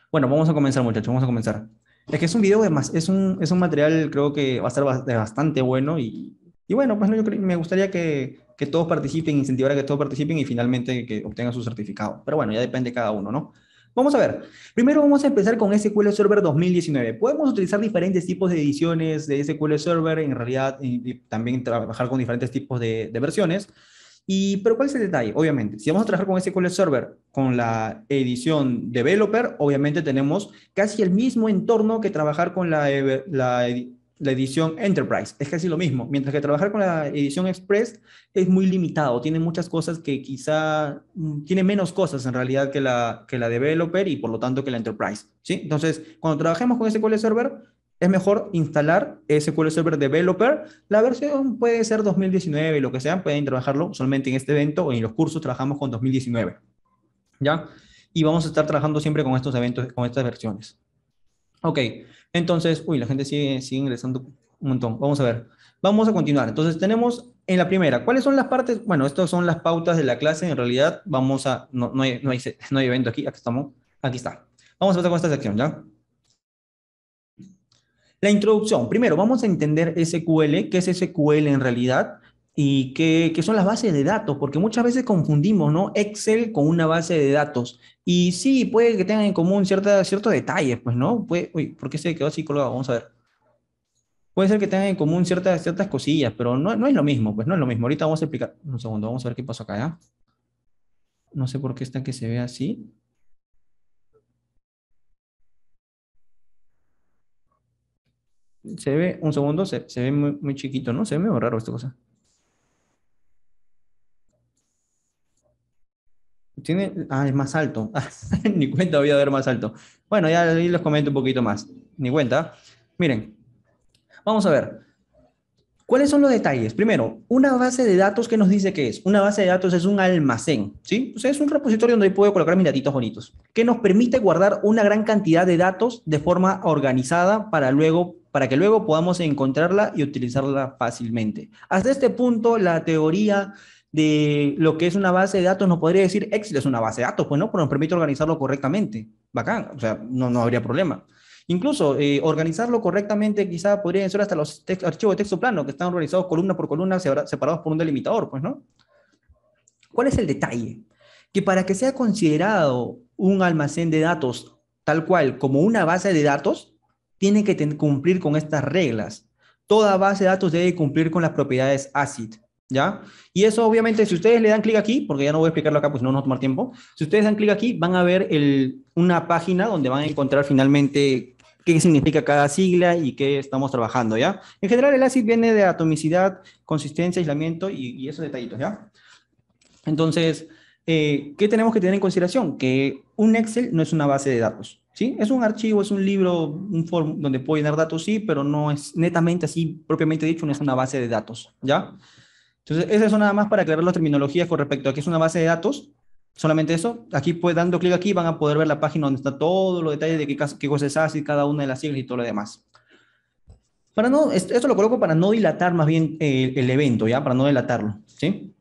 Bueno, vamos a comenzar, muchachos, vamos a comenzar. Es que es un video de más, es un material, creo que va a estar bastante bueno y bueno, pues no, me gustaría que todos participen, incentivar a que todos participen y finalmente que obtengan su certificado. Pero bueno, ya depende de cada uno, ¿no? Vamos a ver. Primero vamos a empezar con SQL Server 2019. Podemos utilizar diferentes tipos de ediciones de SQL Server, en realidad, y también trabajar con diferentes tipos de versiones. Pero ¿cuál es el detalle? Obviamente, si vamos a trabajar con SQL Server, con la edición Developer, obviamente tenemos casi el mismo entorno que trabajar con la edición Enterprise. Es casi lo mismo. Mientras que trabajar con la edición Express es muy limitado. Tiene muchas cosas que quizá tiene menos cosas en realidad que la Developer y por lo tanto que la Enterprise. ¿Sí? Entonces, cuando trabajemos con SQL Server, es mejor instalar SQL Server Developer. La versión puede ser 2019, lo que sea, pueden trabajarlo solamente en este evento o en los cursos trabajamos con 2019, ¿ya? Y vamos a estar trabajando siempre con estos eventos, con estas versiones. Ok, entonces, uy, la gente sigue ingresando un montón. Vamos a ver, vamos a continuar. Entonces, tenemos en la primera, ¿cuáles son las partes? Bueno, estas son las pautas de la clase. En realidad, no hay evento aquí, aquí estamos, aquí está. Vamos a empezar con esta sección, ¿ya? La introducción. Primero, vamos a entender SQL, qué es SQL en realidad y qué son las bases de datos, porque muchas veces confundimos, ¿no? Excel con una base de datos. Y sí, puede que tengan en común ciertos detalles, pues, ¿no? Uy, ¿por qué se quedó así colgado? Vamos a ver. Puede ser que tengan en común ciertas cosillas, pero no es lo mismo, pues no es lo mismo. Ahorita vamos a explicar. Un segundo, vamos a ver qué pasó acá, ¿ya? No sé por qué está que se ve así. Se ve, un segundo, se ve muy chiquito, ¿no? Se ve muy raro esta cosa. Es más alto. Ni cuenta voy a ver más alto. Bueno, ya ahí les comento un poquito más. Ni cuenta. Miren, vamos a ver. ¿Cuáles son los detalles? Primero, una base de datos, ¿qué nos dice que es? Una base de datos es un almacén, ¿sí? O sea, es un repositorio donde puedo colocar mis datitos bonitos, que nos permite guardar una gran cantidad de datos de forma organizada para que luego podamos encontrarla y utilizarla fácilmente. Hasta este punto, la teoría de lo que es una base de datos nos podría decir, Excel es una base de datos, pues no, pero nos permite organizarlo correctamente. Bacán, o sea, no habría problema. Incluso organizarlo correctamente, quizá podrían ser hasta los archivos de texto plano, que están organizados columna por columna, separados por un delimitador, pues, ¿no? ¿Cuál es el detalle? Que para que sea considerado un almacén de datos tal cual como una base de datos, tiene que cumplir con estas reglas. Toda base de datos debe cumplir con las propiedades ACID, ¿ya? Y eso obviamente, si ustedes le dan clic aquí, porque ya no voy a explicarlo acá, pues no nos va a tomar tiempo, si ustedes dan clic aquí, van a ver una página donde van a encontrar finalmente qué significa cada sigla y qué estamos trabajando, ¿ya? En general, el ACID viene de atomicidad, consistencia, aislamiento y esos detallitos, ¿ya? Entonces, ¿qué tenemos que tener en consideración? Que un Excel no es una base de datos, ¿sí? Es un archivo, es un libro, un form donde puedo llenar datos, sí, pero no es netamente así, propiamente dicho, no es una base de datos, ¿ya? Entonces, eso nada más para aclarar las terminologías con respecto a qué es una base de datos. Solamente eso. Aquí, pues, dando clic aquí, van a poder ver la página donde está todos los detalles de qué cosas hace cada una de las siglas y todo lo demás. Esto lo coloco para no dilatar más bien el evento, ¿ya? Para no dilatarlo, ¿sí?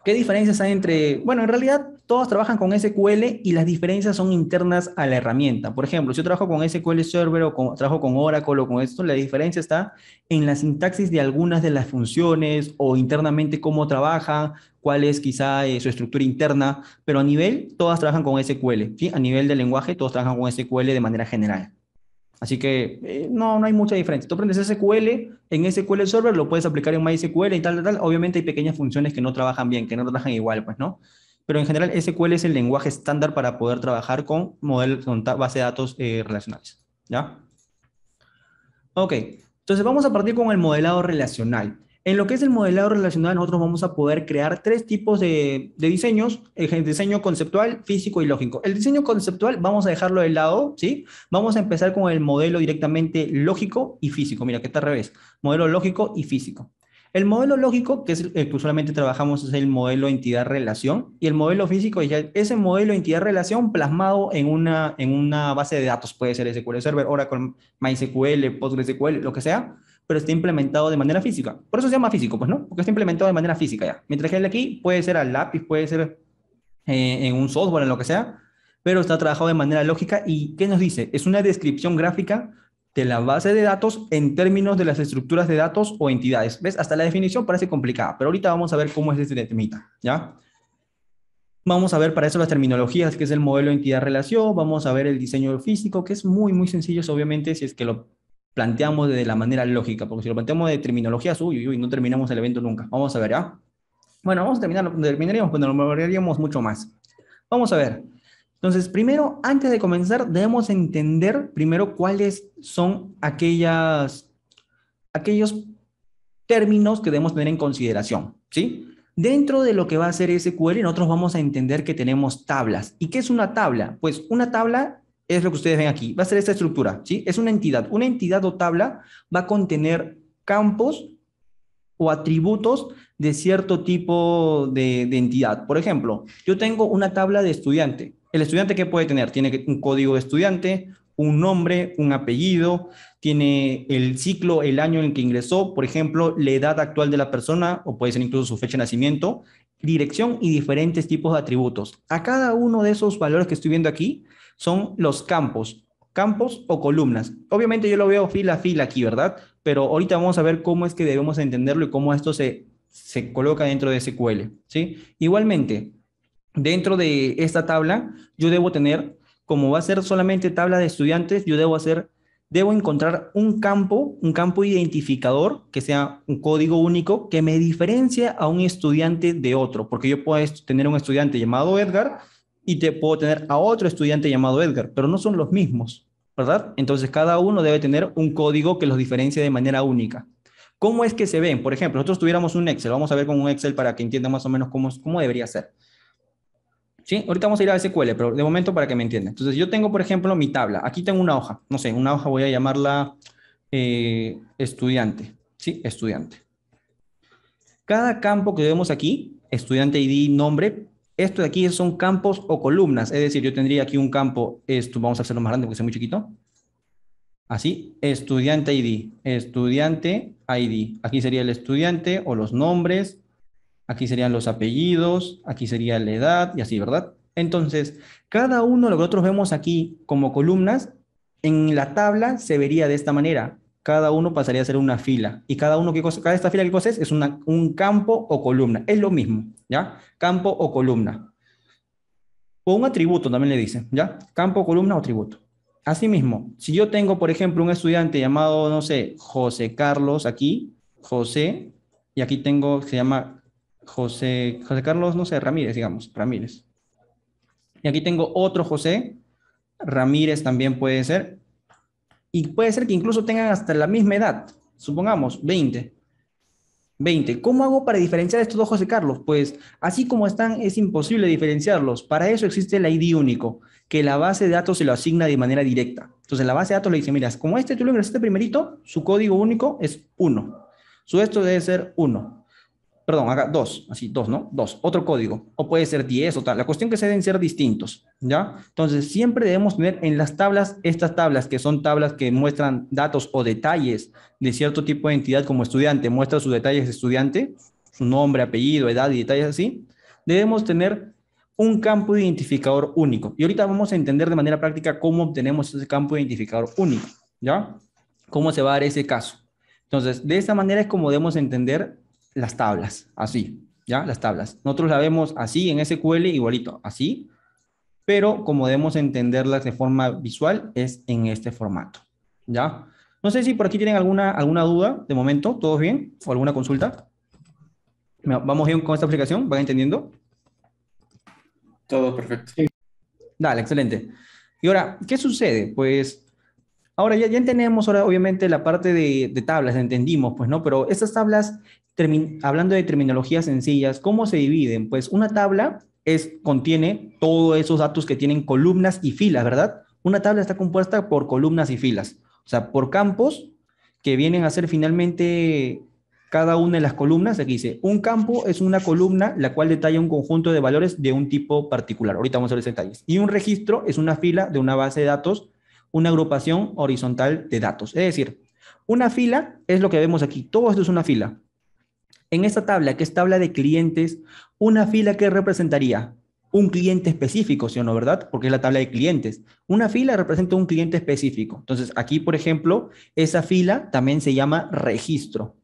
¿Qué diferencias hay entre, bueno, en realidad todos trabajan con SQL y las diferencias son internas a la herramienta? Por ejemplo, si yo trabajo con SQL Server trabajo con Oracle o con esto, la diferencia está en la sintaxis de algunas de las funciones o internamente cómo trabaja, cuál es quizá su estructura interna, pero a nivel, todas trabajan con SQL, ¿sí? A nivel de lenguaje, todos trabajan con SQL de manera general. Así que no hay mucha diferencia. Tú aprendes SQL, en SQL Server lo puedes aplicar en MySQL y tal. Obviamente hay pequeñas funciones que no trabajan bien, que no trabajan igual, pues, ¿no? Pero en general SQL es el lenguaje estándar para poder trabajar con base de datos relacionales, ¿ya? Ok, entonces vamos a partir con el modelado relacional. En lo que es el modelado relacional, nosotros vamos a poder crear tres tipos de diseños: el diseño conceptual, físico y lógico. El diseño conceptual vamos a dejarlo de lado, ¿sí? Vamos a empezar con el modelo directamente lógico y físico. Mira, que está al revés. Modelo lógico y físico. El modelo lógico, que es el que usualmente trabajamos, es el modelo entidad-relación, y el modelo físico es ya ese modelo entidad-relación plasmado en una base de datos. Puede ser SQL Server, Oracle, MySQL, PostgreSQL, lo que sea, pero está implementado de manera física. Por eso se llama físico, pues, ¿no? Porque está implementado de manera física ya. Mientras que el de aquí puede ser al lápiz, puede ser en un software, en lo que sea, pero está trabajado de manera lógica. ¿Y qué nos dice? Es una descripción gráfica de la base de datos en términos de las estructuras de datos o entidades. ¿Ves? Hasta la definición parece complicada, pero ahorita vamos a ver cómo es este temita, ¿ya? Vamos a ver para eso las terminologías, que es el modelo entidad-relación, vamos a ver el diseño físico, que es muy, muy sencillo, obviamente, si es que lo planteamos de la manera lógica, porque si lo planteamos de terminologías, uy, uy, uy, no terminamos el evento nunca. Vamos a ver, ¿ya? Bueno, vamos a terminar, terminaríamos, pero lo lograríamos mucho más. Vamos a ver. Entonces, primero, antes de comenzar, debemos entender primero cuáles son aquellos términos que debemos tener en consideración, ¿sí? Dentro de lo que va a ser SQL, nosotros vamos a entender que tenemos tablas. ¿Y qué es una tabla? Pues una tabla es lo que ustedes ven aquí. Va a ser esta estructura, ¿sí? Es una entidad. Una entidad o tabla va a contener campos o atributos de cierto tipo de entidad. Por ejemplo, yo tengo una tabla de estudiante. ¿El estudiante qué puede tener? Tiene un código de estudiante, un nombre, un apellido, tiene el ciclo, el año en que ingresó, por ejemplo, la edad actual de la persona, o puede ser incluso su fecha de nacimiento, dirección y diferentes tipos de atributos. A cada uno de esos valores que estoy viendo aquí son los campos o columnas. Obviamente yo lo veo fila a fila aquí, ¿verdad? Pero ahorita vamos a ver cómo es que debemos entenderlo y cómo esto se coloca dentro de SQL, ¿sí? Igualmente, dentro de esta tabla, yo debo tener, como va a ser solamente tabla de estudiantes, debo encontrar un campo identificador que sea un código único que me diferencia a un estudiante de otro, porque yo puedo tener un estudiante llamado Edgar y te puedo tener a otro estudiante llamado Edgar, pero no son los mismos, ¿verdad? Entonces cada uno debe tener un código que los diferencie de manera única. ¿Cómo es que se ven? Por ejemplo, nosotros tuviéramos un Excel, vamos a ver con un Excel para que entiendan más o menos cómo debería ser. ¿Sí? Ahorita vamos a ir a SQL, pero de momento para que me entiendan. Entonces, yo tengo, por ejemplo, mi tabla. Aquí tengo una hoja. No sé, una hoja voy a llamarla estudiante. ¿Sí? Estudiante. Cada campo que vemos aquí, estudiante ID, nombre, esto de aquí son campos o columnas. Es decir, yo tendría aquí un campo, esto vamos a hacerlo más grande porque es muy chiquito. Así, estudiante ID, estudiante ID. Aquí sería el estudiante o los nombres. Aquí serían los apellidos, aquí sería la edad y así, ¿verdad? Entonces, cada uno de lo que nosotros vemos aquí como columnas, en la tabla se vería de esta manera. Cada uno pasaría a ser una fila. Y cada uno, cada esta fila, ¿qué cosa es? Es un campo o columna. Es lo mismo, ¿ya? Campo o columna. O un atributo también le dicen, ¿ya? Campo, columna o atributo. Asimismo, si yo tengo, por ejemplo, un estudiante llamado, no sé, José Carlos aquí, José, y aquí tengo, se llama José Carlos, no sé, Ramírez, digamos, Ramírez. Y aquí tengo otro José, Ramírez también puede ser, y puede ser que incluso tengan hasta la misma edad, supongamos, 20. ¿Cómo hago para diferenciar estos dos José Carlos? Pues así como están, es imposible diferenciarlos. Para eso existe el ID único, que la base de datos se lo asigna de manera directa. Entonces la base de datos le dice, mira, como tú lo ingresaste primerito, su código único es 1. Su esto debe ser 1. Perdón, haga 2, así, 2, ¿no? 2, otro código, o puede ser 10 o tal. La cuestión que se deben ser distintos, ¿ya? Entonces, siempre debemos tener en las tablas, estas tablas que son tablas que muestran datos o detalles de cierto tipo de entidad como estudiante, muestra sus detalles de estudiante, su nombre, apellido, edad y detalles así, debemos tener un campo identificador único. Y ahorita vamos a entender de manera práctica cómo obtenemos ese campo identificador único, ¿ya? ¿Cómo se va a dar ese caso? Entonces, de esta manera es como debemos entender las tablas, así, ¿ya? Las tablas. Nosotros la vemos así en SQL, igualito, así, pero como debemos entenderlas de forma visual, es en este formato, ¿ya? No sé si por aquí tienen alguna duda de momento, ¿todos bien? ¿O alguna consulta? ¿Vamos bien con esta aplicación? ¿Van entendiendo? Todo perfecto. Dale, excelente. Y ahora, ¿qué sucede? Pues ahora ya entendemos, ahora obviamente la parte de tablas, entendimos, pues, ¿no? Pero estas tablas, hablando de terminologías sencillas, ¿cómo se dividen? Pues una tabla contiene todos esos datos que tienen columnas y filas, ¿verdad? Una tabla está compuesta por columnas y filas, o sea, por campos que vienen a ser finalmente cada una de las columnas. Aquí dice, un campo es una columna la cual detalla un conjunto de valores de un tipo particular. Ahorita vamos a ver los detalles. Y un registro es una fila de una base de datos, una agrupación horizontal de datos. Es decir, una fila es lo que vemos aquí. Todo esto es una fila. En esta tabla, que es tabla de clientes, una fila que representaría un cliente específico, ¿sí o no, verdad? Porque es la tabla de clientes. Una fila representa un cliente específico. Entonces, aquí, por ejemplo, esa fila también se llama registro.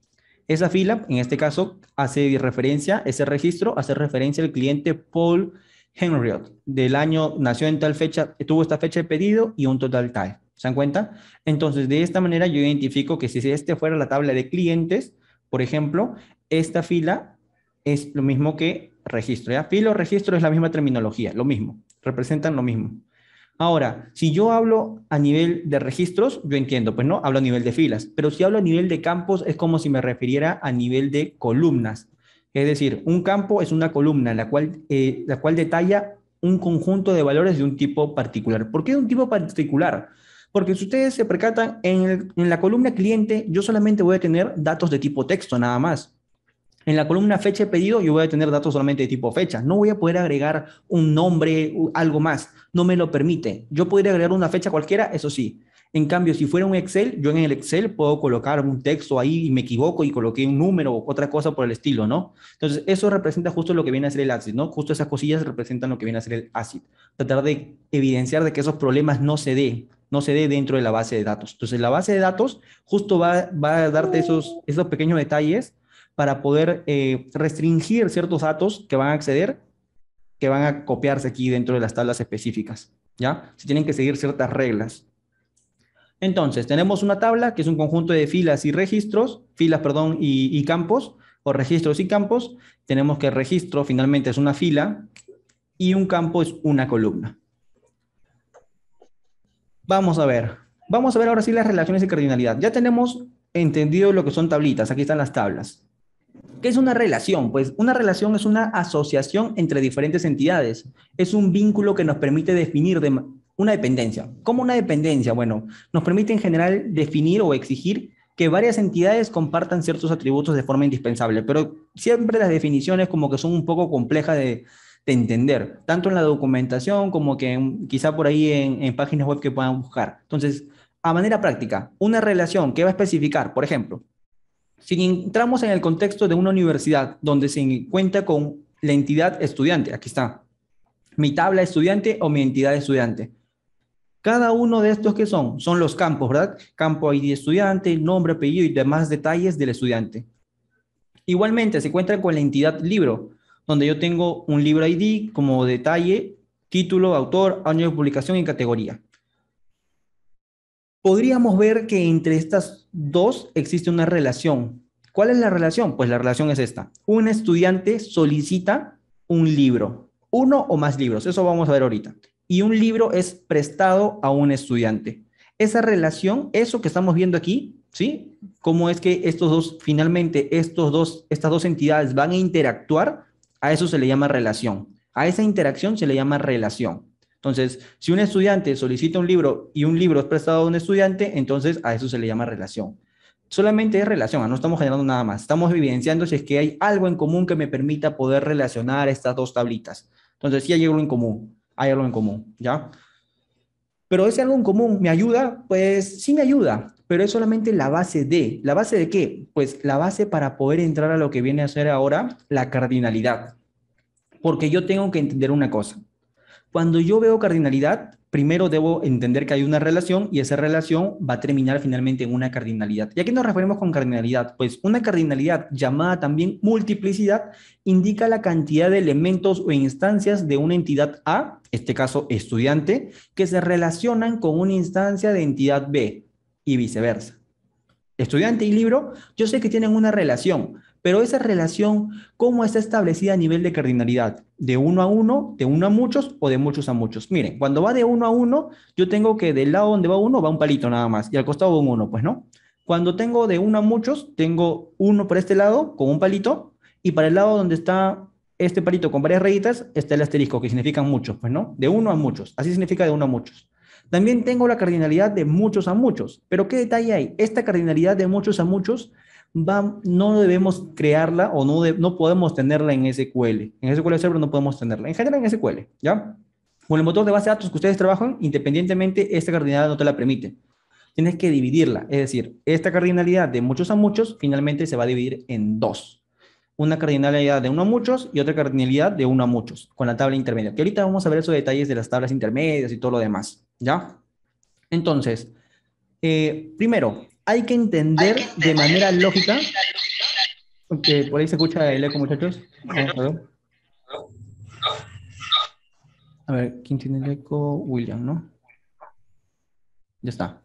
Esa fila, en este caso, hace referencia, ese registro hace referencia al cliente Paul Henriot, del año, nació en tal fecha, tuvo esta fecha de pedido y un total tal. ¿Se dan cuenta? Entonces, de esta manera yo identifico que si este fuera la tabla de clientes, por ejemplo, esta fila es lo mismo que registro, ¿ya? Filo, registro es la misma terminología, lo mismo, representan lo mismo. Ahora, si yo hablo a nivel de registros, yo entiendo, pues no, hablo a nivel de filas, pero si hablo a nivel de campos es como si me refiriera a nivel de columnas. Es decir, un campo es una columna la cual detalla un conjunto de valores de un tipo particular. ¿Por qué de un tipo particular? Porque si ustedes se percatan, en la columna cliente yo solamente voy a tener datos de tipo texto, nada más. En la columna fecha de pedido yo voy a tener datos solamente de tipo fecha. No voy a poder agregar un nombre, algo más. No me lo permite. Yo podría agregar una fecha cualquiera, eso sí. En cambio, si fuera un Excel, yo en el Excel puedo colocar un texto ahí y me equivoco y coloqué un número o otra cosa por el estilo, ¿no? Entonces, eso representa justo lo que viene a ser el ACID, ¿no? Justo esas cosillas representan lo que viene a ser el ACID. Tratar de evidenciar de que esos problemas no se dé dentro de la base de datos. Entonces, la base de datos justo va a darte esos pequeños detalles para poder restringir ciertos datos que van a acceder, que van a copiarse aquí dentro de las tablas específicas, ¿ya? Se tienen que seguir ciertas reglas. Entonces, tenemos una tabla que es un conjunto de filas y registros, filas, perdón, y campos, o registros y campos. Tenemos que el registro finalmente es una fila y un campo es una columna. Vamos a ver. Vamos a ver ahora sí las relaciones de cardinalidad. Ya tenemos entendido lo que son tablitas. Aquí están las tablas. ¿Qué es una relación? Pues una relación es una asociación entre diferentes entidades. Es un vínculo que nos permite definir una dependencia. ¿Cómo una dependencia? Bueno, nos permite en general definir o exigir que varias entidades compartan ciertos atributos de forma indispensable, pero siempre las definiciones como que son un poco complejas de entender, tanto en la documentación como que quizá por ahí en páginas web que puedan buscar. Entonces, a manera práctica, una relación que va a especificar, por ejemplo, si entramos en el contexto de una universidad donde se cuenta con la entidad estudiante, aquí está, mi tabla estudiante o mi entidad estudiante. Cada uno de estos que son los campos, ¿verdad? Campo ID estudiante, nombre, apellido y demás detalles del estudiante. Igualmente se cuenta con la entidad libro, donde yo tengo un libro ID como detalle, título, autor, año de publicación y categoría. Podríamos ver que entre estas dos existe una relación. ¿Cuál es la relación? Pues la relación es esta. Un estudiante solicita un libro, uno o más libros, eso vamos a ver ahorita. Y un libro es prestado a un estudiante. Esa relación, eso que estamos viendo aquí, ¿sí? Cómo es que finalmente, estas dos entidades van a interactuar, a eso se le llama relación. A esa interacción se le llama relación. Entonces, si un estudiante solicita un libro y un libro es prestado a un estudiante, entonces a eso se le llama relación. Solamente es relación, no estamos generando nada más. Estamos evidenciando si es que hay algo en común que me permita poder relacionar estas dos tablitas. Entonces, sí hay algo en común, ¿ya? Pero ese algo en común me ayuda, pues sí me ayuda, pero es solamente la base de. ¿La base de qué? Pues la base para poder entrar a lo que viene a ser ahora la cardinalidad. Porque yo tengo que entender una cosa. Cuando yo veo cardinalidad, primero debo entender que hay una relación y esa relación va a terminar finalmente en una cardinalidad. ¿Y a qué nos referimos con cardinalidad? Pues una cardinalidad llamada también multiplicidad indica la cantidad de elementos o instancias de una entidad A, este caso estudiante, que se relacionan con una instancia de entidad B y viceversa. Estudiante y libro, yo sé que tienen una relación, pero esa relación, ¿cómo está establecida a nivel de cardinalidad? ¿De uno a uno, de uno a muchos o de muchos a muchos? Miren, cuando va de uno a uno, yo tengo que del lado donde va uno va un palito nada más y al costado va un uno, pues no. Cuando tengo de uno a muchos, tengo uno por este lado con un palito y para el lado donde está este palito con varias rayitas está el asterisco que significan muchos, pues no. De uno a muchos, así significa de uno a muchos. También tengo la cardinalidad de muchos a muchos, pero ¿qué detalle hay? Esta cardinalidad de muchos a muchos no debemos crearla o no podemos tenerla en SQL. En SQL Server no podemos tenerla. En general en SQL, ¿ya? Con el motor de base de datos que ustedes trabajan, independientemente, esta cardinalidad no te la permite. Tienes que dividirla. Es decir, esta cardinalidad de muchos a muchos finalmente se va a dividir en dos. una cardinalidad de uno a muchos y otra cardinalidad de uno a muchos, con la tabla intermedia. Que ahorita vamos a ver esos detalles de las tablas intermedias y todo lo demás, ¿ya? Entonces, primero, hay que entender de manera lógica, por ahí se escucha el eco, muchachos. Vamos a ver. A ver, ¿quién tiene el eco? William, ¿no? Ya está.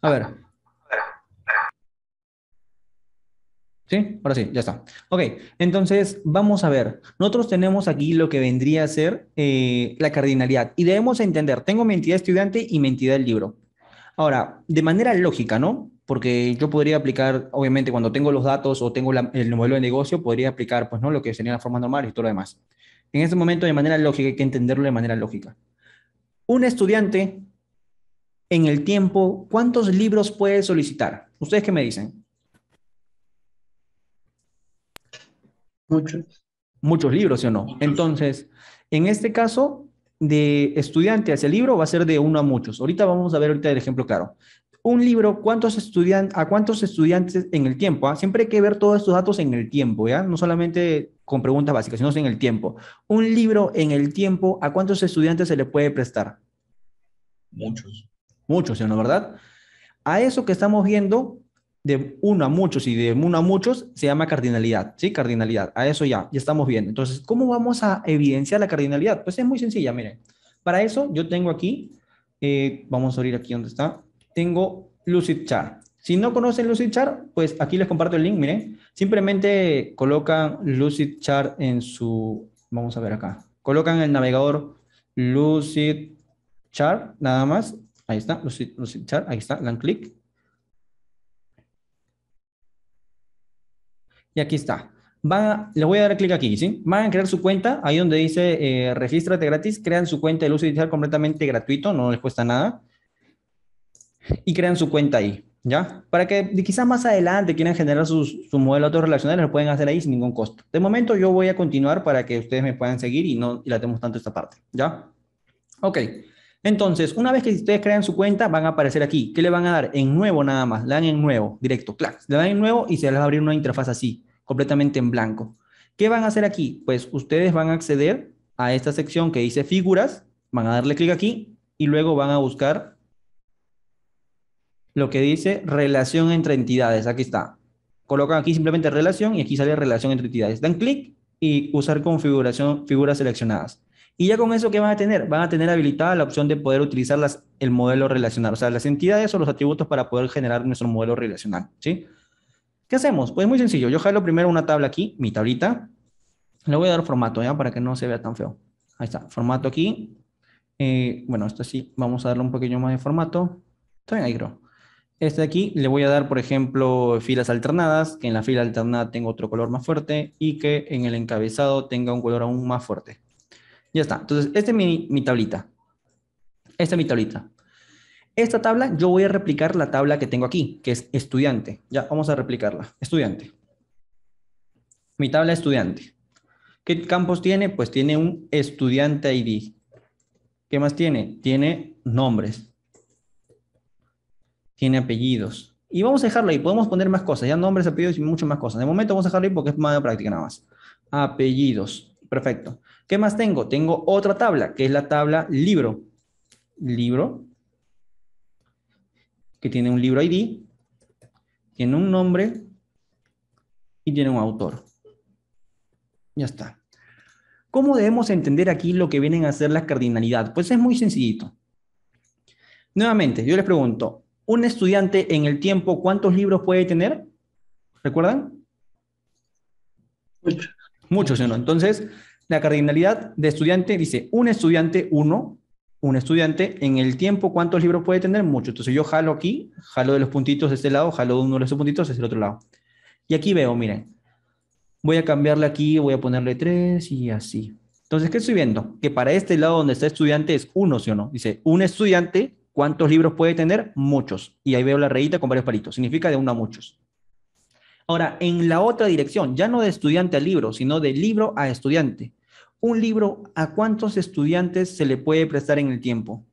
A ver. ¿Sí? Ahora sí, ya está. Ok, entonces vamos a ver. Nosotros tenemos aquí lo que vendría a ser la cardinalidad y debemos entender, tengo mi entidad estudiante y mi entidad del libro. Ahora, de manera lógica, ¿no? Porque yo podría aplicar, obviamente, cuando tengo los datos o tengo el modelo de negocio, podría aplicar, pues, ¿no? Lo que serían las formas normales y todo lo demás. En este momento, de manera lógica, hay que entenderlo de manera lógica. Un estudiante, en el tiempo, ¿cuántos libros puede solicitar? ¿Ustedes qué me dicen? Muchos. Muchos libros, ¿sí o no? Entonces, en este caso, de estudiante hacia libro va a ser de uno a muchos. Ahorita vamos a ver ahorita el ejemplo claro. Un libro, ¿a cuántos estudiantes en el tiempo? ¿Ah? Siempre hay que ver todos estos datos en el tiempo, ¿ya? No solamente con preguntas básicas, sino en el tiempo. Un libro en el tiempo, ¿a cuántos estudiantes se le puede prestar? Muchos. Muchos, ¿sí o no, verdad? A eso que estamos viendo, de uno a muchos y de uno a muchos, se llama cardinalidad, ¿sí? Cardinalidad. A eso ya estamos viendo. Entonces, ¿cómo vamos a evidenciar la cardinalidad? Pues es muy sencilla, miren. Para eso yo tengo aquí, vamos a abrir aquí donde está, tengo Lucidchart. Si no conocen Lucidchart, pues aquí les comparto el link, miren. Simplemente colocan Lucidchart en su, vamos a ver acá, colocan el navegador Lucidchart, nada más. Ahí está, Lucidchart, ahí está, dan clic. Y aquí está. Le voy a dar clic aquí, ¿sí? Van a crear su cuenta, ahí donde dice regístrate gratis, crean su cuenta de uso digital completamente gratuito, no les cuesta nada, y crean su cuenta ahí, ¿ya? Para que quizás más adelante quieran generar su modelo de datos relacionales, lo pueden hacer ahí sin ningún costo. De momento yo voy a continuar para que ustedes me puedan seguir y no y la tenemos tanto esta parte, ¿ya? Ok. Entonces, una vez que ustedes crean su cuenta, van a aparecer aquí. ¿Qué le van a dar? En nuevo nada más. Le dan en nuevo, directo. Clac. Le dan en nuevo y se les va a abrir una interfaz así, completamente en blanco. ¿Qué van a hacer aquí? Pues ustedes van a acceder a esta sección que dice figuras, van a darle clic aquí y luego van a buscar lo que dice relación entre entidades. Aquí está. Colocan aquí simplemente relación y aquí sale relación entre entidades. Dan clic y usar configuración, figuras seleccionadas. Y ya con eso, ¿qué van a tener? Van a tener habilitada la opción de poder utilizar el modelo relacional, o sea, las entidades o los atributos para poder generar nuestro modelo relacional, ¿sí? ¿Qué hacemos? Pues muy sencillo. Yo jalo primero una tabla aquí, mi tablita. Le voy a dar formato, ¿ya? Para que no se vea tan feo. Ahí está, formato aquí. Bueno, esto sí, vamos a darle un poquillo más de formato. Está bien ahí, creo. Este de aquí le voy a dar, por ejemplo, filas alternadas, que en la fila alternada tenga otro color más fuerte y que en el encabezado tenga un color aún más fuerte. Ya está. Entonces, esta es mi tablita. Esta es mi tablita. Esta tabla, yo voy a replicar la tabla que tengo aquí, que es estudiante. Ya, vamos a replicarla. Estudiante. Mi tabla estudiante. ¿Qué campos tiene? Pues tiene un estudiante ID. ¿Qué más tiene? Tiene nombres. Tiene apellidos. Y vamos a dejarlo ahí, podemos poner más cosas, ya nombres, apellidos y muchas más cosas. De momento vamos a dejarlo ahí porque es más de práctica nada más. Apellidos, perfecto. ¿Qué más tengo? Tengo otra tabla, que es la tabla libro. Libro, que tiene un libro ID, tiene un nombre y tiene un autor. Ya está. ¿Cómo debemos entender aquí lo que vienen a ser las cardinalidades? Pues es muy sencillito. Nuevamente, yo les pregunto, ¿un estudiante en el tiempo cuántos libros puede tener? ¿Recuerdan? Muchos. Muchos, ¿sí o no? Muchos. Entonces, la cardinalidad de estudiante dice, un estudiante en el tiempo, ¿cuántos libros puede tener? Muchos. Entonces yo jalo aquí, jalo de los puntitos de este lado, jalo de uno de esos puntitos desde el otro lado. Y aquí veo, miren, voy a cambiarle aquí, voy a ponerle 3 y así. Entonces, ¿qué estoy viendo? Que para este lado donde está estudiante es uno, ¿sí o no? Dice, un estudiante, ¿cuántos libros puede tener? Muchos. Y ahí veo la rayita con varios palitos. Significa de uno a muchos. Ahora, en la otra dirección, ya no de estudiante a libro, sino de libro a estudiante. Un libro, ¿a cuántos estudiantes se le puede prestar en el tiempo?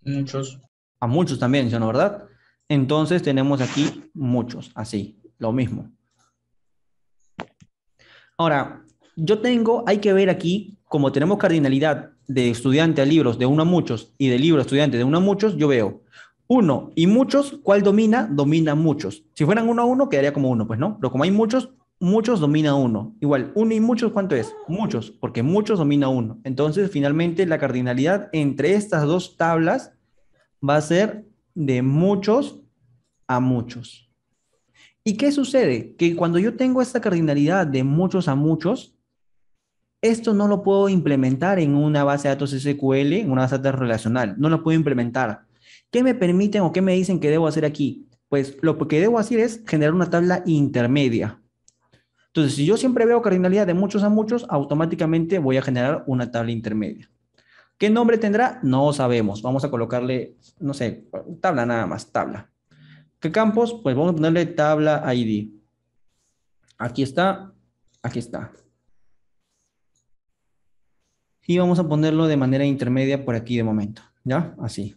Muchos. A muchos también, ¿sí o no, verdad? Entonces tenemos aquí muchos, así, lo mismo. Ahora, hay que ver aquí, como tenemos cardinalidad de estudiante a libros de uno a muchos y de libro a estudiante de uno a muchos, yo veo uno y muchos, ¿cuál domina? Domina muchos. Si fueran uno a uno, quedaría como uno, pues no. Pero como hay muchos, muchos domina uno. Igual, uno y muchos, ¿cuánto es? Muchos, porque muchos domina uno. Entonces, finalmente, la cardinalidad entre estas dos tablas va a ser de muchos a muchos. ¿Y qué sucede? Que cuando yo tengo esta cardinalidad de muchos a muchos, esto no lo puedo implementar en una base de datos SQL, en una base de datos relacional. No lo puedo implementar. ¿Qué me permiten o qué me dicen que debo hacer aquí? Pues lo que debo hacer es generar una tabla intermedia. Entonces, si yo siempre veo cardinalidad de muchos a muchos, automáticamente voy a generar una tabla intermedia. ¿Qué nombre tendrá? No sabemos. Vamos a colocarle, no sé, tabla nada más, tabla. ¿Qué campos? Pues vamos a ponerle tabla ID. Aquí está, aquí está. Y vamos a ponerlo de manera intermedia por aquí de momento, ¿ya? Así.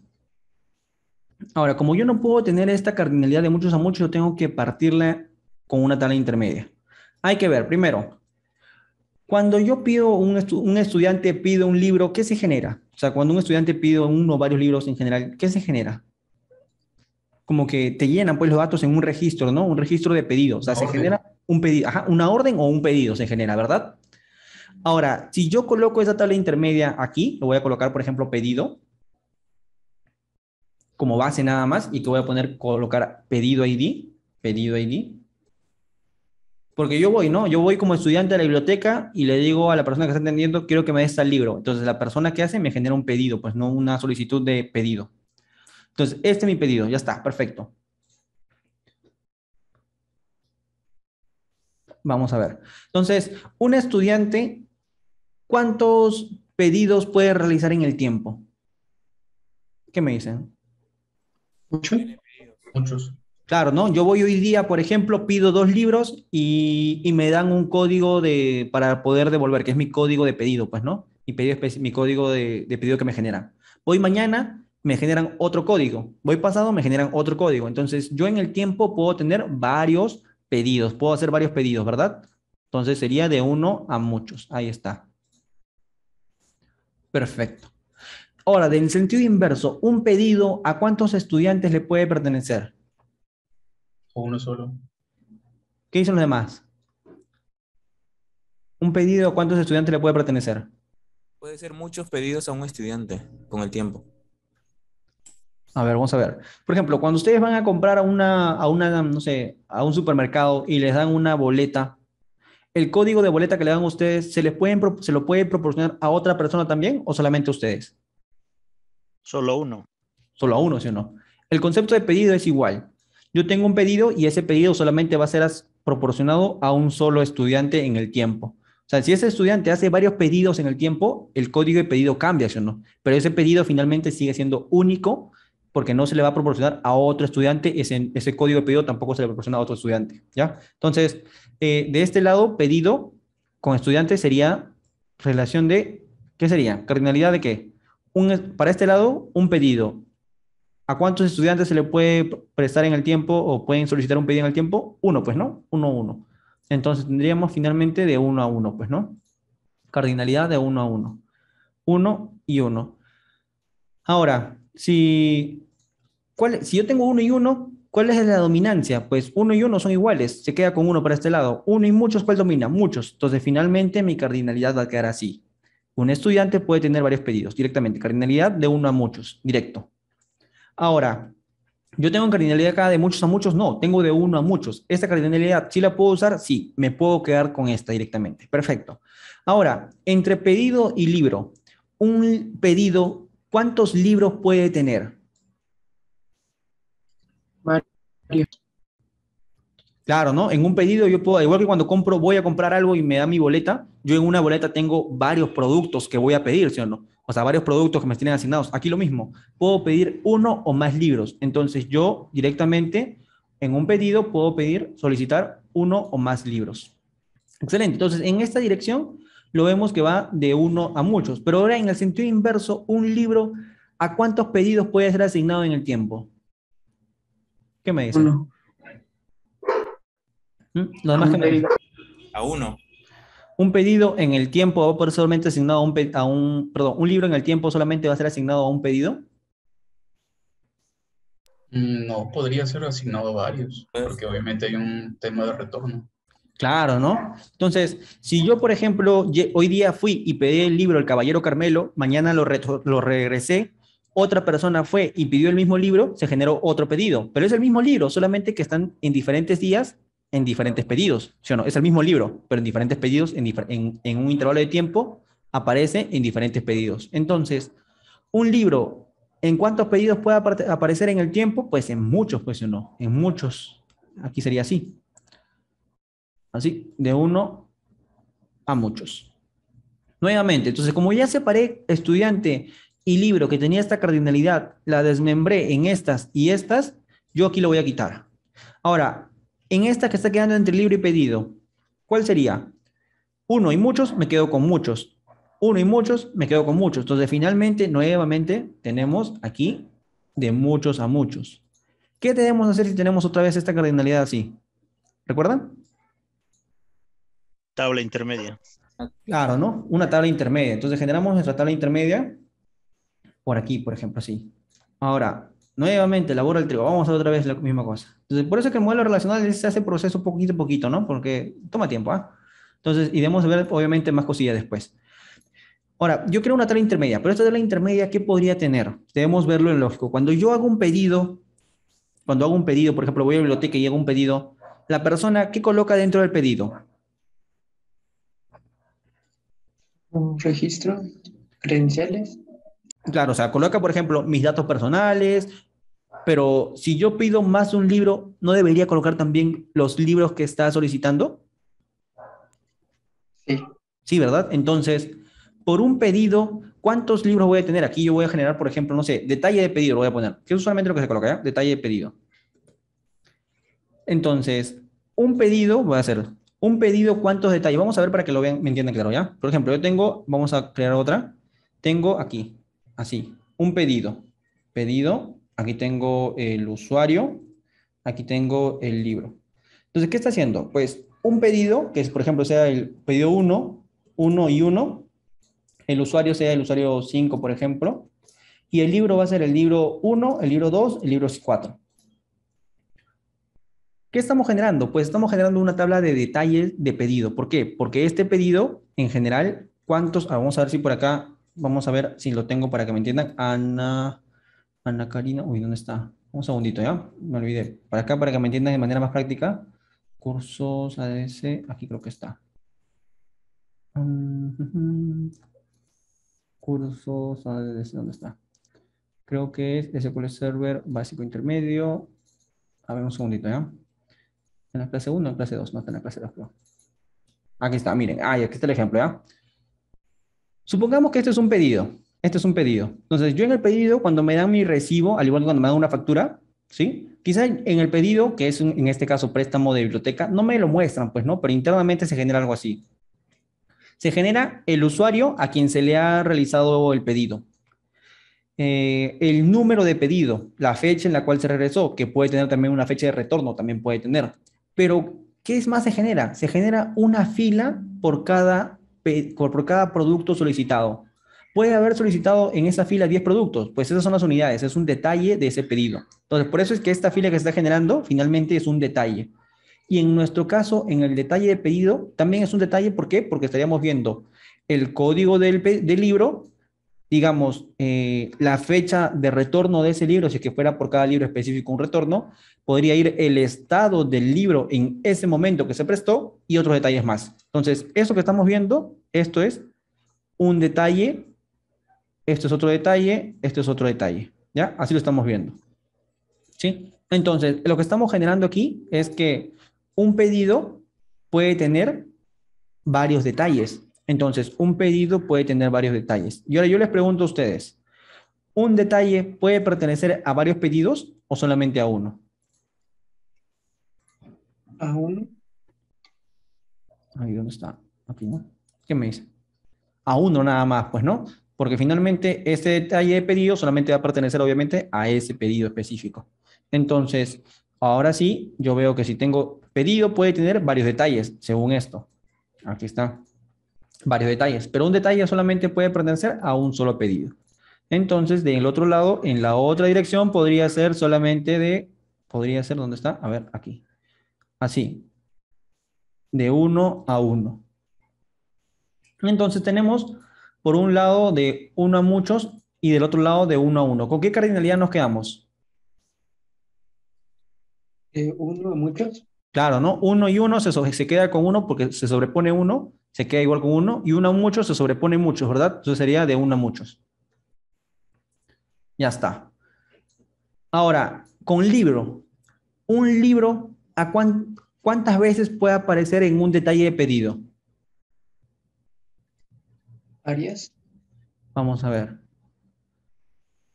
Ahora, como yo no puedo tener esta cardinalidad de muchos a muchos, yo tengo que partirla con una tabla intermedia. Hay que ver, primero, cuando yo pido un estudiante pide un libro, ¿qué se genera? O sea, cuando un estudiante pide uno o varios libros en general, ¿qué se genera? Como que te llenan pues los datos en un registro, ¿no? Un registro de pedido. O sea, Una se orden. genera un pedido, ajá, una orden o un pedido se genera, ¿verdad? Ahora, si yo coloco esa tabla intermedia aquí, lo voy a colocar, por ejemplo, pedido, como base nada más, y que voy a colocar pedido ID, porque yo voy, ¿no? Yo voy como estudiante a la biblioteca y le digo a la persona que está atendiendo, quiero que me des tal libro. Entonces, la persona que hace me genera un pedido, pues no una solicitud de pedido. Entonces, este es mi pedido, ya está, perfecto. Vamos a ver. Entonces, un estudiante, ¿cuántos pedidos puede realizar en el tiempo? ¿Qué me dicen? ¿Muchos? Muchos. Claro, ¿no? Yo voy hoy día, por ejemplo, pido dos libros y me dan un código para poder devolver, que es mi código de pedido, pues, ¿no? Mi código de pedido que me generan. Voy mañana, me generan otro código. Voy pasado, me generan otro código. Entonces, yo en el tiempo puedo tener varios pedidos, puedo hacer varios pedidos, ¿verdad? Entonces, sería de uno a muchos. Ahí está. Perfecto. Ahora, en sentido inverso, un pedido, ¿a cuántos estudiantes le puede pertenecer? O uno solo. ¿Qué dicen los demás? Un pedido, ¿cuántos estudiantes le puede pertenecer? Puede ser muchos pedidos a un estudiante con el tiempo. A ver, vamos a ver. Por ejemplo, cuando ustedes van a comprar no sé, a un supermercado y les dan una boleta, ¿el código de boleta que le dan a ustedes se lo puede proporcionar a otra persona también o solamente a ustedes? Solo uno. Solo a uno, ¿sí o no? El concepto de pedido es igual. Yo tengo un pedido y ese pedido solamente va a ser proporcionado a un solo estudiante en el tiempo. O sea, si ese estudiante hace varios pedidos en el tiempo, el código de pedido cambia, ¿sí o no? Pero ese pedido finalmente sigue siendo único porque no se le va a proporcionar a otro estudiante, ese código de pedido tampoco se le proporciona a otro estudiante, ¿ya? Entonces, de este lado, pedido con estudiante sería relación de, ¿qué sería? ¿Cardinalidad de qué? Para este lado, un pedido. ¿A cuántos estudiantes se le puede prestar en el tiempo o pueden solicitar un pedido en el tiempo? Uno, pues, ¿no? Uno a uno. Entonces tendríamos finalmente de uno a uno, pues, ¿no? Cardinalidad de uno a uno. Uno y uno. Ahora, si yo tengo uno y uno, ¿cuál es la dominancia? Pues uno y uno son iguales, se queda con uno para este lado. Uno y muchos, ¿cuál domina? Muchos. Entonces, finalmente mi cardinalidad va a quedar así. Un estudiante puede tener varios pedidos directamente. Cardinalidad de uno a muchos, directo. Ahora, yo tengo cardinalidad acá de muchos a muchos, no, tengo de uno a muchos. ¿Esta cardinalidad sí la puedo usar? Sí, me puedo quedar con esta directamente. Perfecto. Ahora, entre pedido y libro, un pedido, ¿cuántos libros puede tener? Varios. Claro, ¿no? En un pedido yo puedo, igual que cuando voy a comprar algo y me da mi boleta, yo en una boleta tengo varios productos que voy a pedir, ¿sí o no? O sea, varios productos que me tienen asignados. Aquí lo mismo, puedo pedir uno o más libros. Entonces yo directamente en un pedido puedo solicitar uno o más libros. Excelente. Entonces, en esta dirección lo vemos que va de uno a muchos. Pero ahora en el sentido inverso, un libro, ¿a cuántos pedidos puede ser asignado en el tiempo? ¿Qué me dicen? Uno. ¿Mm? Lo demás Un que me dicen. pedido. A uno. Un pedido en el tiempo va a poder solamente asignado perdón, un libro en el tiempo solamente va a ser asignado a un pedido. No, podría ser asignado a varios, Pues, porque obviamente hay un tema de retorno. Claro, ¿no? Entonces, si yo, por ejemplo, hoy día fui y pedí el libro El Caballero Carmelo, mañana lo regresé, otra persona fue y pidió el mismo libro, se generó otro pedido, pero es el mismo libro, solamente que están en diferentes días, en diferentes pedidos, ¿sí o no? Es el mismo libro, pero en diferentes pedidos, en un intervalo de tiempo, aparece en diferentes pedidos. Entonces, un libro, ¿en cuántos pedidos puede aparecer en el tiempo? Pues en muchos, pues, ¿sí o no? En muchos. Aquí sería así. Así, de uno a muchos. Nuevamente, entonces, como ya separé estudiante y libro que tenía esta cardinalidad, la desmembré en estas y estas, yo aquí lo voy a quitar. Ahora, en esta que está quedando entre libro y pedido, ¿cuál sería? Uno y muchos, me quedo con muchos. Uno y muchos, me quedo con muchos. Entonces, finalmente, nuevamente, tenemos aquí de muchos a muchos. ¿Qué debemos hacer si tenemos otra vez esta cardinalidad así? ¿Recuerdan? Tabla intermedia. Claro, ¿no? Una tabla intermedia. Entonces generamos nuestra tabla intermedia por aquí, por ejemplo, así. Ahora, nuevamente, elabora el trigo. Vamos a hacer otra vez la misma cosa. Entonces, por eso es que el modelo relacional se hace proceso poquito a poquito, ¿no? Porque toma tiempo, ¿ah? Entonces, y debemos ver, obviamente, más cosillas después. Ahora, yo creo una tabla intermedia, pero esta tabla intermedia, ¿qué podría tener? Debemos verlo en lógico. Cuando hago un pedido, por ejemplo, voy a la biblioteca y hago un pedido, la persona, ¿qué coloca dentro del pedido? Un registro, credenciales. Claro, o sea, coloca, por ejemplo, mis datos personales, pero si yo pido más de un libro, ¿no debería colocar también los libros que está solicitando? Sí. Sí, ¿verdad? Entonces, por un pedido, ¿cuántos libros voy a tener? Aquí yo voy a generar, por ejemplo, no sé, detalle de pedido, lo voy a poner, que es usualmente lo que se coloca, ¿ya? Detalle de pedido. Entonces, un pedido, voy a hacer un pedido, ¿cuántos detalles? Vamos a ver para que lo vean, me entiendan claro, ¿ya? Por ejemplo, yo tengo, vamos a crear otra, tengo aquí, así, un pedido, aquí tengo el usuario, aquí tengo el libro. Entonces, ¿qué está haciendo? Pues un pedido, que es, por ejemplo, sea el pedido uno y uno, el usuario sea el usuario 5, por ejemplo, y el libro va a ser el libro uno, el libro 2, el libro 4. ¿Qué estamos generando? Pues estamos generando una tabla de detalles de pedido. ¿Por qué? Porque este pedido, en general, ¿cuántos? Vamos a ver si por acá, vamos a ver si lo tengo para que me entiendan. Ana Karina, uy, ¿dónde está? Un segundito, ¿ya? Me olvidé. Para acá, para que me entiendan de manera más práctica. Cursos ADS, aquí creo que está. Cursos ADS, ¿dónde está? Creo que es SQL Server básico intermedio. A ver, un segundito, ¿ya? ¿En la clase 1 o en clase 2? No, está en la clase 2, creo. Aquí está, miren. Aquí está el ejemplo, ¿ya? Supongamos que este es un pedido. Este es un pedido. Entonces, yo en el pedido, cuando me dan mi recibo, al igual que cuando me dan una factura, ¿sí? Quizá en el pedido, que es en este caso préstamo de biblioteca, no me lo muestran, pues, ¿no? Pero internamente se genera algo así. Se genera el usuario a quien se le ha realizado el pedido. El número de pedido, la fecha en la cual se regresó, que puede tener también una fecha de retorno, también puede tener. Pero, ¿qué es más se genera? Se genera una fila por cada producto solicitado. Puede haber solicitado en esa fila 10 productos, pues esas son las unidades, es un detalle de ese pedido. Entonces, por eso es que esta fila que se está generando finalmente es un detalle. Y en nuestro caso, en el detalle de pedido, también es un detalle, ¿por qué? Porque estaríamos viendo el código del libro, digamos, la fecha de retorno de ese libro, si es que fuera por cada libro específico un retorno, podría ir el estado del libro en ese momento que se prestó y otros detalles más. Entonces, eso que estamos viendo, esto es un detalle, esto es otro detalle, esto es otro detalle, ¿ya? Así lo estamos viendo, ¿sí? Entonces, lo que estamos generando aquí es que un pedido puede tener varios detalles. Entonces, un pedido puede tener varios detalles. Y ahora yo les pregunto a ustedes, ¿un detalle puede pertenecer a varios pedidos o solamente a uno? A uno. Ahí, ¿dónde está? Aquí, ¿no? ¿Qué me dice? A uno nada más, pues, ¿no? Porque finalmente este detalle de pedido solamente va a pertenecer, obviamente, a ese pedido específico. Entonces, ahora sí, yo veo que si tengo pedido puede tener varios detalles, según esto. Aquí está. varios detalles, pero un detalle solamente puede pertenecer a un solo pedido. Entonces, del otro lado, en la otra dirección, podría ser solamente podría ser, ¿dónde está? A ver, aquí. Así, de uno a uno. Entonces tenemos, por un lado, de uno a muchos y del otro lado, de uno a uno. ¿Con qué cardinalidad nos quedamos? Uno a muchos. Claro, ¿no? Uno y uno se queda con uno porque se sobrepone uno, se queda igual con uno, y uno a muchos se sobrepone muchos, ¿verdad? Entonces sería de uno a muchos. Ya está. Ahora, con libro. Un libro, ¿cuántas veces puede aparecer en un detalle de pedido? Arias. Vamos a ver.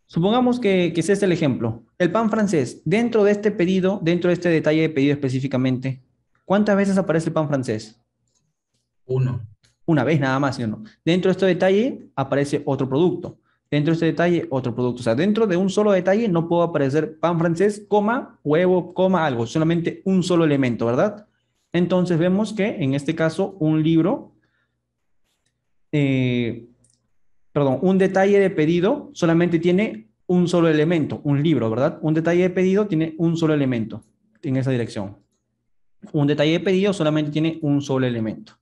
Supongamos que ese es el ejemplo. El pan francés, dentro de este pedido, dentro de este detalle de pedido específicamente, ¿cuántas veces aparece el pan francés? Uno. Una vez nada más, ¿sí o no? Dentro de este detalle aparece otro producto. Dentro de este detalle, otro producto. O sea, dentro de un solo detalle no puede aparecer pan francés, coma, huevo, coma, algo. Solamente un solo elemento, ¿verdad? Entonces vemos que en este caso un libro, eh, perdón, un detalle de pedido solamente tiene un solo elemento, un libro, ¿verdad? Un detalle de pedido tiene un solo elemento en esa dirección. Un detalle de pedido solamente tiene un solo elemento,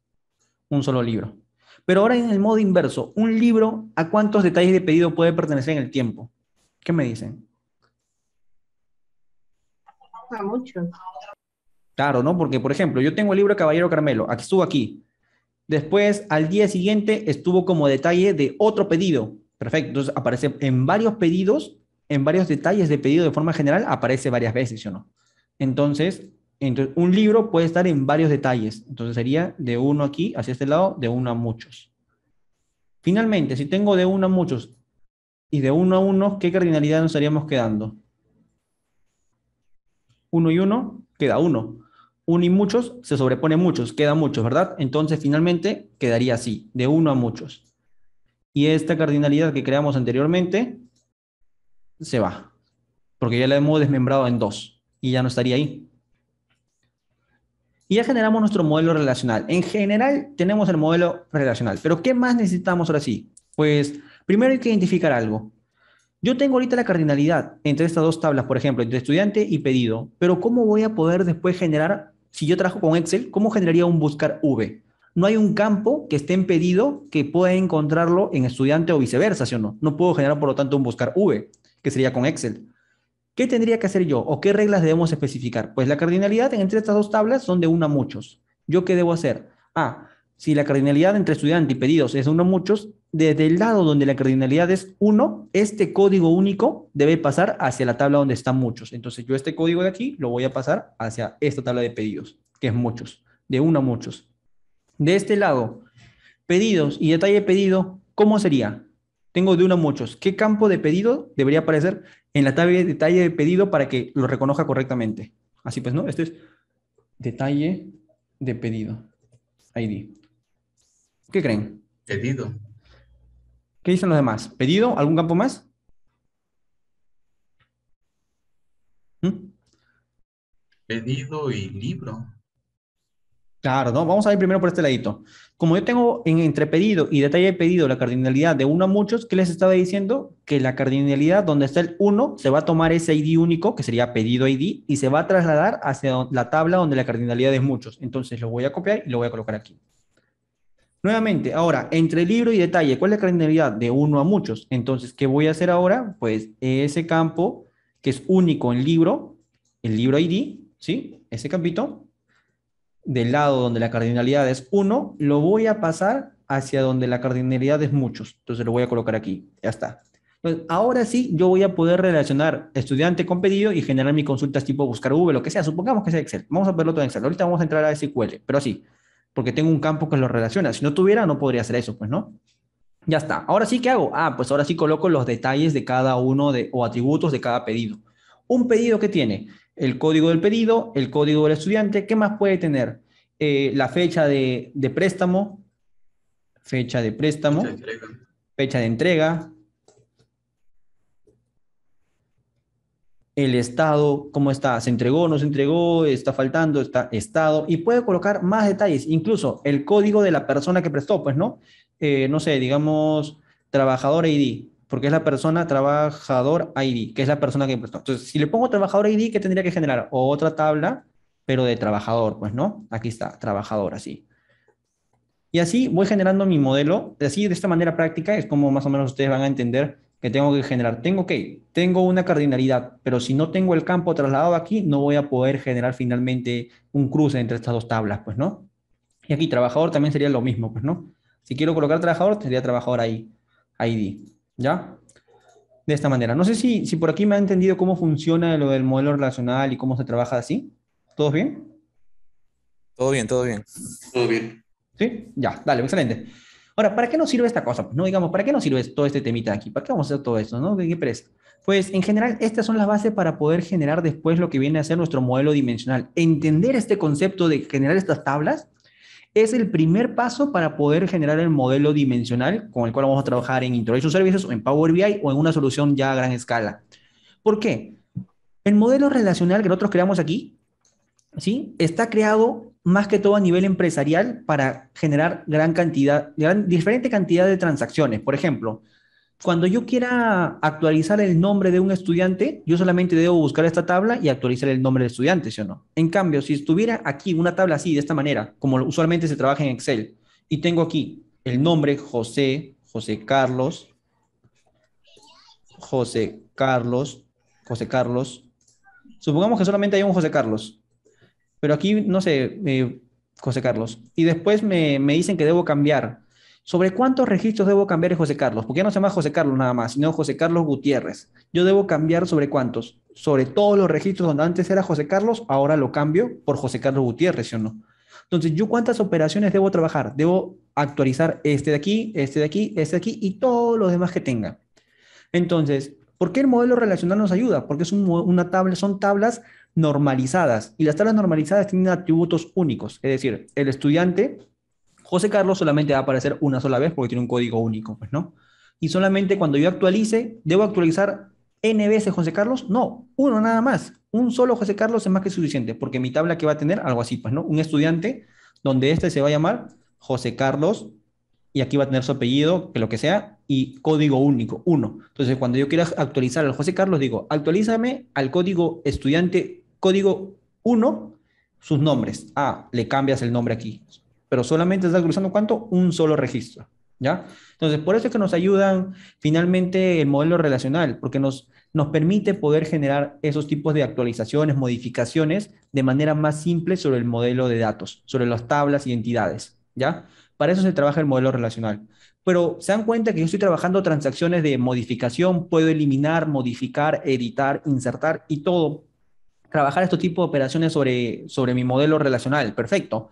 un solo libro. Pero ahora en el modo inverso, un libro, ¿a cuántos detalles de pedido puede pertenecer en el tiempo? ¿Qué me dicen? A muchos. Claro, ¿no? Porque, por ejemplo, yo tengo el libro Caballero Carmelo, aquí estuvo aquí. Después, al día siguiente, estuvo como detalle de otro pedido. Perfecto. Entonces, aparece en varios pedidos, en varios detalles de pedido de forma general, aparece varias veces, ¿sí o no? Entonces, un libro puede estar en varios detalles. Entonces, sería de uno aquí, hacia este lado, de uno a muchos. Finalmente, si tengo de uno a muchos y de uno a uno, ¿qué cardinalidad nos estaríamos quedando? Uno y uno, queda uno. Uno y muchos, se sobrepone muchos, queda muchos, ¿verdad? Entonces, finalmente, quedaría así, de uno a muchos. Y esta cardinalidad que creamos anteriormente se va, porque ya la hemos desmembrado en dos y ya no estaría ahí. Y ya generamos nuestro modelo relacional. En general tenemos el modelo relacional, pero ¿qué más necesitamos ahora sí? Pues primero hay que identificar algo. Yo tengo ahorita la cardinalidad entre estas dos tablas, por ejemplo, entre estudiante y pedido, pero ¿cómo voy a poder después generar, si yo trabajo con Excel, cómo generaría un buscar V? No hay un campo que esté en pedido que pueda encontrarlo en estudiante o viceversa, ¿sí o no? No puedo generar, por lo tanto, un buscar V, que sería con Excel. ¿Qué tendría que hacer yo o qué reglas debemos especificar? Pues la cardinalidad entre estas dos tablas son de uno a muchos. ¿Yo qué debo hacer? Si la cardinalidad entre estudiante y pedidos es de uno a muchos, desde el lado donde la cardinalidad es uno, este código único debe pasar hacia la tabla donde están muchos. Entonces yo este código de aquí lo voy a pasar hacia esta tabla de pedidos, que es muchos, de uno a muchos. De este lado, pedidos y detalle de pedido, ¿cómo sería? Tengo de uno a muchos. ¿Qué campo de pedido debería aparecer en la tabla de detalle de pedido para que lo reconozca correctamente? Así pues, ¿no? Este es detalle de pedido. ID. ¿Qué creen? Pedido. ¿Qué dicen los demás? ¿Pedido? ¿Algún campo más? ¿Mm? Pedido y libro. Claro, ¿no? Vamos a ver primero por este ladito. Como yo tengo entre pedido y detalle de pedido la cardinalidad de uno a muchos, ¿qué les estaba diciendo? Que la cardinalidad donde está el uno se va a tomar ese ID único, que sería pedido ID, y se va a trasladar hacia la tabla donde la cardinalidad es muchos. Entonces lo voy a copiar y lo voy a colocar aquí. Nuevamente, ahora, entre libro y detalle, ¿cuál es la cardinalidad? De uno a muchos. Entonces, ¿qué voy a hacer ahora? Pues ese campo que es único en libro, el libro ID, ¿sí? Ese campito del lado donde la cardinalidad es uno, lo voy a pasar hacia donde la cardinalidad es muchos. Entonces lo voy a colocar aquí. Ya está. Entonces, ahora sí, yo voy a poder relacionar estudiante con pedido y generar mis consultas tipo buscar V, lo que sea. Supongamos que sea Excel. Vamos a verlo todo en Excel. Ahorita vamos a entrar a SQL, pero así, porque tengo un campo que lo relaciona. Si no tuviera, no podría hacer eso, pues, ¿no? Ya está. Ahora sí, ¿qué hago? Pues ahora sí coloco los detalles de cada uno o atributos de cada pedido. Un pedido que tiene el código del pedido, el código del estudiante, ¿qué más puede tener? La fecha de préstamo, fecha de Fecha de préstamo, entrega. fecha de entrega, el estado, cómo está, se entregó, no se entregó, está faltando, está estado, y puede colocar más detalles, incluso el código de la persona que prestó, pues, ¿no? No sé, digamos, trabajador ID, porque es la persona trabajador ID, que es la persona que prestó. Entonces, si le pongo trabajador ID, ¿qué tendría que generar? Otra tabla, pero de trabajador, pues, ¿no? Aquí está, trabajador, así. Y así voy generando mi modelo, así de esta manera práctica es como más o menos ustedes van a entender que tengo que generar. Tengo una cardinalidad, pero si no tengo el campo trasladado aquí, no voy a poder generar finalmente un cruce entre estas dos tablas, pues, ¿no? Y aquí trabajador también sería lo mismo, pues, ¿no? Si quiero colocar trabajador, sería trabajador ahí, ID, ¿ya? De esta manera. No sé si por aquí me ha entendido cómo funciona lo del modelo relacional y cómo se trabaja así. ¿Todos bien? Todo bien, todo bien. Todo bien. ¿Sí? Ya, dale, excelente. Ahora, ¿para qué nos sirve esta cosa? Pues, no digamos, ¿para qué nos sirve todo este temita aquí? ¿Para qué vamos a hacer todo esto? ¿No? ¿Qué pereza? Pues en general, estas son las bases para poder generar después lo que viene a ser nuestro modelo dimensional. Entender este concepto de generar estas tablas es el primer paso para poder generar el modelo dimensional con el cual vamos a trabajar en Integration Services o en Power BI o en una solución ya a gran escala. ¿Por qué? El modelo relacional que nosotros creamos aquí, ¿sí? Está creado más que todo a nivel empresarial para generar diferente cantidad de transacciones. Por ejemplo, cuando yo quiera actualizar el nombre de un estudiante, yo solamente debo buscar esta tabla y actualizar el nombre del estudiante, ¿sí o no? En cambio, si estuviera aquí una tabla así, de esta manera, como usualmente se trabaja en Excel, y tengo aquí el nombre José, José Carlos, José Carlos, José Carlos, supongamos que solamente hay un José Carlos, pero aquí, no sé, José Carlos. Y después me dicen que debo cambiar. ¿Sobre cuántos registros debo cambiar en José Carlos? Porque ya no se llama José Carlos nada más, sino José Carlos Gutiérrez. Yo debo cambiar sobre cuántos. Sobre todos los registros donde antes era José Carlos, ahora lo cambio por José Carlos Gutiérrez, ¿sí o no? Entonces, ¿yo cuántas operaciones debo trabajar? Debo actualizar este de aquí, este de aquí, este de aquí y todos los demás que tenga. Entonces, ¿por qué el modelo relacional nos ayuda? Porque es una tabla, son tablas normalizadas y las tablas normalizadas tienen atributos únicos. Es decir, el estudiante, José Carlos, solamente va a aparecer una sola vez porque tiene un código único, pues, ¿no? Y solamente cuando yo actualice, ¿debo actualizar n veces José Carlos? No, uno nada más. Un solo José Carlos es más que suficiente porque mi tabla que va a tener algo así, pues, ¿no? Un estudiante donde este se va a llamar José Carlos y aquí va a tener su apellido, que lo que sea, y código único, uno. Entonces, cuando yo quiera actualizar al José Carlos, digo, actualízame al código estudiante, código uno, sus nombres. Ah, le cambias el nombre aquí. Pero solamente está actualizando ¿cuánto? Un solo registro, ¿ya? Entonces, por eso es que nos ayudan finalmente el modelo relacional, porque nos permite poder generar esos tipos de actualizaciones, modificaciones de manera más simple sobre el modelo de datos, sobre las tablas y entidades, ¿ya? Para eso se trabaja el modelo relacional. Pero se dan cuenta que yo estoy trabajando transacciones de modificación, puedo eliminar, modificar, editar, insertar y todo. Trabajar este tipo de operaciones sobre mi modelo relacional. Perfecto.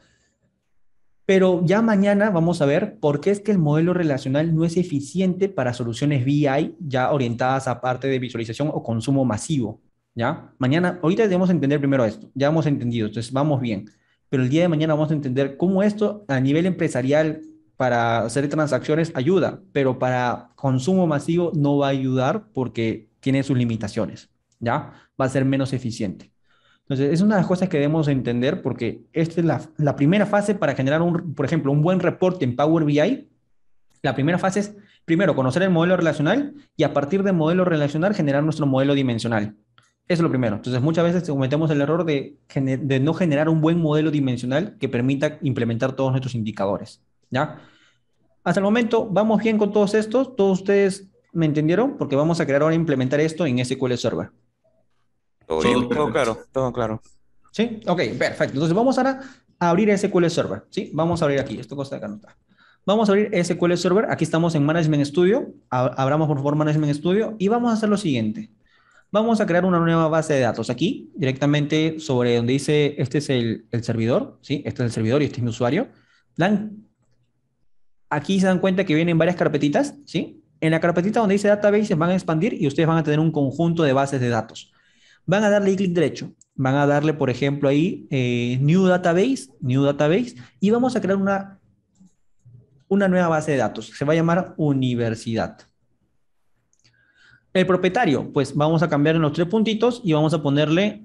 Pero ya mañana vamos a ver por qué es que el modelo relacional no es eficiente para soluciones BI ya orientadas a parte de visualización o consumo masivo. ¿Ya? Mañana, ahorita debemos entender primero esto. Ya hemos entendido, entonces vamos bien. Pero el día de mañana vamos a entender cómo esto a nivel empresarial para hacer transacciones ayuda, pero para consumo masivo no va a ayudar porque tiene sus limitaciones. ¿Ya? Va a ser menos eficiente. Entonces, es una de las cosas que debemos entender porque esta es la primera fase para generar, por ejemplo, un buen reporte en Power BI. La primera fase es, primero, conocer el modelo relacional y a partir del modelo relacional generar nuestro modelo dimensional. Eso es lo primero. Entonces, muchas veces cometemos el error de no generar un buen modelo dimensional que permita implementar todos nuestros indicadores. ¿Ya? Hasta el momento, ¿vamos bien con todos estos? ¿Todos ustedes me entendieron? Porque vamos a crear ahora implementar esto en SQL Server. Todo Todo bien, todo perfecto. claro, todo claro. ¿Sí? Ok, perfecto. Entonces vamos ahora a abrir SQL Server. ¿Sí? Vamos a abrir aquí. Esto cosa de acá no está. Vamos a abrir SQL Server. Aquí estamos en Management Studio. Abramos por favor Management Studio y vamos a hacer lo siguiente. Vamos a crear una nueva base de datos aquí, directamente sobre donde dice, este es el servidor, ¿sí? Este es el servidor y este es mi usuario. Aquí se dan cuenta que vienen varias carpetitas, ¿sí? En la carpetita donde dice Database van a expandir y ustedes van a tener un conjunto de bases de datos. Van a darle clic derecho. Van a darle, por ejemplo, ahí New Database, y vamos a crear una nueva base de datos. Se va a llamar Universidad. El propietario, pues vamos a cambiar en los tres puntitos y vamos a ponerle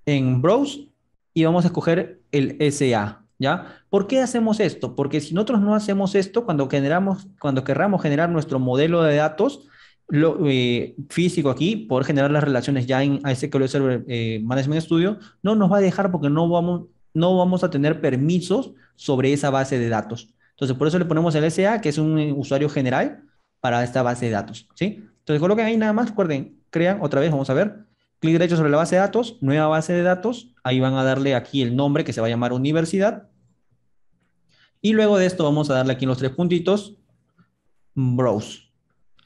en Browse y vamos a escoger el SA, ¿ya? ¿Por qué hacemos esto? Porque si nosotros no hacemos esto, cuando querramos generar nuestro modelo de datos físico aquí, poder generar las relaciones ya en SQL Server Management Studio, no nos va a dejar porque no vamos a tener permisos sobre esa base de datos. Entonces, por eso le ponemos el SA, que es un usuario general para esta base de datos, ¿sí? Entonces, coloquen ahí nada más, recuerden, crean otra vez, vamos a ver, clic derecho sobre la base de datos, nueva base de datos, ahí van a darle aquí el nombre que se va a llamar universidad, y luego de esto vamos a darle aquí en los tres puntitos, browse,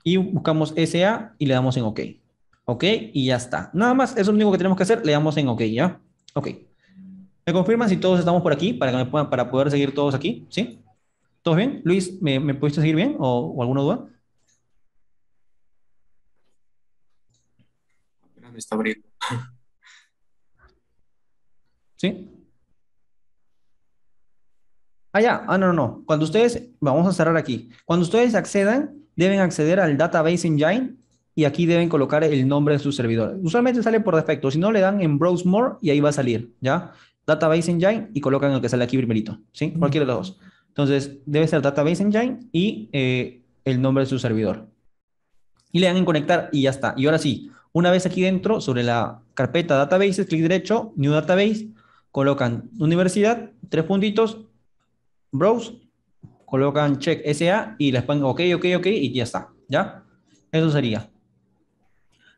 y buscamos SA y le damos en OK. OK, y ya está. Nada más, eso es lo único que tenemos que hacer, le damos en OK, ¿ya? OK. ¿Me confirman si todos estamos por aquí para poder seguir todos aquí? ¿Sí? ¿Todos bien? Luis, ¿me pudiste seguir bien o alguna duda? Apenas me está abriendo. ¿Sí? Ah, ya. Ah, no, no, no. Cuando ustedes, vamos a cerrar aquí. Cuando ustedes accedan, deben acceder al Database Engine y aquí deben colocar el nombre de su servidor. Usualmente sale por defecto. Si no, le dan en Browse More y ahí va a salir, ¿ya? Database Engine y colocan el que sale aquí primerito, ¿sí? Cualquiera de los dos. Entonces, debe ser Database Engine y el nombre de su servidor. Y le dan en conectar y ya está. Y ahora sí, una vez aquí dentro, sobre la carpeta Databases, clic derecho, New Database, colocan universidad, tres puntitos, Browse, colocan check SA y les ponen OK, OK, OK y ya está, ¿ya? Eso sería.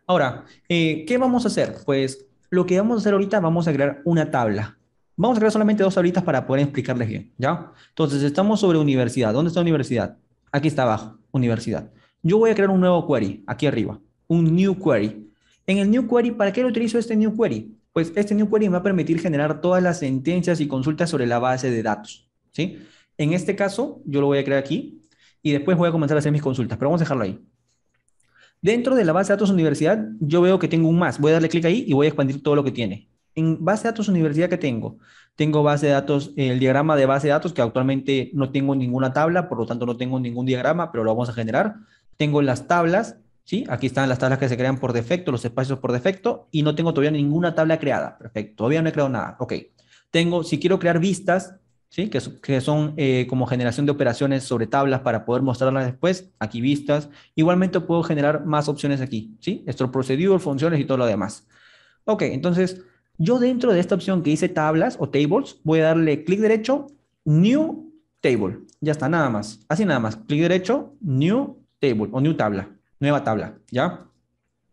Ahora, ¿qué vamos a hacer? Pues lo que vamos a hacer ahorita, vamos a crear una tabla. Vamos a crear solamente dos tablitas para poder explicarles bien, ¿ya? Entonces, estamos sobre universidad. ¿Dónde está universidad? Aquí está abajo, universidad. Yo voy a crear un nuevo query, aquí arriba, un new query. En el new query, ¿para qué lo utilizo este new query? Pues este new query me va a permitir generar todas las sentencias y consultas sobre la base de datos, ¿sí? En este caso, yo lo voy a crear aquí y después voy a comenzar a hacer mis consultas, pero vamos a dejarlo ahí. Dentro de la base de datos universidad, yo veo que tengo un más. Voy a darle clic ahí y voy a expandir todo lo que tiene. En base de datos universidad, ¿qué tengo? Tengo base de datos, el diagrama de base de datos, que actualmente no tengo ninguna tabla, por lo tanto no tengo ningún diagrama, pero lo vamos a generar. Tengo las tablas, ¿sí? Aquí están las tablas que se crean por defecto, los espacios por defecto, y no tengo todavía ninguna tabla creada. Perfecto, todavía no he creado nada. Ok. Tengo, si quiero crear vistas, ¿sí? Que son como generación de operaciones sobre tablas para poder mostrarlas después, aquí vistas. Igualmente puedo generar más opciones aquí, ¿sí? Store Procedure, funciones y todo lo demás. Ok, entonces yo dentro de esta opción que dice tablas o tables, voy a darle clic derecho, New Table. Ya está, nada más. Así nada más. Clic derecho, New Table o New Tabla. Nueva tabla, ¿ya?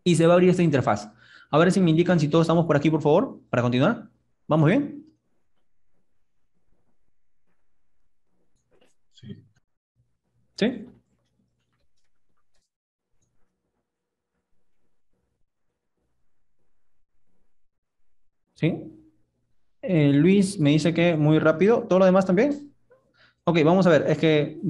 Y se va a abrir esta interfaz. A ver si me indican si todos estamos por aquí, por favor, para continuar. ¿Vamos bien? Sí. ¿Sí? ¿Sí? Luis me dice que muy rápido. ¿Todo lo demás también? Ok, vamos a ver. Es que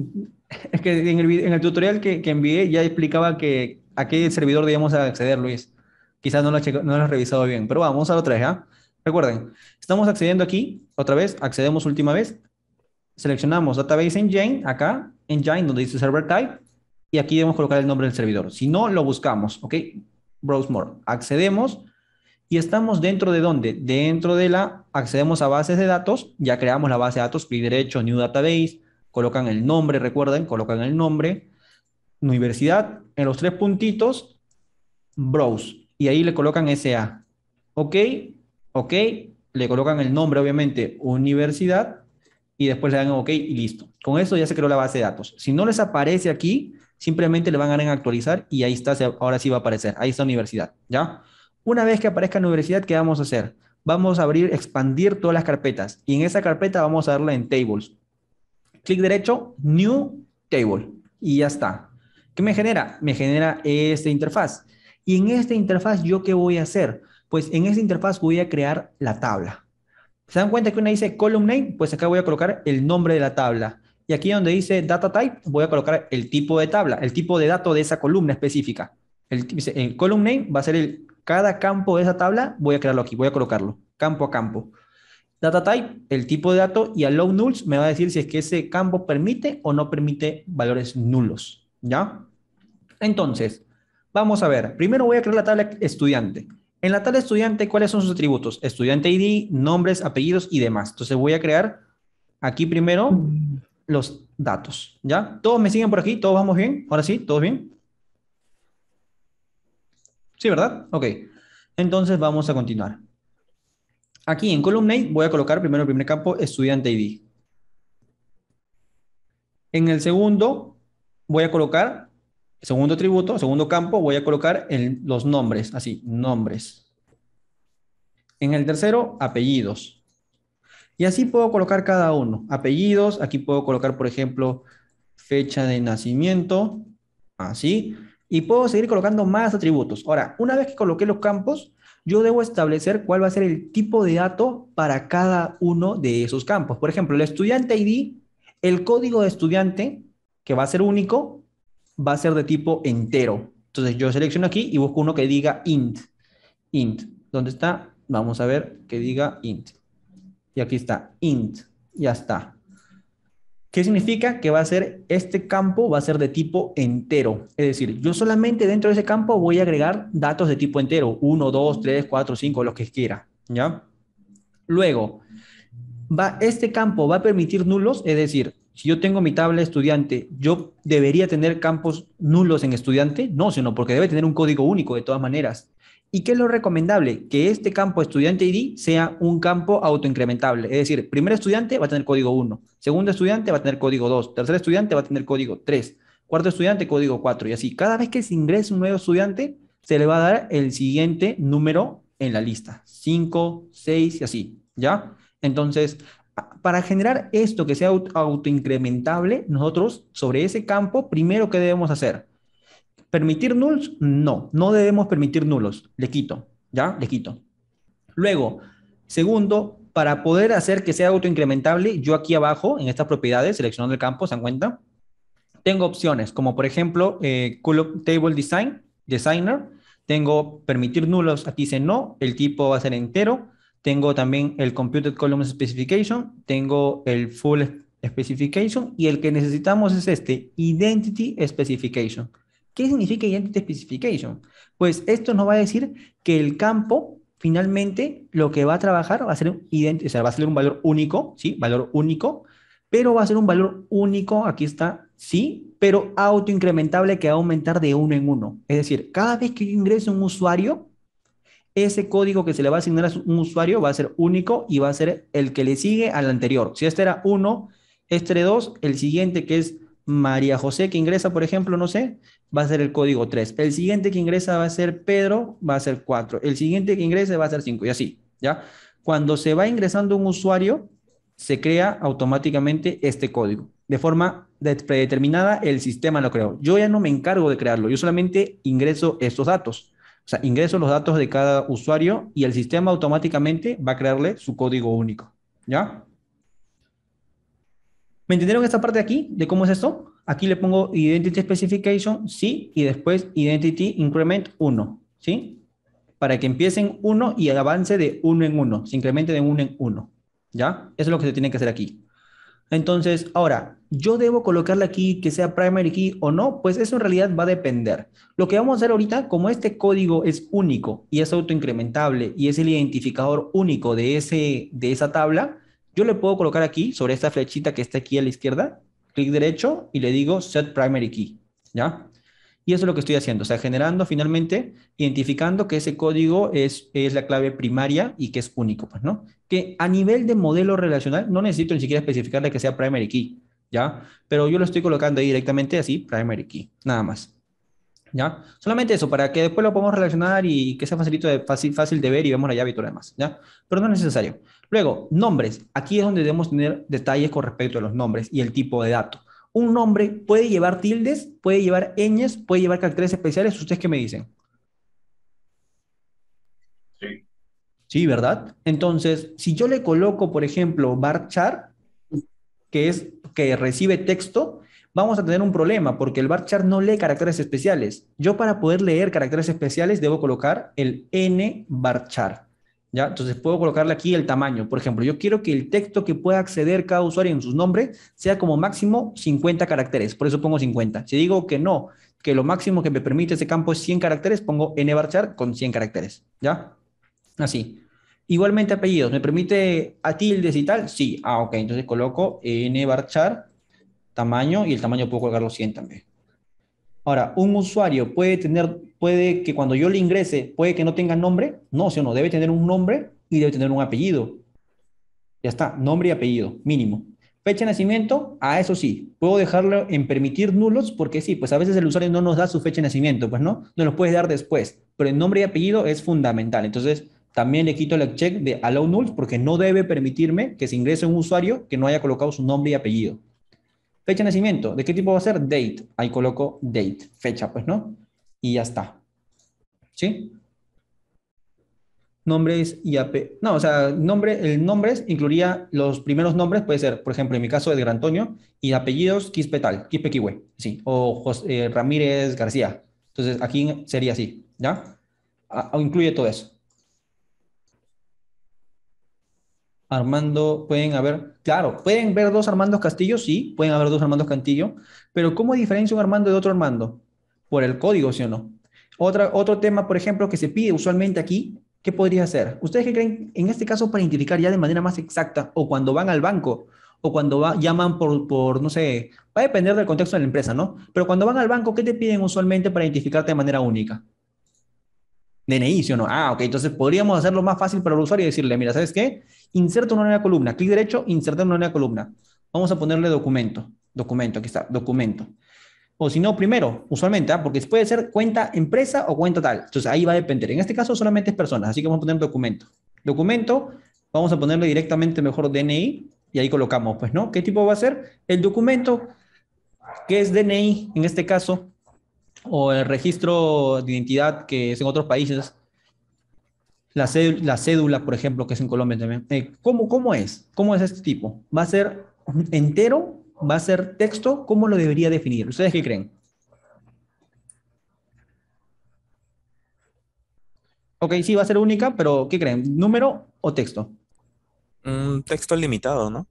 en el tutorial que envié ya explicaba que a qué servidor debíamos acceder, Luis. Quizás no lo has revisado bien, pero vamos a la otra vez, ¿ah? Recuerden, estamos accediendo aquí, otra vez, accedemos última vez, seleccionamos Database Engine, acá, Engine, donde dice Server Type, y aquí debemos colocar el nombre del servidor. Si no, lo buscamos, ¿ok? Browse More. Accedemos. ¿Y estamos dentro de dónde? Dentro de accedemos a bases de datos, ya creamos la base de datos, clic derecho, New Database, colocan el nombre, recuerden, colocan el nombre, universidad, en los tres puntitos, browse, y ahí le colocan SA. Ok, ok, le colocan el nombre, obviamente, universidad, y después le dan OK y listo. Con eso ya se creó la base de datos. Si no les aparece aquí, simplemente le van a dar en actualizar y ahí está, ahora sí va a aparecer. Ahí está universidad, ¿ya? Una vez que aparezca universidad, ¿qué vamos a hacer? Vamos a abrir, expandir todas las carpetas y en esa carpeta vamos a darle en tables. Clic derecho, new table y ya está. ¿Qué me genera? Me genera esta interfaz. Y en esta interfaz, ¿yo qué voy a hacer? Pues en esta interfaz voy a crear la tabla. ¿Se dan cuenta que una dice column name? Pues acá voy a colocar el nombre de la tabla. Y aquí donde dice data type, voy a colocar el tipo de tabla, el tipo de dato de esa columna específica. El column name va a ser cada campo de esa tabla, voy a crearlo aquí, voy a colocarlo, campo a campo. Data type, el tipo de dato, y allow nulls me va a decir si es que ese campo permite o no permite valores nulos, ¿ya? Entonces, Vamos a ver. Primero voy a crear la tabla estudiante. En la tabla estudiante, ¿cuáles son sus atributos? Estudiante ID, nombres, apellidos y demás. Entonces voy a crear aquí primero los datos, ¿ya? ¿Todos me siguen por aquí? ¿Todos vamos bien? ¿Ahora sí? ¿Todos bien? Sí, ¿verdad? Ok. Entonces vamos a continuar. Aquí en Columnate voy a colocar primero el primer campo, estudiante ID. En el segundo voy a colocar, segundo atributo, segundo campo, voy a colocar los nombres, así, nombres. En el tercero, apellidos. Y así puedo colocar cada uno. Apellidos, aquí puedo colocar, por ejemplo, fecha de nacimiento, así. Y puedo seguir colocando más atributos. Ahora, una vez que coloqué los campos, yo debo establecer cuál va a ser el tipo de dato para cada uno de esos campos. Por ejemplo, el estudiante ID, el código de estudiante, que va a ser único, va a ser de tipo entero. Entonces yo selecciono aquí y busco uno que diga int. Int. ¿Dónde está? Vamos a ver que diga int. Y aquí está, int. Ya está. ¿Qué significa? Que va a ser, este campo va a ser de tipo entero. Es decir, yo solamente dentro de ese campo voy a agregar datos de tipo entero. 1, 2, 3, 4, 5, los que quiera. ¿Ya? Luego, este campo va a permitir nulos. Es decir, si yo tengo mi tabla estudiante, ¿yo debería tener campos nulos en estudiante? No, sino porque debe tener un código único de todas maneras. ¿Y qué es lo recomendable? Que este campo estudiante ID sea un campo autoincrementable. Es decir, primer estudiante va a tener código 1, segundo estudiante va a tener código 2, tercer estudiante va a tener código 3, cuarto estudiante código 4 y así. Cada vez que se ingrese un nuevo estudiante, se le va a dar el siguiente número en la lista. 5, 6 y así. ¿Ya? Entonces, para generar esto que sea autoincrementable, nosotros sobre ese campo, primero, ¿qué debemos hacer? ¿Permitir nulls? No, no debemos permitir nulos. Le quito, ¿ya? Le quito. Luego, segundo, para poder hacer que sea autoincrementable, yo aquí abajo, en estas propiedades, seleccionando el campo, ¿se dan cuenta? Tengo opciones, como por ejemplo, Column Table Designer. Tengo permitir nulos, aquí dice no, el tipo va a ser entero. Tengo también el Computed Column Specification, tengo el Full Specification y el que necesitamos es este, Identity Specification. ¿Qué significa Identity Specification? Pues esto nos va a decir que el campo finalmente lo que va a trabajar va a ser o sea, va a ser un valor único, ¿sí? Valor único, pero va a ser un valor único, aquí está, sí, pero autoincrementable que va a aumentar de uno en uno. Es decir, cada vez que yo ingrese un usuario, ese código que se le va a asignar a un usuario va a ser único y va a ser el que le sigue al anterior. Si este era 1, este era 2, el siguiente que es María José que ingresa, por ejemplo, no sé, va a ser el código 3. El siguiente que ingresa va a ser Pedro, va a ser 4. El siguiente que ingrese va a ser 5 y así, ¿ya? Cuando se va ingresando un usuario, se crea automáticamente este código. De forma predeterminada, el sistema lo creó. Yo ya no me encargo de crearlo, yo solamente ingreso estos datos. O sea, ingreso los datos de cada usuario y el sistema automáticamente va a crearle su código único. ¿Ya? ¿Me entendieron esta parte de aquí? ¿De cómo es esto? Aquí le pongo Identity Specification, sí, y después Identity Increment 1, ¿sí? Para que empiecen 1 y avance de 1 en 1, se incremente de 1 en 1. ¿Ya? Eso es lo que se tiene que hacer aquí. Entonces, ahora, ¿yo debo colocarle aquí que sea primary key o no? Pues eso en realidad va a depender. Lo que vamos a hacer ahorita, como este código es único y es autoincrementable y es el identificador único de esa tabla, yo le puedo colocar aquí, sobre esta flechita que está aquí a la izquierda, clic derecho y le digo set primary key, ¿ya? Y eso es lo que estoy haciendo, o sea, generando finalmente, identificando que ese código es la clave primaria y que es único, pues, ¿no? Que a nivel de modelo relacional no necesito ni siquiera especificarle que sea primary key, ¿ya? Pero yo lo estoy colocando ahí directamente así, primary key, nada más, ¿ya? Solamente eso, para que después lo podamos relacionar y que sea fácil de ver y vemos la llave y todo lo demás, ¿ya? Pero no es necesario. Luego, nombres. Aquí es donde debemos tener detalles con respecto a los nombres y el tipo de dato. Un nombre puede llevar tildes, puede llevar ñes, puede llevar caracteres especiales. ¿Ustedes qué me dicen? Sí. Sí, ¿verdad? Entonces, si yo le coloco, por ejemplo, varchar, que es que recibe texto, vamos a tener un problema porque el varchar no lee caracteres especiales. Yo para poder leer caracteres especiales debo colocar el n varchar. ¿Ya? Entonces puedo colocarle aquí el tamaño. Por ejemplo, yo quiero que el texto que pueda acceder cada usuario en sus nombres sea como máximo 50 caracteres. Por eso pongo 50. Si digo que no, que lo máximo que me permite ese campo es 100 caracteres, pongo nvarchar con 100 caracteres, ¿ya? Así. Igualmente apellidos, ¿me permite a tildes y tal? Sí, ok, entonces coloco nvarchar, tamaño, y el tamaño puedo colocarlo 100 también. Ahora, un usuario puede que cuando yo le ingrese, puede que no tenga nombre, no, sí o no, debe tener un nombre y debe tener un apellido. Ya está, nombre y apellido, mínimo. Fecha de nacimiento, a eso sí, puedo dejarlo en permitir nulos porque sí, pues a veces el usuario no nos da su fecha de nacimiento, pues no, nos lo puedes dar después, pero el nombre y apellido es fundamental. Entonces, también le quito el check de allow nulls porque no debe permitirme que se ingrese un usuario que no haya colocado su nombre y apellido. Fecha de nacimiento, ¿de qué tipo va a ser? Date, ahí coloco date, fecha, pues no, y ya está. ¿Sí? Nombres y no, o sea, el nombres incluiría los primeros nombres, puede ser, por ejemplo, en mi caso, Edgar Antonio, y apellidos Quispetal, Quispequiwe, sí, o Ramírez García. Entonces, aquí sería así, ¿ya? O incluye todo eso. Armando, pueden haber, claro, pueden ver dos Armandos Castillo, sí, pueden haber dos Armandos Castillo, pero ¿cómo diferencia un Armando de otro Armando? Por el código, ¿sí o no? Otro tema, por ejemplo, que se pide usualmente aquí, ¿qué podría ser? ¿Ustedes qué creen en este caso para identificar ya de manera más exacta, o cuando van al banco, o cuando llaman no sé, va a depender del contexto de la empresa, ¿no? Pero cuando van al banco, ¿qué te piden usualmente para identificarte de manera única? DNI, ¿sí o no? Ah, ok, entonces podríamos hacerlo más fácil para el usuario y decirle, mira, ¿sabes qué? Inserta una nueva columna, clic derecho, insertar una nueva columna. Vamos a ponerle documento, aquí está, documento. O si no, primero, usualmente, porque puede ser cuenta empresa o cuenta tal. Entonces ahí va a depender. En este caso solamente es personas, así que vamos a poner documento. Documento, vamos a ponerle directamente mejor DNI y ahí colocamos, pues, ¿no? ¿Qué tipo va a ser? El documento, que es DNI en este caso, o el registro de identidad que es en otros países, la cédula, por ejemplo, que es en Colombia también. ¿Cómo es? ¿Cómo es este tipo? ¿Va a ser entero? ¿Va a ser texto? ¿Cómo lo debería definir? ¿Ustedes qué creen? Ok, sí, va a ser única, pero ¿qué creen? ¿Número o texto? Un texto limitado, ¿no?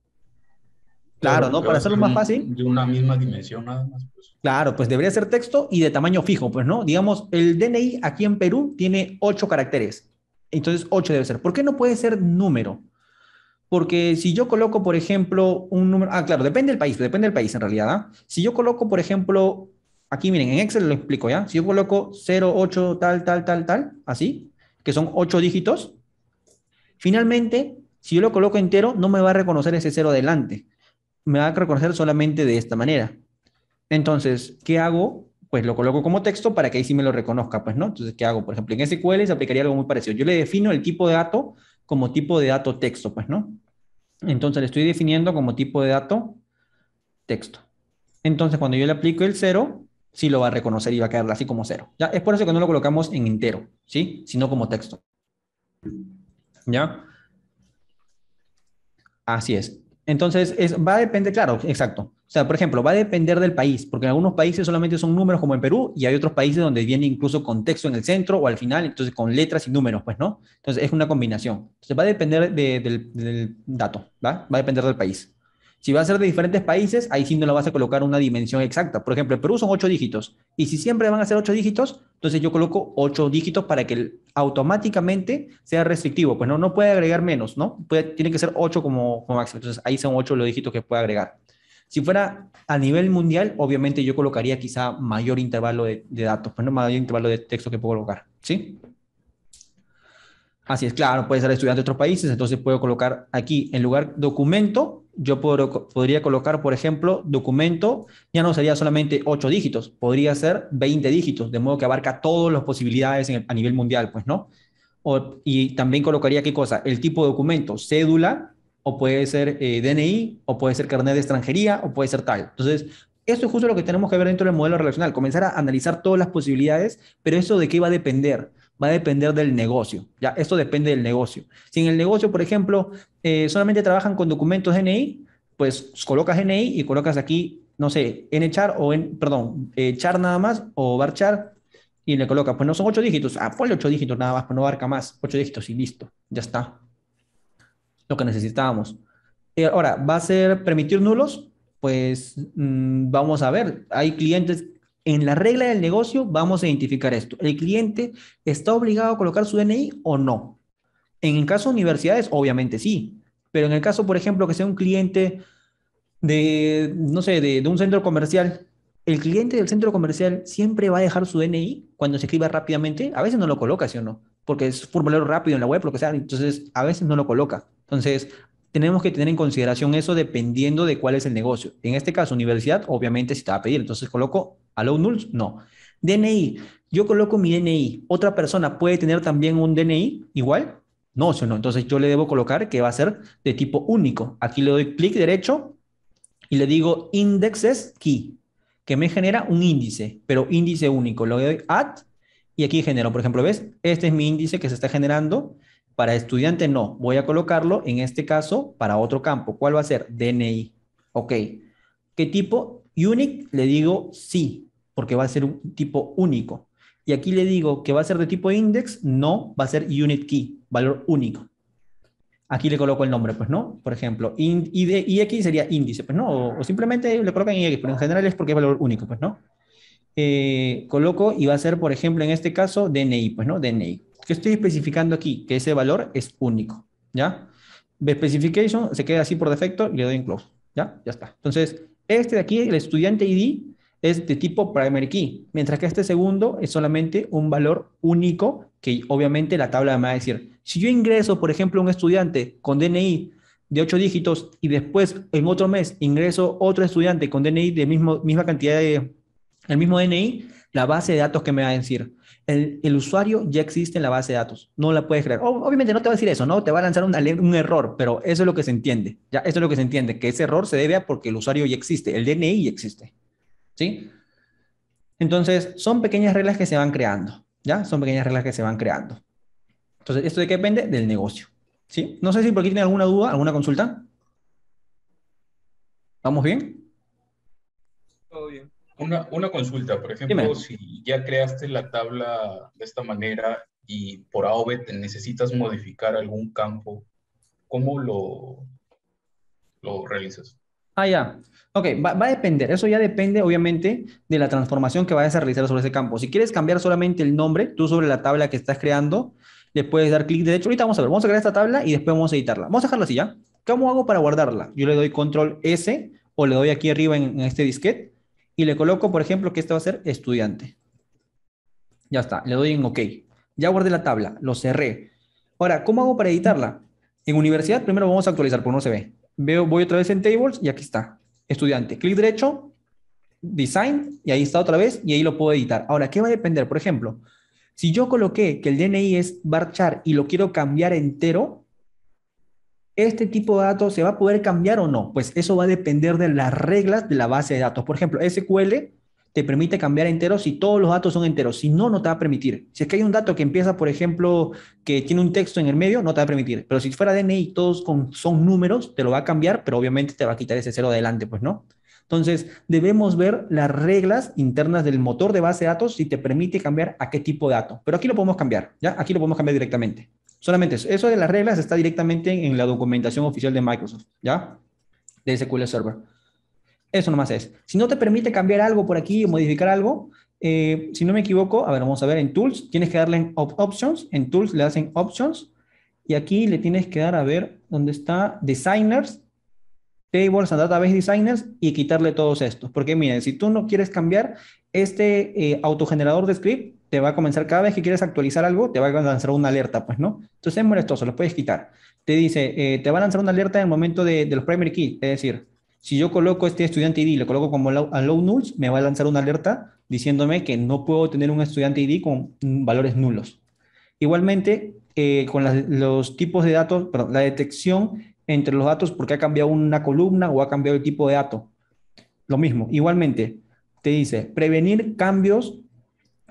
Claro, Claro, ¿no? porque va Para a ser hacerlo más fácil, de una misma dimensión nada más, pues. claro, pues debería ser texto y de tamaño fijo, pues, ¿no? Digamos, el DNI aquí en Perú tiene 8 caracteres. Entonces, 8 debe ser. ¿Por qué no puede ser número? Porque si yo coloco, por ejemplo, un número, claro, depende del país en realidad, ¿ah? Si yo coloco, por ejemplo, aquí miren, en Excel lo explico, ¿ya? Si yo coloco 08 tal, tal, tal, tal, así, que son 8 dígitos, finalmente, si yo lo coloco entero, no me va a reconocer ese cero adelante, me va a reconocer solamente de esta manera. Entonces, ¿qué hago? Pues lo coloco como texto para que ahí sí me lo reconozca, pues, ¿no? Entonces, ¿qué hago? Por ejemplo, en SQL se aplicaría algo muy parecido. Yo le defino el tipo de dato como tipo de dato texto, pues, ¿no? Entonces le estoy definiendo como tipo de dato texto. Entonces cuando yo le aplico el cero, sí lo va a reconocer y va a quedar así como cero. ¿Ya? Es por eso que no lo colocamos en entero, ¿sí? Sino como texto. ¿Ya? Así es. Entonces va a depender, claro, exacto. O sea, por ejemplo, va a depender del país, porque en algunos países solamente son números como en Perú y hay otros países donde viene incluso con texto en el centro o al final, entonces con letras y números, pues, ¿no? Entonces es una combinación. Entonces va a depender del dato, ¿va? Va a depender del país. Si va a ser de diferentes países, ahí sí no lo vas a colocar una dimensión exacta. Por ejemplo, en Perú son 8 dígitos. Y si siempre van a ser 8 dígitos, entonces yo coloco 8 dígitos para que automáticamente sea restrictivo. Pues no puede agregar menos, ¿no? Tiene que ser 8 como máximo. Entonces ahí son 8 los dígitos que puede agregar. Si fuera a nivel mundial, obviamente yo colocaría quizá mayor intervalo de datos, pues no mayor intervalo de texto que puedo colocar. ¿Sí? Así es, claro, puede ser estudiante de otros países, entonces puedo colocar aquí en lugar documento, yo podría colocar, por ejemplo, documento, ya no sería solamente 8 dígitos, podría ser 20 dígitos, de modo que abarca todas las posibilidades a nivel mundial, pues, ¿no? Y también colocaría qué cosa, el tipo de documento, cédula, o puede ser DNI, o puede ser carnet de extranjería, o puede ser tal. Entonces, esto es justo lo que tenemos que ver dentro del modelo relacional, comenzar a analizar todas las posibilidades, pero eso de qué va a depender. Va a depender del negocio, ¿ya? Esto depende del negocio. Si en el negocio, por ejemplo, solamente trabajan con documentos DNI, pues colocas DNI y colocas aquí, no sé, nchar o perdón, char nada más o varchar y le colocas, pues no son 8 dígitos, ponle 8 dígitos nada más, pues no abarca más, 8 dígitos y listo, ya está, lo que necesitábamos. Ahora, ¿va a ser permitir nulos? Pues vamos a ver, hay clientes, En la regla del negocio vamos a identificar esto. ¿El cliente está obligado a colocar su DNI o no? En el caso de universidades, obviamente sí. Pero en el caso, por ejemplo, que sea un cliente de, no sé, de un centro comercial, el cliente del centro comercial siempre va a dejar su DNI cuando se escriba rápidamente. A veces no lo coloca, ¿sí o no? Porque es formulario rápido en la web, lo que sea. Entonces, a veces no lo coloca. Entonces, tenemos que tener en consideración eso dependiendo de cuál es el negocio. En este caso, universidad, obviamente si te va a pedir. Entonces, coloco allow nulls, no. DNI, yo coloco mi DNI. ¿Otra persona puede tener también un DNI igual? No, ¿sí o no? Entonces, yo le debo colocar que va a ser de tipo único. Aquí le doy clic derecho y le digo indexes key, que me genera un índice, pero índice único. Le doy add y aquí genero, por ejemplo, ¿ves? Este es mi índice que se está generando. Para estudiante no, voy a colocarlo en este caso para otro campo. ¿Cuál va a ser? DNI. Ok. ¿Qué tipo? Unique, le digo sí, porque va a ser un tipo único. Y aquí le digo que va a ser de tipo index, no, va a ser unit key, valor único. Aquí le coloco el nombre, pues, ¿no? Por ejemplo, IX sería índice, pues, ¿no? O simplemente le colocan IX, pero en general es porque es valor único, pues, ¿no? Coloco y va a ser, por ejemplo, en este caso, DNI, pues, ¿no? DNI. ¿Qué estoy especificando aquí? Que ese valor es único, ¿ya? The specification se queda así por defecto y le doy en close, ¿ya? Ya está. Entonces, este de aquí, el estudiante ID, es de tipo primary key, mientras que este segundo es solamente un valor único que obviamente la tabla me va a decir. Si yo ingreso, por ejemplo, un estudiante con DNI de 8 dígitos y después en otro mes ingreso otro estudiante con DNI de misma cantidad de, el mismo DNI, la base de datos que me va a decir. El usuario ya existe en la base de datos, no la puedes crear. Obviamente no te va a decir eso, ¿no? Te va a lanzar un error, pero eso es lo que se entiende. Ya, eso es lo que se entiende, que ese error se debe a porque el usuario ya existe, el DNI ya existe. ¿Sí? Entonces, son pequeñas reglas que se van creando, ¿ya? Son pequeñas reglas que se van creando. Entonces, ¿esto de qué depende? Del negocio, ¿sí? No sé si por aquí tiene alguna duda, alguna consulta. ¿Vamos bien? Todo bien. Una consulta, por ejemplo, Dime. si ya creaste la tabla de esta manera y por A o B te necesitas modificar algún campo, ¿cómo lo realizas? Ah, ya. Ok, va a depender. Eso ya depende, obviamente, de la transformación que vayas a realizar sobre ese campo. Si quieres cambiar solamente el nombre, tú sobre la tabla que estás creando, le puedes dar clic derecho. Ahorita vamos a ver, vamos a crear esta tabla y después vamos a editarla. Vamos a dejarla así, ¿ya? ¿Cómo hago para guardarla? Yo le doy control S o le doy aquí arriba en este disquete y le coloco, por ejemplo, que este va a ser estudiante. Ya está, le doy en OK. Ya guardé la tabla, lo cerré. Ahora, ¿cómo hago para editarla? En universidad, primero vamos a actualizar, porque no se ve. Voy otra vez en Tables y aquí está. Estudiante. Clic derecho, Design, y ahí está otra vez, y ahí lo puedo editar. Ahora, ¿qué va a depender? Por ejemplo, si yo coloqué que el DNI es varchar y lo quiero cambiar entero, ¿este tipo de datos se va a poder cambiar o no? Pues eso va a depender de las reglas de la base de datos. Por ejemplo, SQL te permite cambiar enteros si todos los datos son enteros. Si no, no te va a permitir. Si es que hay un dato que empieza, por ejemplo, que tiene un texto en el medio, no te va a permitir. Pero si fuera DNI, todos son números, te lo va a cambiar, pero obviamente te va a quitar ese cero de adelante, pues no. Entonces, debemos ver las reglas internas del motor de base de datos si te permite cambiar a qué tipo de dato. Pero aquí lo podemos cambiar, ¿ya? Aquí lo podemos cambiar directamente. Solamente eso. Eso de las reglas está directamente en la documentación oficial de Microsoft, ¿ya? De SQL Server. Eso nomás es. Si no te permite cambiar algo por aquí o modificar algo, si no me equivoco, a ver, vamos a ver en Tools, tienes que darle en Options, en Tools le das en Options, y aquí le tienes que dar, a ver, ¿dónde está? Designers, Tables and Database Designers, y quitarle todos estos. Porque miren, si tú no quieres cambiar, este autogenerador de script te va a comenzar cada vez que quieres actualizar algo, te va a lanzar una alerta, pues, ¿no? Entonces es molestoso, lo puedes quitar. Te dice, te va a lanzar una alerta en el momento de los primary key, es decir, si yo coloco este estudiante ID y le coloco como allow nulls, me va a lanzar una alerta diciéndome que no puedo tener un estudiante ID con valores nulos. Igualmente, con los tipos de datos, perdón, la detección entre los datos porque ha cambiado una columna o ha cambiado el tipo de dato. Lo mismo, igualmente, te dice prevenir cambios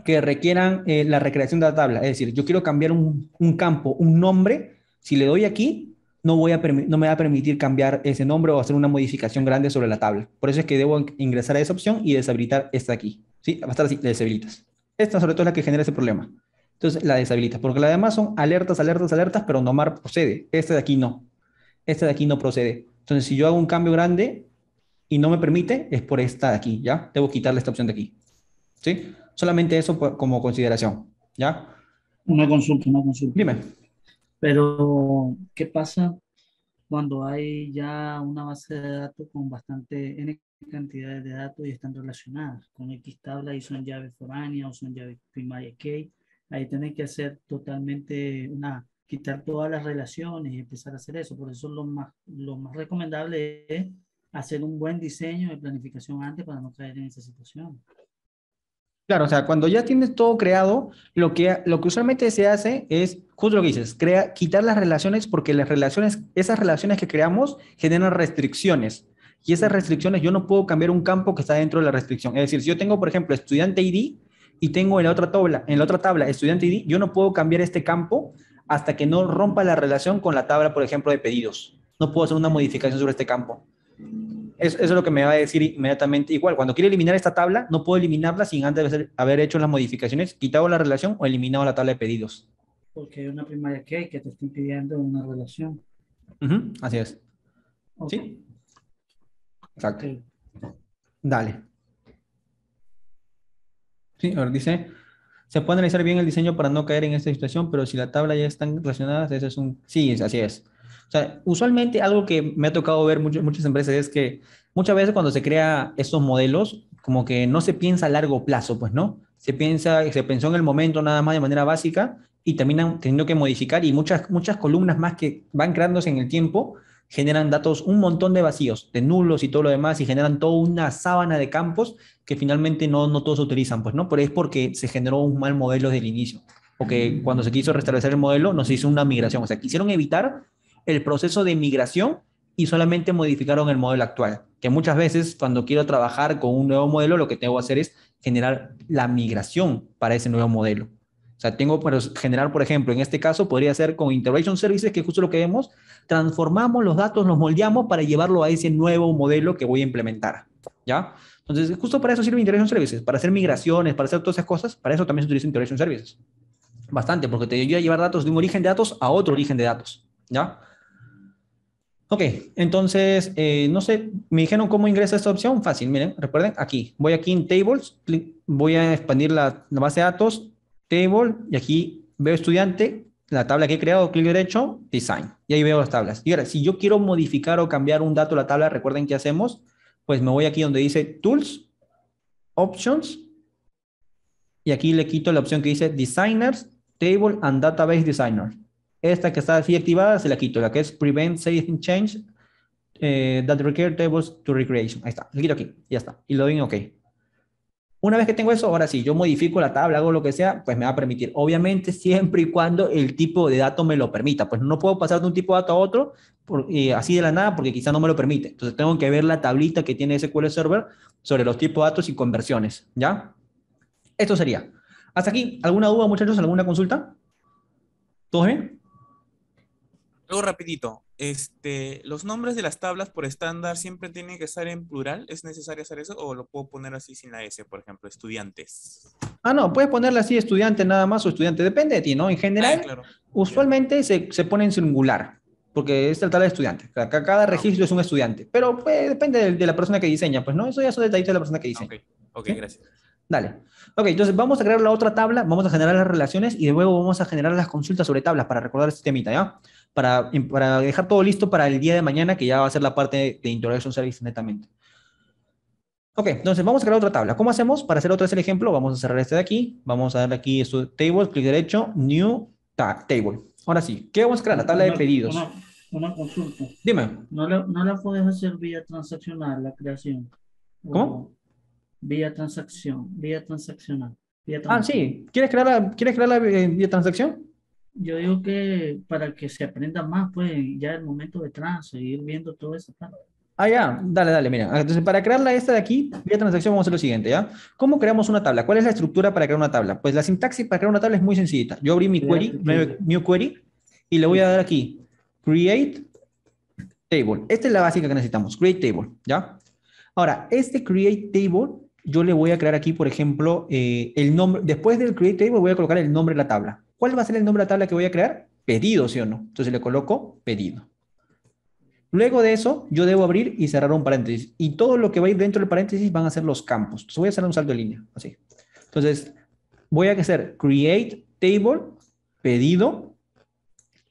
que requieran la recreación de la tabla. Es decir, yo quiero cambiar un campo, un nombre, si le doy aquí, no me va a permitir cambiar ese nombre o hacer una modificación grande sobre la tabla. Por eso es que debo ingresar a esa opción y deshabilitar esta aquí. ¿Sí? Va a estar así, la deshabilitas. Esta sobre todo es la que genera ese problema. Entonces la deshabilitas, porque las demás son alertas, alertas, alertas, pero no procede. Este de aquí no. Este de aquí no procede. Entonces, si yo hago un cambio grande y no me permite, es por esta de aquí, ¿ya? Debo quitarle esta opción de aquí. ¿sí? Solamente eso como consideración, ¿ya? Una consulta. Dime. Pero, ¿qué pasa cuando hay ya una base de datos con bastante N cantidades de datos y están relacionadas con X tabla y son llaves foráneas o son llaves primarias key? Ahí tienen que hacer totalmente quitar todas las relaciones y empezar a hacer eso. Por eso lo más recomendable es hacer un buen diseño de planificación antes para no caer en esa situación. Claro, o sea, cuando ya tienes todo creado, lo que usualmente se hace es, justo lo que dices, quitar las relaciones porque esas relaciones que creamos generan restricciones. Y esas restricciones, yo no puedo cambiar un campo que está dentro de la restricción. Es decir, si yo tengo, por ejemplo, estudiante ID y tengo en la otra tabla estudiante ID, yo no puedo cambiar este campo hasta que no rompa la relación con la tabla, por ejemplo, de pedidos. No puedo hacer una modificación sobre este campo. Eso es lo que me va a decir inmediatamente. Igual, cuando quiero eliminar esta tabla, no puedo eliminarla sin antes de haber hecho las modificaciones, quitado la relación o eliminado la tabla de pedidos. Porque hay una primaria key que te está impidiendo una relación. Así es. Ok. ¿Sí? Exacto. Ok. Dale. Sí, ahora dice, se puede analizar bien el diseño para no caer en esta situación, pero si la tabla ya están relacionadas, eso es un... Sí, así es. O sea, usualmente algo que me ha tocado ver muchas empresas es que muchas veces cuando se crea estos modelos, como que no se piensa a largo plazo, pues, ¿no? Se pensó en el momento nada más de manera básica y terminan teniendo que modificar y muchas columnas más que van creándose en el tiempo generan datos, un montón de vacíos, de nulos y todo lo demás y generan toda una sábana de campos que finalmente no todos se utilizan, pues, ¿no? Pero es porque se generó un mal modelo desde el inicio. Porque cuando se quiso restablecer el modelo, no se hizo una migración. O sea, quisieron evitar el proceso de migración y solamente modificaron el modelo actual. Que muchas veces, cuando quiero trabajar con un nuevo modelo, lo que tengo que hacer es generar la migración para ese nuevo modelo. O sea, tengo para generar, por ejemplo, en este caso, podría ser con Integration Services, que es justo lo que vemos, transformamos los datos, los moldeamos para llevarlo a ese nuevo modelo que voy a implementar. ¿Ya? Entonces, justo para eso sirve Integration Services, para hacer migraciones, para hacer todas esas cosas, para eso también se utiliza Integration Services. Bastante, porque te ayuda a llevar datos de un origen de datos a otro origen de datos. ¿Ya? Ok, entonces, no sé, me dijeron cómo ingresa esta opción. Fácil, miren, recuerden, aquí. Voy aquí en Tables, voy a expandir la base de datos, Table, y aquí veo estudiante, la tabla que he creado, clic derecho, Design. Y ahí veo las tablas. Y ahora, si yo quiero modificar o cambiar un dato de la tabla, recuerden qué hacemos. Pues me voy aquí donde dice Tools, Options, y aquí le quito la opción que dice Designers, Table and Database Designer. Esta que está así activada, se la quito. La que es Prevent Saving Change that require tables to recreation. Ahí está. Le quito aquí. Ya está. Y lo doy en OK. Una vez que tengo eso, ahora sí, yo modifico la tabla, hago lo que sea, pues me va a permitir. Obviamente, siempre y cuando el tipo de dato me lo permita. Pues no puedo pasar de un tipo de dato a otro así de la nada porque quizá no me lo permite. Entonces tengo que ver la tablita que tiene SQL Server sobre los tipos de datos y conversiones. ¿Ya? Esto sería. Hasta aquí, ¿alguna duda, muchachos? ¿Alguna consulta? ¿Todo bien? Luego rapidito, los nombres de las tablas por estándar siempre tienen que estar en plural. ¿Es necesario hacer eso o lo puedo poner así sin la S, por ejemplo, estudiantes? Ah, no, puedes ponerle así estudiante nada más o estudiante, depende de ti, ¿no? En general, Claro. usualmente se pone en singular, porque es tratar de estudiante. Cada registro es un estudiante, pero pues, depende de la persona que diseña, pues, ¿no? Eso ya son detalles de la persona que diseña. Ok, ¿Sí? gracias. Dale. Ok, entonces vamos a crear la otra tabla, vamos a generar las relaciones y luego vamos a generar las consultas sobre tablas para recordar este temita, ¿ya? Para dejar todo listo para el día de mañana, que ya va a ser la parte de Integration Service netamente. Ok, entonces vamos a crear otra tabla. ¿Cómo hacemos? Para hacer otra vez el ejemplo, vamos a cerrar este de aquí. Vamos a darle aquí esto, Table, clic derecho, New Table. Ahora sí, ¿qué vamos a crear? La tabla de pedidos. Una consulta. Dime. ¿No la puedes hacer vía transaccional la creación? ¿Cómo? Vía transaccional. Ah, sí. ¿Quieres crearla vía transacción? Yo digo que para que se aprenda más, pues ya el momento de seguir viendo todo eso. Ah, ya, dale, mira. Entonces, para crearla esta de aquí, vía transacción, vamos a hacer lo siguiente, ¿ya? ¿Cómo creamos una tabla? ¿Cuál es la estructura para crear una tabla? Pues la sintaxis para crear una tabla es muy sencillita. Yo abrí mi query, new query, y le voy a dar aquí, create table. Esta es la básica que necesitamos, create table, ¿ya? Ahora, este create table, yo le voy a crear aquí, por ejemplo, el nombre. Después del create table voy a colocar el nombre de la tabla. ¿Cuál va a ser el nombre de la tabla que voy a crear? Pedido, ¿sí o no? Entonces le coloco pedido. Luego de eso, yo debo abrir y cerrar un paréntesis. Y todo lo que va a ir dentro del paréntesis van a ser los campos. Entonces voy a hacer un salto de línea, así. Entonces, voy a hacer create table, pedido,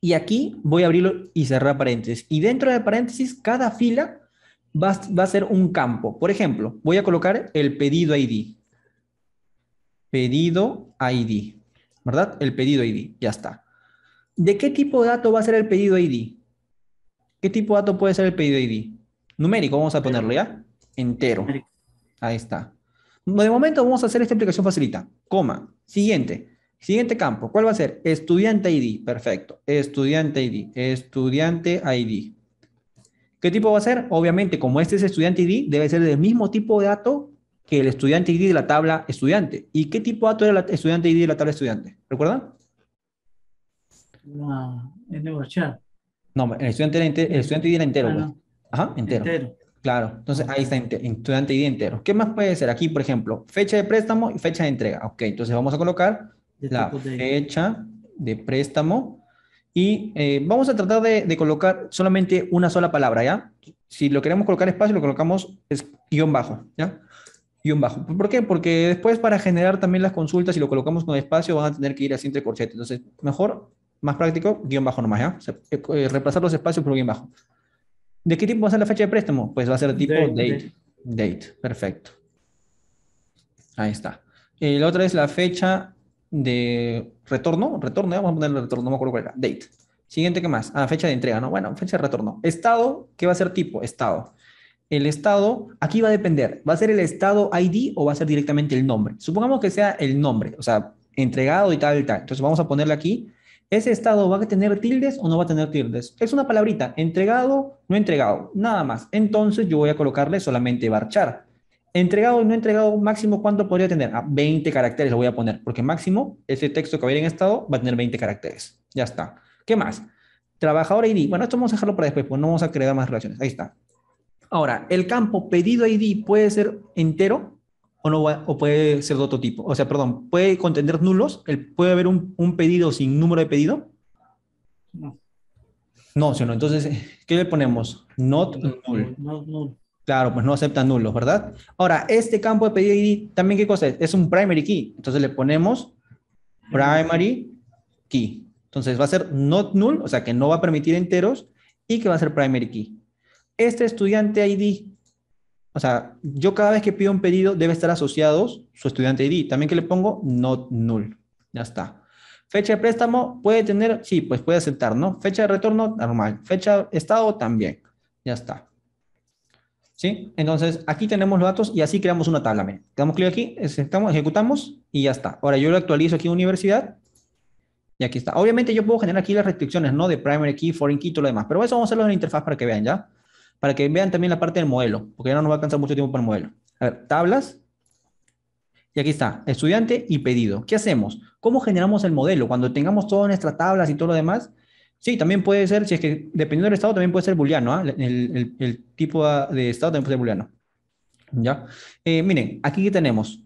y aquí voy a abrirlo y cerrar paréntesis. Y dentro de paréntesis, cada fila va a ser un campo. Por ejemplo, voy a colocar el pedido ID. Pedido ID, ¿verdad? El pedido ID, ya está. ¿De qué tipo de dato va a ser el pedido ID? ¿Qué tipo de dato puede ser el pedido ID? Numérico, vamos a ponerlo ya. Entero. Ahí está. De momento vamos a hacer esta aplicación facilita. Coma. Siguiente. Siguiente campo. ¿Cuál va a ser? Estudiante ID. Perfecto. Estudiante ID. Estudiante ID. ¿Qué tipo va a ser? Obviamente, como este es estudiante ID, debe ser del mismo tipo de dato que el estudiante ID de la tabla estudiante. ¿Y qué tipo de dato era el estudiante ID de la tabla estudiante? ¿Recuerdan? Es negociar. No, el estudiante, el estudiante ID era entero. Pues. No. Ajá, entero. Entero. Claro, entonces ahí está estudiante ID entero. ¿Qué más puede ser? Aquí, por ejemplo, fecha de préstamo y fecha de entrega. Ok, entonces vamos a colocar De la tipo de- fecha de préstamo y vamos a tratar de colocar solamente una sola palabra, ¿ya? Si lo queremos colocar espacio, lo colocamos es guión bajo, ¿ya? Guión bajo. ¿Por qué? Porque después para generar también las consultas, si lo colocamos con espacio, van a tener que ir así entre corchetes. Entonces, mejor, más práctico, guión bajo nomás, ¿ya? O sea, reemplazar los espacios por guión bajo. ¿De qué tipo va a ser la fecha de préstamo? Pues va a ser tipo date. Date, perfecto. Ahí está. La otra es la fecha de retorno. Retorno, vamos a ponerle retorno, no me acuerdo cuál era. Date. Siguiente, ¿qué más? Ah, fecha de entrega, ¿no? Bueno, fecha de retorno. Estado, ¿qué va a ser tipo? Estado. El estado, aquí va a depender. ¿Va a ser el estado ID o va a ser directamente el nombre? Supongamos que sea el nombre, o sea, entregado y tal y tal. Entonces vamos a ponerle aquí. ¿Ese estado va a tener tildes o no va a tener tildes? Es una palabrita, entregado, no entregado, nada más. Entonces yo voy a colocarle solamente varchar. Entregado y no entregado, máximo, ¿cuánto podría tener? 20 caracteres lo voy a poner, porque máximo ese texto que va a ir en estado va a tener 20 caracteres. Ya está. ¿Qué más? Trabajador ID. Bueno, esto vamos a dejarlo para después, pues no vamos a crear más relaciones. Ahí está. Ahora, el campo pedido ID puede ser entero o, no o puede ser de otro tipo. O sea, perdón, puede contener nulos. ¿Puede haber un pedido sin número de pedido? No. No, ¿sí o no? Entonces, ¿qué le ponemos? Not null. No. Claro, pues no acepta nulos, ¿verdad? Ahora, este campo de pedido ID, ¿también qué cosa es? Es un primary key. Entonces le ponemos primary key. Entonces va a ser not null, o sea que no va a permitir enteros y que va a ser primary key. Este estudiante ID, o sea, yo cada vez que pido un pedido debe estar asociado su estudiante ID. También que le pongo not null. Ya está. Fecha de préstamo puede tener, sí, pues puede aceptar, ¿no? Fecha de retorno, normal. Fecha estado, también. Ya está. ¿Sí? Entonces, aquí tenemos los datos y así creamos una tabla. Miren. Damos clic aquí, ejecutamos y ya está. Ahora yo lo actualizo aquí en universidad y aquí está. Obviamente yo puedo generar aquí las restricciones, ¿no? De primary key, foreign key y todo lo demás. Pero eso vamos a hacerlo en la interfaz para que vean, ¿ya? Para que vean también la parte del modelo, porque ya no nos va a alcanzar mucho tiempo para el modelo. A ver, tablas. Y aquí está, estudiante y pedido. ¿Qué hacemos? ¿Cómo generamos el modelo? Cuando tengamos todas nuestras tablas y todo lo demás, sí, también puede ser, si es que dependiendo del estado, también puede ser booleano, ¿ah? El tipo de estado también puede ser booleano. ¿Ya? Miren, aquí tenemos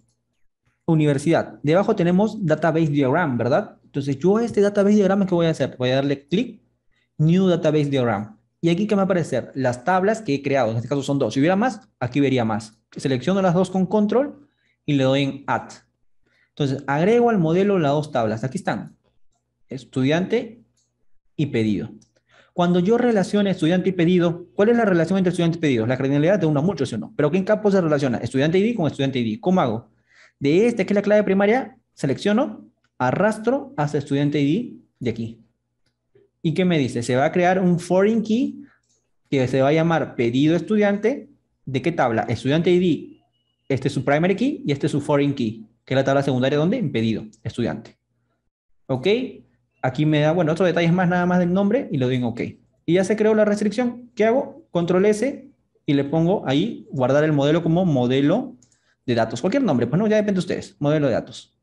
universidad. Debajo tenemos database diagram, ¿verdad? Entonces, yo a este database diagram, ¿qué voy a hacer? Voy a darle clic, new database diagram. Y aquí, ¿qué me va a aparecer? Las tablas que he creado. En este caso son dos. Si hubiera más, aquí vería más. Selecciono las dos con control y le doy en add. Entonces, agrego al modelo las dos tablas. Aquí están. Estudiante y pedido. Cuando yo relacione estudiante y pedido, ¿cuál es la relación entre estudiante y pedido? La cardinalidad de uno a muchos, ¿sí o no? Pero ¿qué campo se relaciona? Estudiante ID con estudiante ID. ¿Cómo hago? De este, que es la clave primaria, selecciono, arrastro hasta estudiante ID de aquí. ¿Y qué me dice? Se va a crear un foreign key que se va a llamar pedido estudiante. ¿De qué tabla? Estudiante ID. Este es su primary key y este es su foreign key, que es la tabla secundaria donde en pedido, estudiante. ¿Ok? Aquí me da, bueno, otros detalles más, nada más del nombre y le doy en OK. Y ya se creó la restricción. ¿Qué hago? Control S y le pongo ahí, guardar el modelo como modelo de datos. Cualquier nombre, pues no, ya depende de ustedes. Modelo de datos.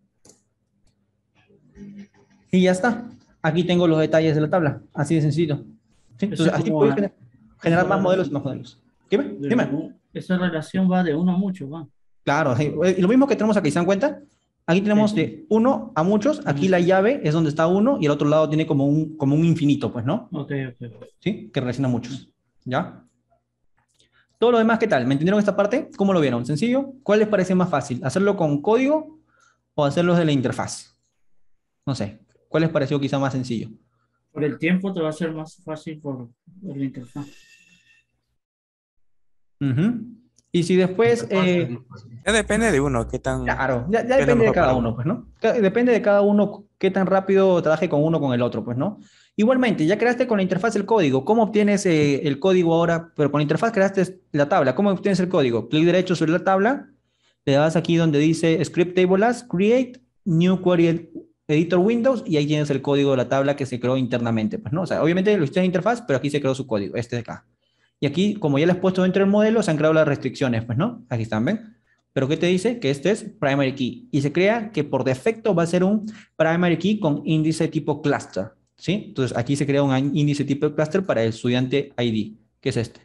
Y ya está. Aquí tengo los detalles de la tabla. Así de sencillo. ¿Sí? Entonces, así puedes generar más modelos y más modelos. Dime. Esa relación va de uno a muchos, va. Claro, sí. Lo mismo que tenemos aquí, ¿se dan cuenta? Aquí tenemos de uno a muchos. Aquí la llave es donde está uno y el otro lado tiene como un infinito, pues, ¿no? Ok. ¿Sí? Que relaciona muchos. ¿Ya? Todo lo demás, ¿qué tal? ¿Me entendieron esta parte? ¿Cómo lo vieron? ¿Sencillo? ¿Cuál les parece más fácil? ¿Hacerlo con código o hacerlos de la interfaz? No sé, ¿cuál les pareció quizá más sencillo? Por el tiempo te va a ser más fácil por la interfaz. Ujú. Y si después, Ya depende de uno, qué tan, claro, ya qué es lo depende de mejor cada para uno, uno. pues, ¿no? Depende de cada uno qué tan rápido trabaje con uno o con el otro, pues, ¿no? Igualmente, ya creaste con la interfaz el código. ¿Cómo obtienes el código ahora? Pero con la interfaz creaste la tabla. ¿Cómo obtienes el código? Clic derecho sobre la tabla, le das aquí donde dice Script Table As, Create, New Query Editor Windows, y ahí tienes el código de la tabla que se creó internamente, pues, ¿no? O sea, obviamente lo hiciste en interfaz, pero aquí se creó su código, este de acá. Y aquí, como ya le has puesto dentro del modelo, se han creado las restricciones, pues, ¿no? Aquí están, ¿ven? Pero ¿qué te dice? Que este es primary key. Y se crea que por defecto va a ser un primary key con índice tipo cluster, ¿sí? Entonces aquí se crea un índice tipo cluster para el estudiante ID, que es este.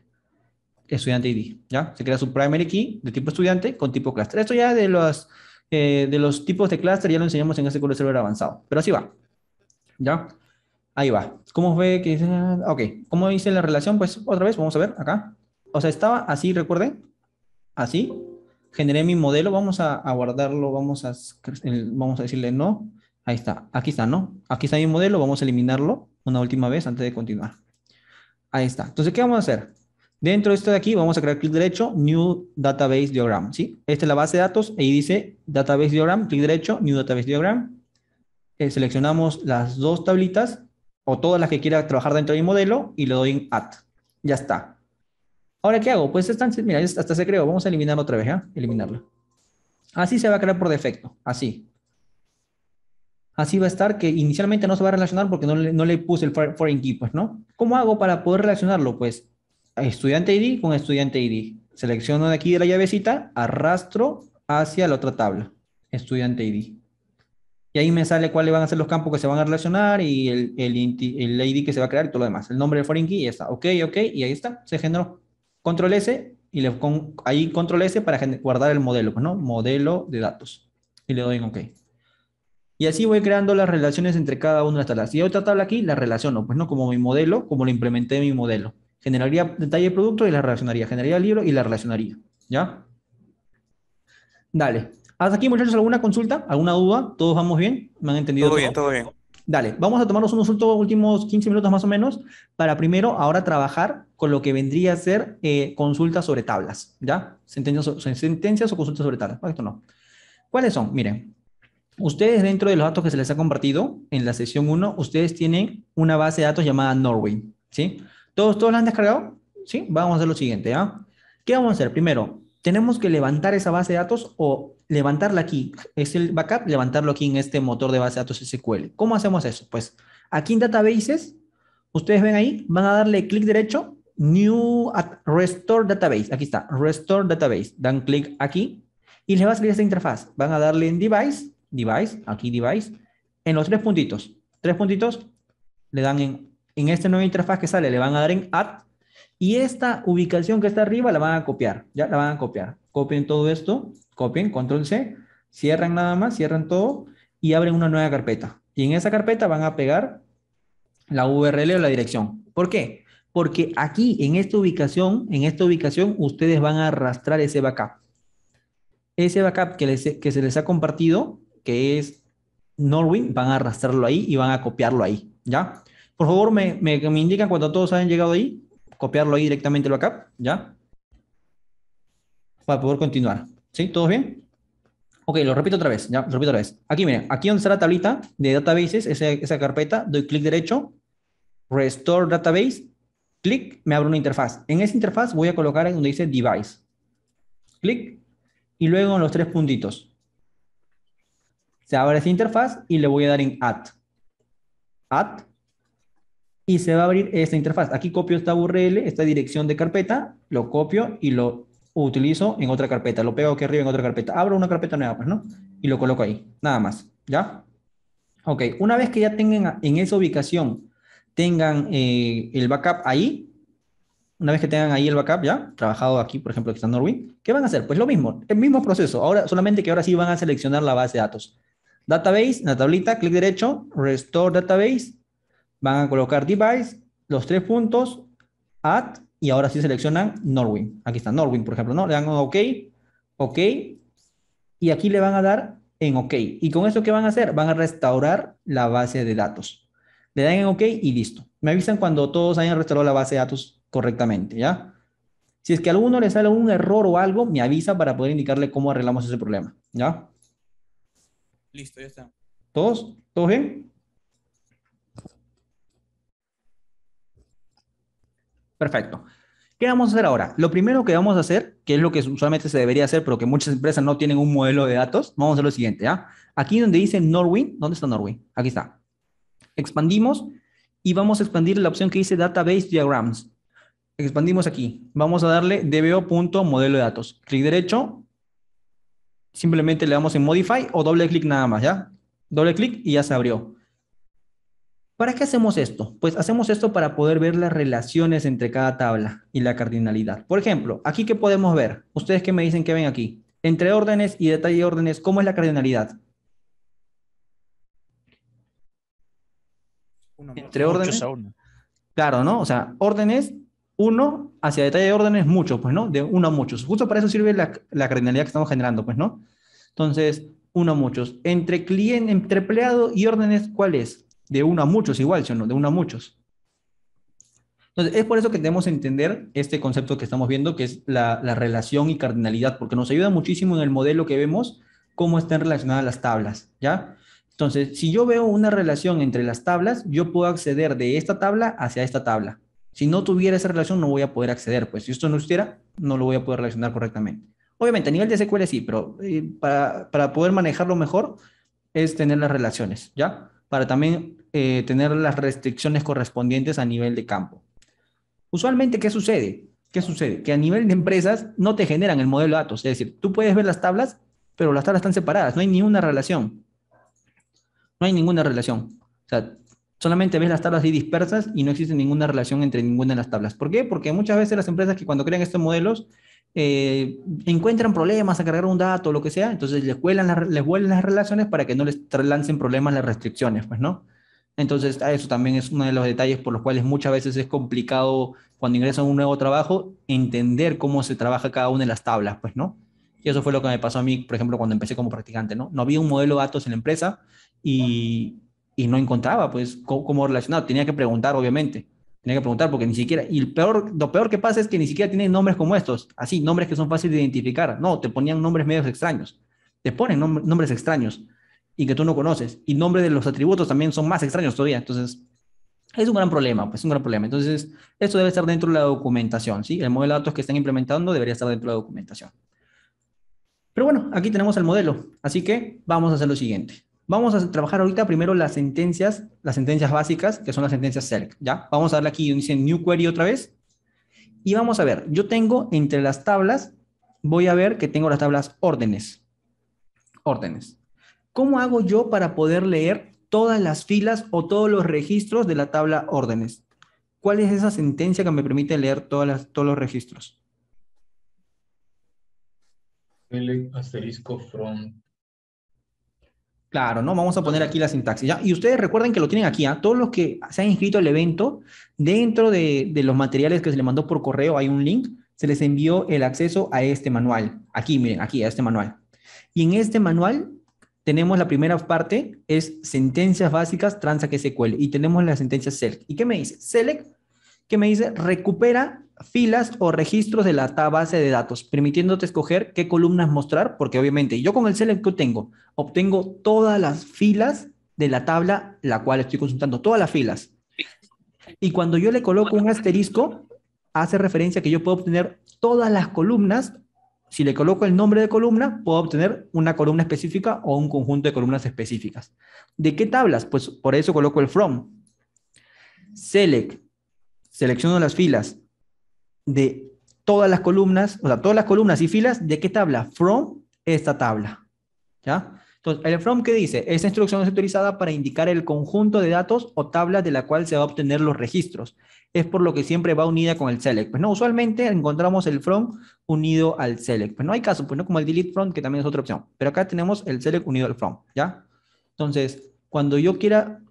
Estudiante ID, ¿ya? Se crea su primary key de tipo estudiante con tipo cluster. Esto ya de los tipos de cluster ya lo enseñamos en este curso de server avanzado. Pero así va, ¿ya? Ahí va. ¿Cómo ve que... Ok, ¿cómo hice la relación? Pues otra vez, vamos a ver acá. O sea, estaba así, recuerden, así. Generé mi modelo, vamos a guardarlo, vamos a decirle no. Ahí está, aquí está, ¿no? Aquí está mi modelo, vamos a eliminarlo una última vez antes de continuar. Ahí está. Entonces, ¿qué vamos a hacer? Dentro de esto de aquí, vamos a crear clic derecho, New Database Diagram, ¿sí? Esta es la base de datos, ahí dice Database Diagram, clic derecho, New Database Diagram. Seleccionamos las dos tablitas o todas las que quiera trabajar dentro de mi modelo y le doy en Add. Ya está. Ahora, ¿qué hago? Pues mira, hasta se creó. Vamos a eliminarlo otra vez, ¿ya? Eliminarlo. Así se va a crear por defecto, así. Así va a estar, que inicialmente no se va a relacionar porque no le puse el foreign key, pues, ¿no? ¿Cómo hago para poder relacionarlo? Pues, estudiante ID con estudiante ID. Selecciono de aquí de la llavecita, arrastro hacia la otra tabla, estudiante ID. Y ahí me sale cuáles van a ser los campos que se van a relacionar y el ID que se va a crear y todo lo demás. El nombre del foreign key y ya está. Ok, ok, y ahí está, se generó. Control S y ahí control S para guardar el modelo, pues, ¿no? Modelo de datos. Y le doy en OK. Y así voy creando las relaciones entre cada una de las tablas. Y otra tabla aquí la relaciono, pues no como mi modelo, como lo implementé en mi modelo. Generaría detalle de producto y la relacionaría. Generaría el libro y la relacionaría. ¿Ya? Dale. ¿Hasta aquí, muchachos, alguna consulta? ¿Alguna duda? ¿Todos vamos bien? ¿Me han entendido Todo todo? bien, todo bien. Dale, vamos a tomarnos unos últimos 15 minutos más o menos para primero ahora trabajar con lo que vendría a ser consultas sobre tablas, ¿ya? Sentencias o consultas sobre tablas. Esto no. ¿Cuáles son? Miren, ustedes dentro de los datos que se les ha compartido en la sesión 1, ustedes tienen una base de datos llamada Norway, ¿sí? ¿Todos la han descargado? ¿Sí? Vamos a hacer lo siguiente, ¿ya? ¿Qué vamos a hacer? Primero, tenemos que levantar esa base de datos o levantarla aquí. Es el backup, levantarlo aquí en este motor de base de datos SQL. ¿Cómo hacemos eso? Pues aquí en Databases, ustedes ven ahí, van a darle clic derecho, Restore Database. Aquí está, Restore Database. Dan clic aquí y les va a salir esta interfaz. Van a darle en Device, aquí Device, en los tres puntitos, le dan en esta nueva interfaz que sale, le van a dar en Add, y esta ubicación que está arriba la van a copiar, ya la van a copiar. Copien todo esto, copien, control C, cierran nada más, cierran todo y abren una nueva carpeta. Y en esa carpeta van a pegar la URL o la dirección. ¿Por qué? Porque aquí en esta ubicación, ustedes van a arrastrar ese backup. Ese backup que se les ha compartido, que es Norwin, van a arrastrarlo ahí y van a copiarlo ahí, ¿ya? Por favor, me indican cuando todos hayan llegado ahí, copiarlo ahí directamente el backup, ¿ya? Para poder continuar, ¿sí? ¿Todos bien? Ok, lo repito otra vez, ya, lo repito otra vez. Aquí, miren, aquí donde está la tablita de databases, esa carpeta, doy clic derecho, Restore Database, clic, me abre una interfaz. En esa interfaz voy a colocar en donde dice Device. Clic, y luego en los tres puntitos. Se abre esa interfaz y le voy a dar en Add. Add. Y se va a abrir esta interfaz. Aquí copio esta URL, esta dirección de carpeta, lo copio y lo utilizo en otra carpeta. Lo pego aquí arriba en otra carpeta. Abro una carpeta nueva, pues, ¿no? Y lo coloco ahí. Nada más. ¿Ya? Ok. Una vez que ya tengan en esa ubicación, tengan el backup ahí, una vez que tengan ahí el backup ya, trabajado aquí, por ejemplo, que está Norwin, ¿qué van a hacer? Pues lo mismo, el mismo proceso. Ahora, solamente que ahora sí van a seleccionar la base de datos. Database, en la tablita, clic derecho, Restore Database, van a colocar Device, los tres puntos, Add, y ahora sí seleccionan Norwin. Aquí está Norwin, por ejemplo, ¿no? Le dan OK, OK, y aquí le van a dar en OK. ¿Y con eso qué van a hacer? Van a restaurar la base de datos. Le dan en OK y listo. Me avisan cuando todos hayan restaurado la base de datos correctamente, ¿ya? Si es que a alguno le sale un error o algo, me avisa para poder indicarle cómo arreglamos ese problema, ¿ya? Listo, ya está. ¿Todos? ¿Todos bien? Perfecto. ¿Qué vamos a hacer ahora? Lo primero que vamos a hacer, que es lo que usualmente se debería hacer, pero que muchas empresas no tienen un modelo de datos, vamos a hacer lo siguiente, ¿ya? Aquí donde dice Norwin, ¿dónde está Norwin? Aquí está. Expandimos y vamos a expandir la opción que dice Database Diagrams. Expandimos aquí. Vamos a darle dbo.modelo de datos. Clic derecho. Simplemente le damos en Modify o doble clic nada más, ¿ya? Doble clic y ya se abrió. ¿Para qué hacemos esto? Pues hacemos esto para poder ver las relaciones entre cada tabla y la cardinalidad. Por ejemplo, aquí ¿qué podemos ver? ¿Ustedes qué me dicen que ven aquí? Entre órdenes y detalle de órdenes, ¿cómo es la cardinalidad? Uno más. Entre órdenes, Muchos a uno. claro, ¿no? O sea, órdenes, uno, hacia detalle de órdenes, mucho, pues, ¿no? De uno a muchos. Justo para eso sirve la cardinalidad que estamos generando, pues, ¿no? Entonces, uno a muchos. Entre cliente, entre empleado y órdenes, ¿cuál es? De uno a muchos, igual, ¿sí o no? De uno a muchos. Entonces, es por eso que debemos entender este concepto que estamos viendo, que es la relación y cardinalidad, porque nos ayuda muchísimo en el modelo que vemos cómo están relacionadas las tablas, ¿ya? Entonces, si yo veo una relación entre las tablas, yo puedo acceder de esta tabla hacia esta tabla. Si no tuviera esa relación, no voy a poder acceder, pues si esto no existiera, no lo voy a poder relacionar correctamente. Obviamente, a nivel de SQL sí, pero para poder manejarlo mejor es tener las relaciones, ¿ya? Para también tener las restricciones correspondientes a nivel de campo. Usualmente, ¿qué sucede? ¿Qué sucede? Que a nivel de empresas no te generan el modelo de datos. Es decir, tú puedes ver las tablas, pero las tablas están separadas, no hay ninguna relación. No hay ninguna relación. O sea, solamente ves las tablas ahí dispersas y no existe ninguna relación entre ninguna de las tablas. ¿Por qué? Porque muchas veces las empresas que cuando crean estos modelos encuentran problemas a cargar un dato o lo que sea, entonces les vuelan las relaciones para que no les lancen problemas las restricciones, pues, ¿no? Entonces, eso también es uno de los detalles por los cuales muchas veces es complicado cuando ingresan a un nuevo trabajo entender cómo se trabaja cada una de las tablas, pues, ¿no? Y eso fue lo que me pasó a mí, por ejemplo, cuando empecé como practicante, ¿no? No había un modelo de datos en la empresa y, y no encontraba, pues, cómo relacionar. Tenía que preguntar, obviamente. Tenía que preguntar porque ni siquiera, y lo peor que pasa es que ni siquiera tienen nombres como estos, así, nombres que son fáciles de identificar. No, te ponían nombres medios extraños. Te ponen nombres extraños y que tú no conoces. Y nombres de los atributos también son más extraños todavía. Entonces, es un gran problema, pues, es un gran problema. Entonces, esto debe estar dentro de la documentación, ¿sí? El modelo de datos que están implementando debería estar dentro de la documentación. Pero bueno, aquí tenemos el modelo, así que vamos a hacer lo siguiente. Vamos a trabajar ahorita primero las sentencias básicas, que son las sentencias select, ¿ya? Vamos a darle aquí, dice New Query otra vez, y vamos a ver, yo tengo entre las tablas, voy a ver que tengo las tablas órdenes. Órdenes. ¿Cómo hago yo para poder leer todas las filas o todos los registros de la tabla órdenes? ¿Cuál es esa sentencia que me permite leer todos los registros? Select asterisco from. Claro, ¿no? Vamos a poner aquí la sintaxis, ¿ya? Y ustedes recuerden que lo tienen aquí, ¿ah? Todos los que se han inscrito al evento, dentro de los materiales que se les mandó por correo, hay un link, se les envió el acceso a este manual. Aquí, miren, aquí, a este manual. Y en este manual tenemos la primera parte, es sentencias básicas Transact SQL, y tenemos la sentencia select. ¿Y qué me dice? Select, ¿qué me dice? Recupera filas o registros de la base de datos, permitiéndote escoger qué columnas mostrar, porque obviamente yo con el select que obtengo todas las filas de la tabla la cual estoy consultando, todas las filas. Y cuando yo le coloco un asterisco, hace referencia a que yo puedo obtener todas las columnas. Si le coloco el nombre de columna, puedo obtener una columna específica o un conjunto de columnas específicas. ¿De qué tablas? Pues por eso coloco el from. Select, selecciono las filas de todas las columnas, o sea, todas las columnas y filas, ¿de qué tabla? From esta tabla, ¿ya? Entonces, el from, ¿qué dice? Esta instrucción es utilizada para indicar el conjunto de datos o tabla de la cual se va a obtener los registros. Es por lo que siempre va unida con el select. Pues no, usualmente encontramos el from unido al select. Pues no hay caso, pues no como el delete from, que también es otra opción. Pero acá tenemos el select unido al from, ¿ya? Entonces, cuando yo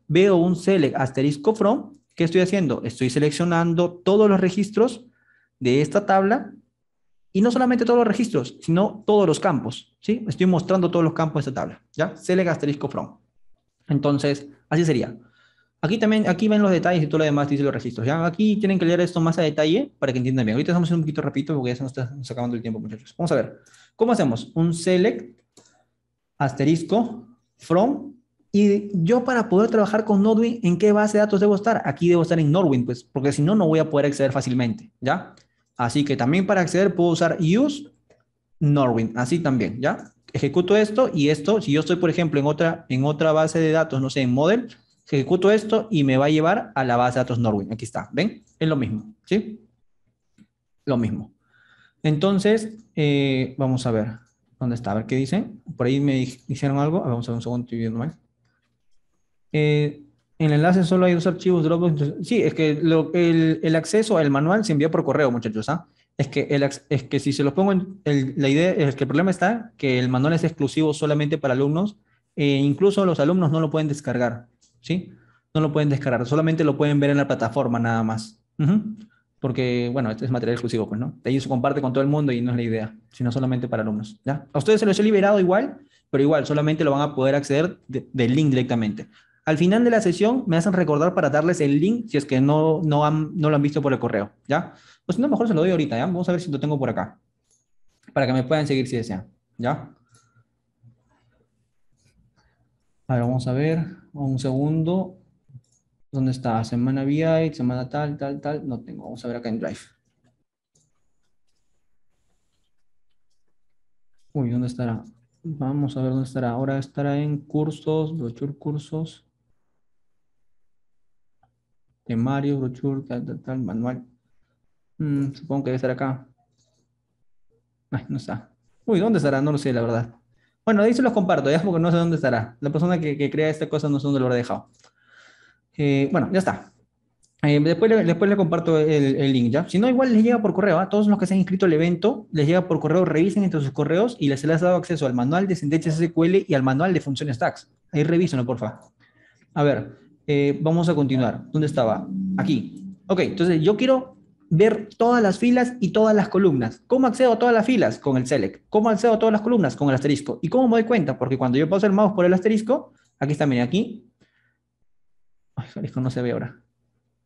veo un select asterisco from, ¿qué estoy haciendo? Estoy seleccionando todos los registros de esta tabla Y no solamente todos los registros, sino todos los campos, ¿sí? Estoy mostrando todos los campos de esta tabla, ¿ya? Select asterisco from. Entonces, así sería. Aquí también, aquí ven los detalles y todo lo demás dice los registros, ¿ya? Aquí tienen que leer esto más a detalle para que entiendan bien. Ahorita estamos haciendo un poquito rapidito porque ya se nos está acabando el tiempo, muchachos. Vamos a ver. ¿Cómo hacemos? Un select asterisco from. Y yo para poder trabajar con Nodewin, ¿en qué base de datos debo estar? Aquí debo estar en Nodewin, pues, porque si no, no voy a poder acceder fácilmente, ¿ya? Así que también para acceder puedo usar use Nodewin, así también, ¿ya? Ejecuto esto y esto, si yo estoy, por ejemplo, en otra base de datos, no sé, en Model, ejecuto esto y me va a llevar a la base de datos Nodewin. Aquí está, ¿ven? Es lo mismo, ¿sí? Lo mismo. Entonces, vamos a ver, ¿dónde está? A ver qué dicen. Por ahí me hicieron algo. A ver, vamos a ver un segundo, estoy viendo mal. En el enlace solo hay dos archivos Dropbox. Sí, es que el acceso al manual se envía por correo, muchachos. ¿Ah? Es que si se los pongo la idea es que el problema está que el manual es exclusivo solamente para alumnos. Incluso los alumnos no lo pueden descargar, ¿sí? No lo pueden descargar, solamente lo pueden ver en la plataforma nada más. Porque, bueno, este es material exclusivo, pues, ¿no? De ahí se comparte con todo el mundo y no es la idea, sino solamente para alumnos, ¿ya? A ustedes se los he liberado igual, pero igual, solamente lo van a poder acceder del link directamente. Al final de la sesión me hacen recordar para darles el link si es que no lo han visto por el correo, ¿ya? O si no, mejor se lo doy ahorita, ¿ya? Vamos a ver si lo tengo por acá, para que me puedan seguir si desean, ¿ya? A ver, vamos a ver, un segundo. ¿Dónde está? Semana VI, semana tal, tal, tal. No tengo, vamos a ver acá en Drive. Uy, ¿dónde estará? Vamos a ver dónde estará. Ahora estará en cursos, brochure cursos. Temario, brochure, tal, tal, tal, manual. Supongo que debe estar acá. Ay, no está. Uy, ¿dónde estará? No lo sé, la verdad. Bueno, ahí se los comparto, ya, porque no sé dónde estará. La persona que crea esta cosa no sé dónde lo habrá dejado. Bueno, ya está. Después le comparto el link, ¿ya? Si no, igual les llega por correo, ¿ah? Todos los que se han inscrito al evento, les llega por correo, revisen entre sus correos y se les ha dado acceso al manual de sentencias SQL y al manual de funciones DAX. Ahí revísenlo, por favor. A ver, vamos a continuar. ¿Dónde estaba? Aquí. Ok, entonces yo quiero ver todas las filas y todas las columnas. ¿Cómo accedo a todas las filas? Con el select. ¿Cómo accedo a todas las columnas? Con el asterisco. ¿Y cómo me doy cuenta? Porque cuando yo paso el mouse por el asterisco, aquí está, miren, aquí. Ay, asterisco no se ve ahora.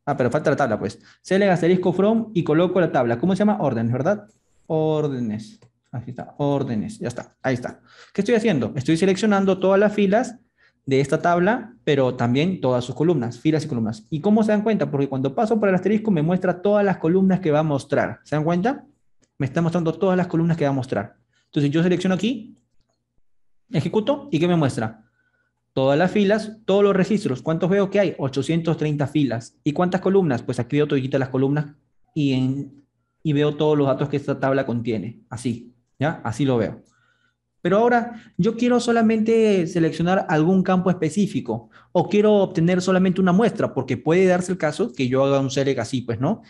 Ah, pero falta la tabla, pues. Select asterisco from y coloco la tabla. ¿Cómo se llama? Órdenes, ¿verdad? Órdenes. Aquí está, órdenes. Ya está, ahí está. ¿Qué estoy haciendo? Estoy seleccionando todas las filas de esta tabla, pero también todas sus columnas, filas y columnas. ¿Y cómo se dan cuenta? Porque cuando paso por el asterisco me muestra todas las columnas que va a mostrar. ¿Se dan cuenta? Me está mostrando todas las columnas que va a mostrar. Entonces yo selecciono aquí, ejecuto, ¿y qué me muestra? Todas las filas, todos los registros. ¿Cuántos veo que hay? 830 filas. ¿Y cuántas columnas? Pues aquí veo todas las columnas y veo todos los datos que esta tabla contiene. Así, ¿ya? Así lo veo. Pero ahora yo quiero solamente seleccionar algún campo específico o quiero obtener solamente una muestra, porque puede darse el caso que yo haga un select así, pues, ¿no?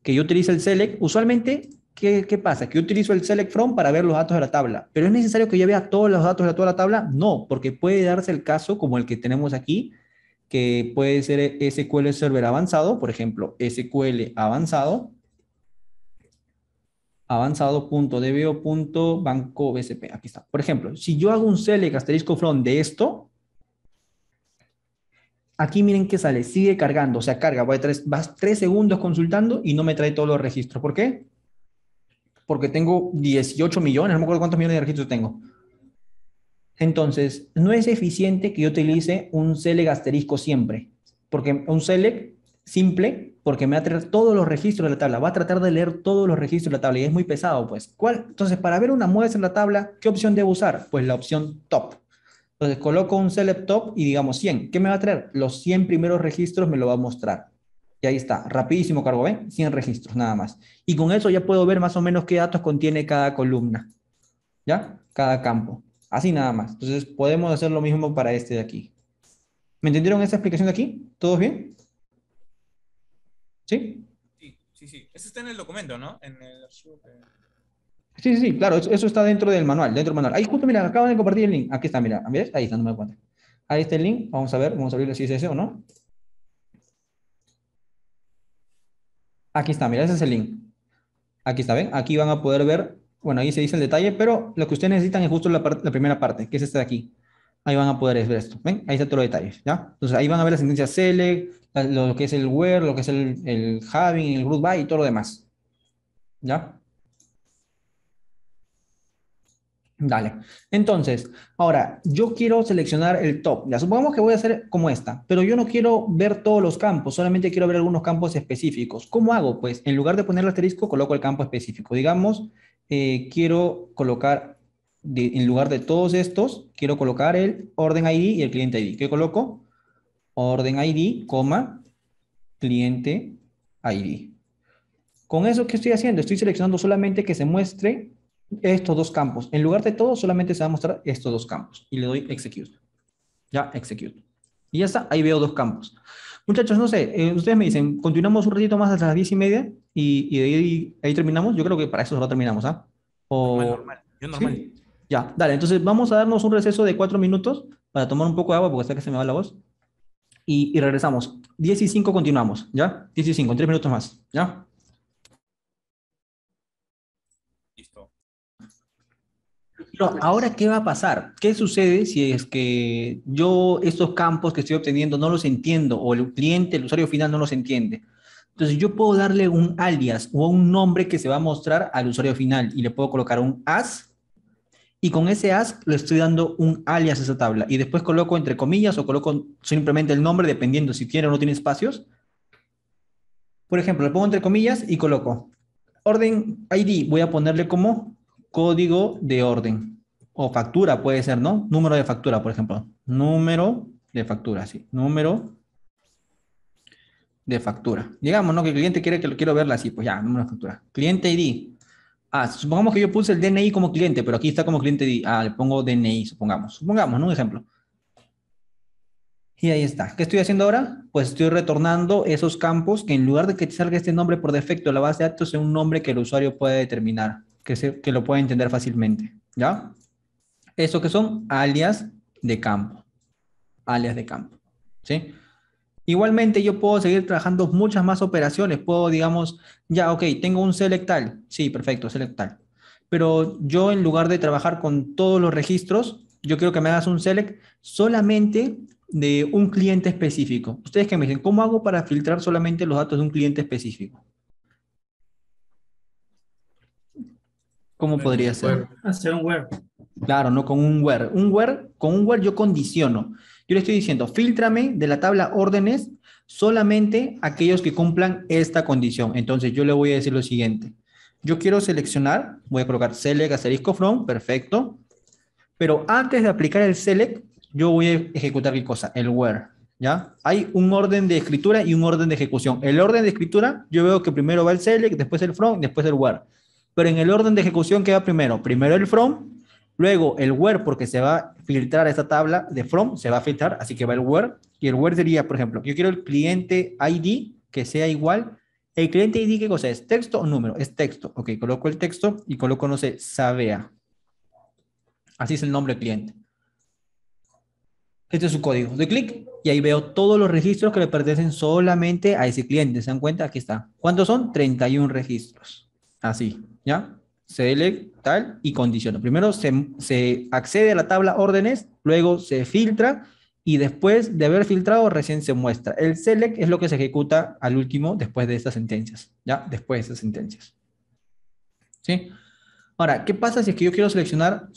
Que yo utilice el select. Usualmente, ¿qué pasa? Que yo utilizo el select from para ver los datos de la tabla. ¿Pero es necesario que yo vea todos los datos de toda la tabla? No, porque puede darse el caso como el que tenemos aquí, que puede ser SQL Server avanzado, por ejemplo, SQL avanzado, avanzado.dbo.banco BCP. Aquí está. Por ejemplo, si yo hago un select asterisco from de esto, aquí miren que sale, sigue cargando, o sea, carga, vas 3 segundos consultando y no me trae todos los registros. ¿Por qué? Porque tengo 18 millones, no me acuerdo cuántos millones de registros tengo. Entonces, no es eficiente que yo utilice un select asterisco siempre, porque un select simple, porque me va a traer todos los registros de la tabla, va a tratar de leer todos los registros de la tabla y es muy pesado, pues. Entonces, para ver una muestra en la tabla, ¿qué opción debo usar? Pues la opción top. Entonces, coloco un select top y digamos 100. ¿Qué me va a traer? Los 100 primeros registros me lo va a mostrar. Y ahí está, rapidísimo cargo, ¿ven? 100 registros, nada más. Y con eso ya puedo ver más o menos qué datos contiene cada columna, ¿ya? Cada campo. Así nada más. Entonces, podemos hacer lo mismo para este de aquí. ¿Me entendieron esa explicación de aquí? ¿Todos bien? ¿Sí? Sí, sí, sí. Eso está en el documento, ¿no? En el archivo que... Sí, sí, sí, claro, eso está dentro del manual, dentro del manual. Ahí justo, mira, acaban de compartir el link. Aquí está, mira, ¿ves? Ahí está, no me doy cuenta. Ahí está el link, vamos a ver, vamos a abrirlo si es ese o no. Aquí está, mira, ese es el link. Aquí está, ¿ven? Aquí van a poder ver Bueno, ahí se dice el detalle, pero lo que ustedes necesitan es justo la primera parte, que es esta de aquí. Ahí van a poder ver esto. ¿Ven? Ahí están todos los detalles, ¿ya? Entonces ahí van a ver la sentencia select, lo que es el where, lo que es el having, el group by y todo lo demás. ¿Ya? Dale. Entonces, ahora, yo quiero seleccionar el top. Ya, supongamos que voy a hacer como esta, pero yo no quiero ver todos los campos, solamente quiero ver algunos campos específicos. ¿Cómo hago? Pues en lugar de poner el asterisco, coloco el campo específico. Digamos, quiero colocar, en lugar de todos estos, quiero colocar el orden ID y el cliente ID. ¿Qué coloco? Orden ID, coma, cliente ID. Con eso, ¿qué estoy haciendo? Estoy seleccionando solamente que se muestre estos dos campos. En lugar de todo, solamente se va a mostrar estos dos campos. Y le doy execute. Ya, execute. Y ya está, ahí veo dos campos. Muchachos, no sé, ustedes me dicen, continuamos un ratito más hasta las 10:30 y de ahí terminamos. Yo creo que para eso solo terminamos, ¿ah? Normal, O... normal. Yo normal. ¿Sí? Ya, dale. Entonces vamos a darnos un receso de 4 minutos para tomar un poco de agua porque hasta que se me va la voz. Y regresamos. 10:05 continuamos, ¿ya? 10:05, en 3 minutos más, ¿ya? Listo. Pero ahora, ¿qué va a pasar? ¿Qué sucede si es que yo estos campos que estoy obteniendo no los entiendo o el cliente, el usuario final no los entiende? Entonces yo puedo darle un alias o un nombre que se va a mostrar al usuario final y le puedo colocar un as y con ese as le estoy dando un alias a esa tabla y después coloco entre comillas o coloco simplemente el nombre dependiendo si tiene o no tiene espacios. Por ejemplo, le pongo entre comillas y coloco orden ID, voy a ponerle como código de orden. O factura puede ser, ¿no? Número de factura, por ejemplo. Número de factura, sí. Número de factura. Digamos, ¿no? Que el cliente quiere que lo quiero verla así, pues ya, número de factura. Cliente ID. Ah, supongamos que yo puse el DNI como cliente, pero aquí está como cliente ID. Ah, le pongo DNI, supongamos. Supongamos, ¿no? Un ejemplo. Y ahí está. ¿Qué estoy haciendo ahora? Pues estoy retornando esos campos que en lugar de que te salga este nombre por defecto de la base de datos, sea un nombre que el usuario puede determinar, que lo pueda entender fácilmente. ¿Ya? Eso que son alias de campo. Alias de campo. ¿Sí? Igualmente yo puedo seguir trabajando muchas más operaciones. Puedo, digamos, ya, ok, tengo un select tal. Sí, perfecto, select tal. Pero yo en lugar de trabajar con todos los registros, yo quiero que me hagas un select solamente de un cliente específico. Ustedes que me dicen, ¿cómo hago para filtrar solamente los datos de un cliente específico? ¿Cómo podría ser? Hacer un where. Claro, no con un where. Con un where yo condiciono. Yo le estoy diciendo, fíltrame de la tabla órdenes solamente aquellos que cumplan esta condición. Entonces yo le voy a decir lo siguiente. Yo quiero seleccionar, voy a colocar select asterisco from, perfecto. Pero antes de aplicar el select, yo voy a ejecutar qué cosa, el where. ¿Ya? Hay un orden de escritura y un orden de ejecución. El orden de escritura, yo veo que primero va el select, después el from, después el where. Pero en el orden de ejecución, ¿qué va primero? Primero el from, luego el where, porque se va a filtrar esta tabla de from, se va a filtrar, así que va el where. Y el where sería, por ejemplo, yo quiero el cliente ID que sea igual. ¿El cliente ID qué cosa es? ¿Texto o número? Es texto. Ok, coloco el texto y coloco, no sé, Sabea. Así es el nombre del cliente. Este es su código. Doy clic y ahí veo todos los registros que le pertenecen solamente a ese cliente. ¿Se dan cuenta? Aquí está. ¿Cuántos son? 31 registros. Así, ¿ya? Select, tal, y condiciono. Primero se accede a la tabla órdenes, luego se filtra y después de haber filtrado recién se muestra. El select es lo que se ejecuta al último después de estas sentencias, ¿ya? Después de estas sentencias. ¿Sí? Ahora, ¿qué pasa si es que yo quiero seleccionar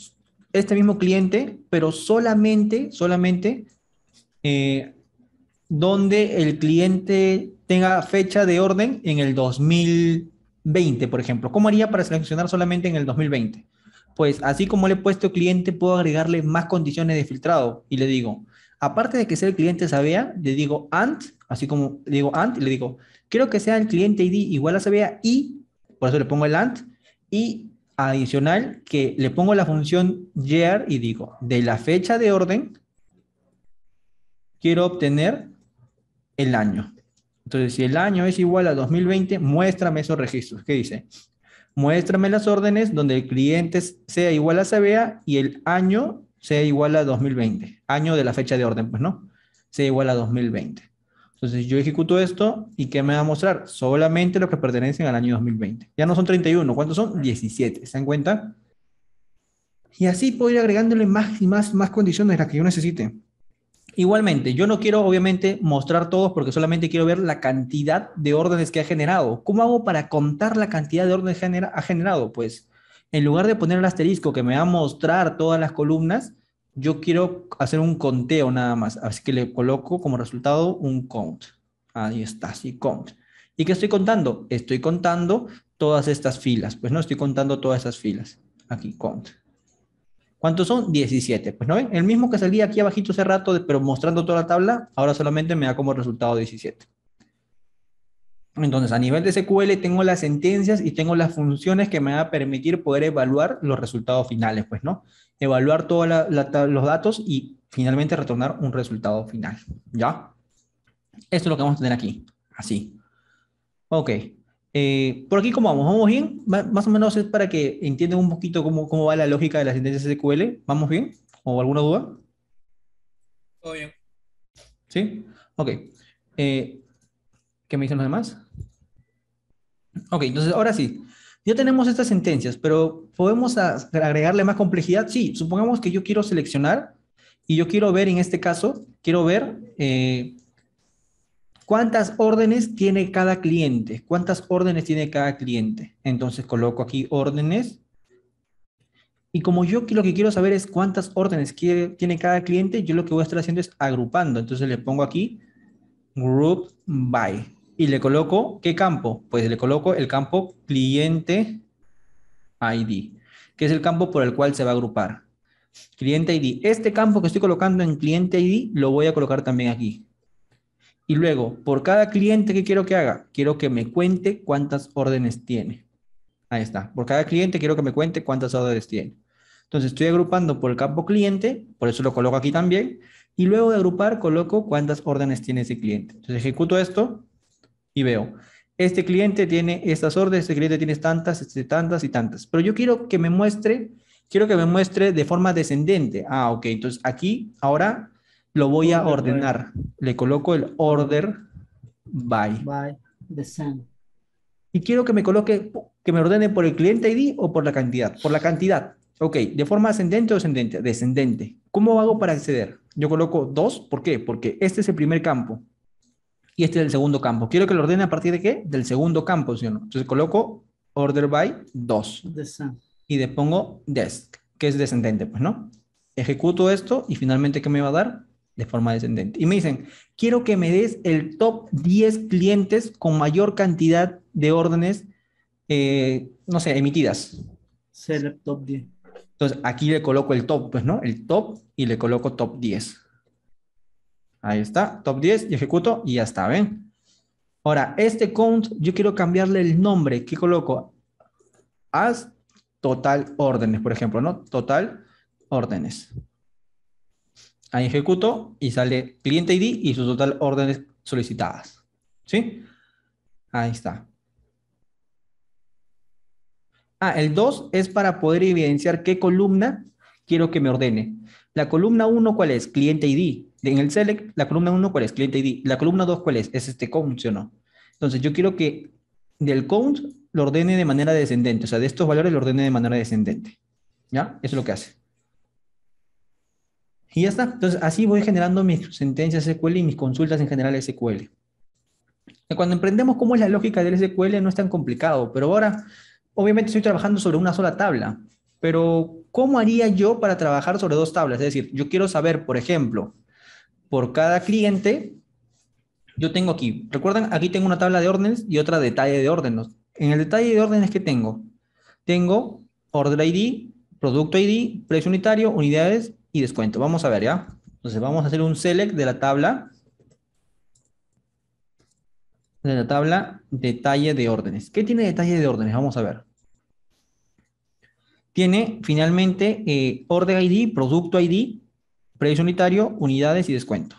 este mismo cliente, pero solamente donde el cliente tenga fecha de orden en el 2020, por ejemplo? ¿Cómo haría para seleccionar solamente en el 2020? Pues así como le he puesto cliente, puedo agregarle más condiciones de filtrado y le digo, aparte de que sea el cliente Sabea, le digo AND, así como le digo AND y le digo, quiero que sea el cliente ID igual a Sabea y, por eso le pongo el AND, y adicional que le pongo la función year y digo, de la fecha de orden, quiero obtener el año. Entonces, si el año es igual a 2020, muéstrame esos registros. ¿Qué dice? Muéstrame las órdenes donde el cliente sea igual a Sabea y el año sea igual a 2020. Año de la fecha de orden, pues, ¿no? Sea igual a 2020. Entonces yo ejecuto esto y ¿qué me va a mostrar? Solamente los que pertenecen al año 2020. Ya no son 31, ¿cuántos son? 17, ¿se dan cuenta? Y así puedo ir agregándole más y más condiciones las que yo necesite. Igualmente, yo no quiero obviamente mostrar todos porque solamente quiero ver la cantidad de órdenes que ha generado. ¿Cómo hago para contar la cantidad de órdenes que ha generado? Pues en lugar de poner el asterisco que me va a mostrar todas las columnas, yo quiero hacer un conteo nada más. Así que le coloco como resultado un count. Ahí está, sí, count. ¿Y qué estoy contando? Estoy contando todas estas filas. Pues no estoy contando todas esas filas. Aquí, count. ¿Cuántos son? 17. Pues no ven, el mismo que salía aquí abajito hace rato, pero mostrando toda la tabla, ahora solamente me da como resultado 17. Entonces, a nivel de SQL tengo las sentencias y tengo las funciones que me van a permitir poder evaluar los resultados finales, pues, ¿no? Evaluar todos los datos y finalmente retornar un resultado final, ¿ya? Esto es lo que vamos a tener aquí, así. Ok. Por aquí, ¿cómo vamos? ¿Vamos bien? Más o menos es para que entiendan un poquito cómo va la lógica de las sentencias SQL. ¿Vamos bien? ¿O alguna duda? Todo bien. ¿Sí? Ok. ¿Qué me dicen los demás? Ok, entonces ahora sí. Ya tenemos estas sentencias, pero ¿podemos agregarle más complejidad? Sí, supongamos que yo quiero seleccionar y yo quiero ver en este caso, quiero ver ¿cuántas órdenes tiene cada cliente? ¿Cuántas órdenes tiene cada cliente? Entonces coloco aquí órdenes. Y como yo lo que quiero saber es cuántas órdenes tiene cada cliente, yo lo que voy a estar haciendo es agrupando. Entonces le pongo aquí group by. Y le coloco, ¿qué campo? Pues le coloco el campo cliente ID, que es el campo por el cual se va a agrupar. Cliente ID. Este campo que estoy colocando en cliente ID lo voy a colocar también aquí. Y luego, por cada cliente que quiero que haga, quiero que me cuente cuántas órdenes tiene. Ahí está. Por cada cliente quiero que me cuente cuántas órdenes tiene. Entonces estoy agrupando por el campo cliente, por eso lo coloco aquí también. Y luego de agrupar coloco cuántas órdenes tiene ese cliente. Entonces ejecuto esto y veo, este cliente tiene estas órdenes, este cliente tiene tantas, tantas y tantas. Pero yo quiero que me muestre de forma descendente. Ah, ok. Entonces aquí ahora lo voy a Order by. ordenar. Le coloco el order by. By descent. Y quiero que me coloque, que me ordene por el cliente ID o por la cantidad. Por la cantidad. Ok, ¿de forma ascendente o descendente? Descendente. ¿Cómo hago para acceder? Yo coloco 2. ¿Por qué? Porque este es el primer campo y este es el segundo campo. Quiero que lo ordene a partir de ¿qué? Del segundo campo, ¿sí o no? Entonces coloco order by 2 Descent. y le pongo desk, que es descendente, pues, ¿no? Ejecuto esto y finalmente, ¿qué me va a dar? De forma descendente. Y me dicen, quiero que me des el top 10 clientes con mayor cantidad de órdenes, no sé, emitidas. Select top 10. Entonces, aquí le coloco el top, pues, ¿no? El top y le coloco top 10. Ahí está, top 10 y ejecuto y ya está, ¿ven? Ahora, este count, yo quiero cambiarle el nombre. ¿Qué coloco? As total órdenes, por ejemplo, ¿no? Total órdenes. Ahí ejecuto y sale cliente ID y su total órdenes solicitadas. ¿Sí? Ahí está. Ah, el 2 es para poder evidenciar qué columna quiero que me ordene. La columna 1, ¿cuál es? Cliente ID. En el select, la columna 1, ¿cuál es? Cliente ID. La columna 2, ¿cuál es? Es este count, ¿sí o no? Entonces, yo quiero que del count lo ordene de manera descendente. O sea, de estos valores lo ordene de manera descendente. ¿Ya? Eso es lo que hace. Y ya está. Entonces, así voy generando mis sentencias SQL y mis consultas en general SQL. Cuando emprendemos cómo es la lógica del SQL no es tan complicado, pero ahora obviamente estoy trabajando sobre una sola tabla, pero ¿cómo haría yo para trabajar sobre dos tablas? Es decir, yo quiero saber, por ejemplo, por cada cliente, yo tengo aquí, recuerdan, aquí tengo una tabla de órdenes y otra detalle de órdenes. En el detalle de órdenes que tengo Order ID, Producto ID, Precio Unitario, Unidades y Descuento. Vamos a ver, ¿ya? Entonces vamos a hacer un select de la tabla detalle de órdenes. ¿Qué tiene detalle de órdenes? Vamos a ver. Tiene finalmente Order ID, Producto ID, Precio Unitario, Unidades y Descuento.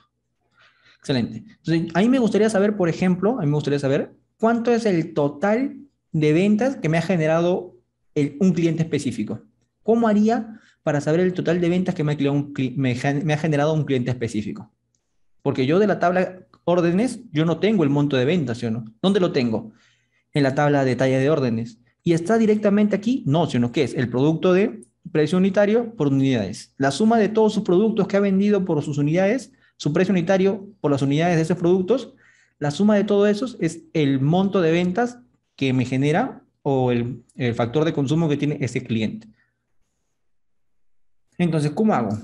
Excelente. Entonces, a mí me gustaría saber, por ejemplo, a mí me gustaría saber cuánto es el total de ventas que me ha generado un cliente específico. ¿Cómo haría para saber el total de ventas que me ha generado un cliente específico? Porque yo de la tabla órdenes, yo no tengo el monto de ventas, ¿sí o no? ¿Dónde lo tengo? En la tabla de detalle de órdenes. ¿Y está directamente aquí? No, sino que es el producto de precio unitario por unidades. La suma de todos sus productos que ha vendido por sus unidades, su precio unitario por las unidades de esos productos, la suma de todos esos es el monto de ventas que me genera o el factor de consumo que tiene ese cliente. Entonces, ¿cómo hago?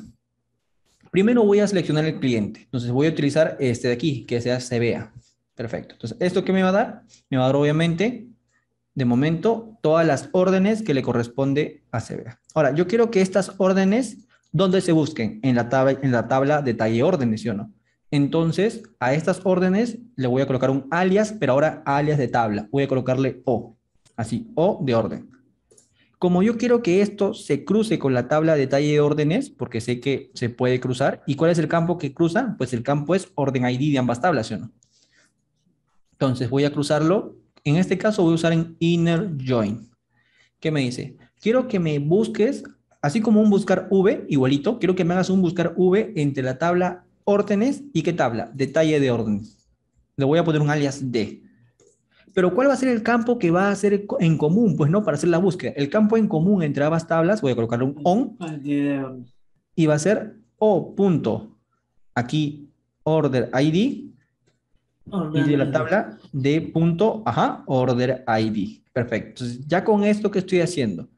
Primero voy a seleccionar el cliente. Entonces voy a utilizar este de aquí, que sea CBA. Perfecto. Entonces, ¿esto qué me va a dar? Me va a dar obviamente, de momento, todas las órdenes que le corresponde a CBA. Ahora, yo quiero que estas órdenes, ¿dónde se busquen? En la tabla detalle órdenes, ¿sí o no? Entonces, a estas órdenes le voy a colocar un alias, pero ahora alias de tabla. Voy a colocarle O. Así, O de orden. Como yo quiero que esto se cruce con la tabla de detalle de órdenes, porque sé que se puede cruzar, ¿y cuál es el campo que cruza? Pues el campo es orden ID de ambas tablas, ¿sí o no? Entonces voy a cruzarlo. En este caso voy a usar en inner join. ¿Qué me dice? Quiero que me busques, así como un buscar V, igualito, quiero que me hagas un buscar V entre la tabla órdenes y ¿qué tabla? Detalle de órdenes. Le voy a poner un alias D. Pero ¿cuál va a ser el campo que va a ser en común? Pues no, para hacer la búsqueda. El campo en común entre ambas tablas, voy a colocarle un on, y va a ser O punto, aquí, order ID, y de la tabla de punto, ajá, order ID. Perfecto. Entonces, ya con esto que estoy haciendo,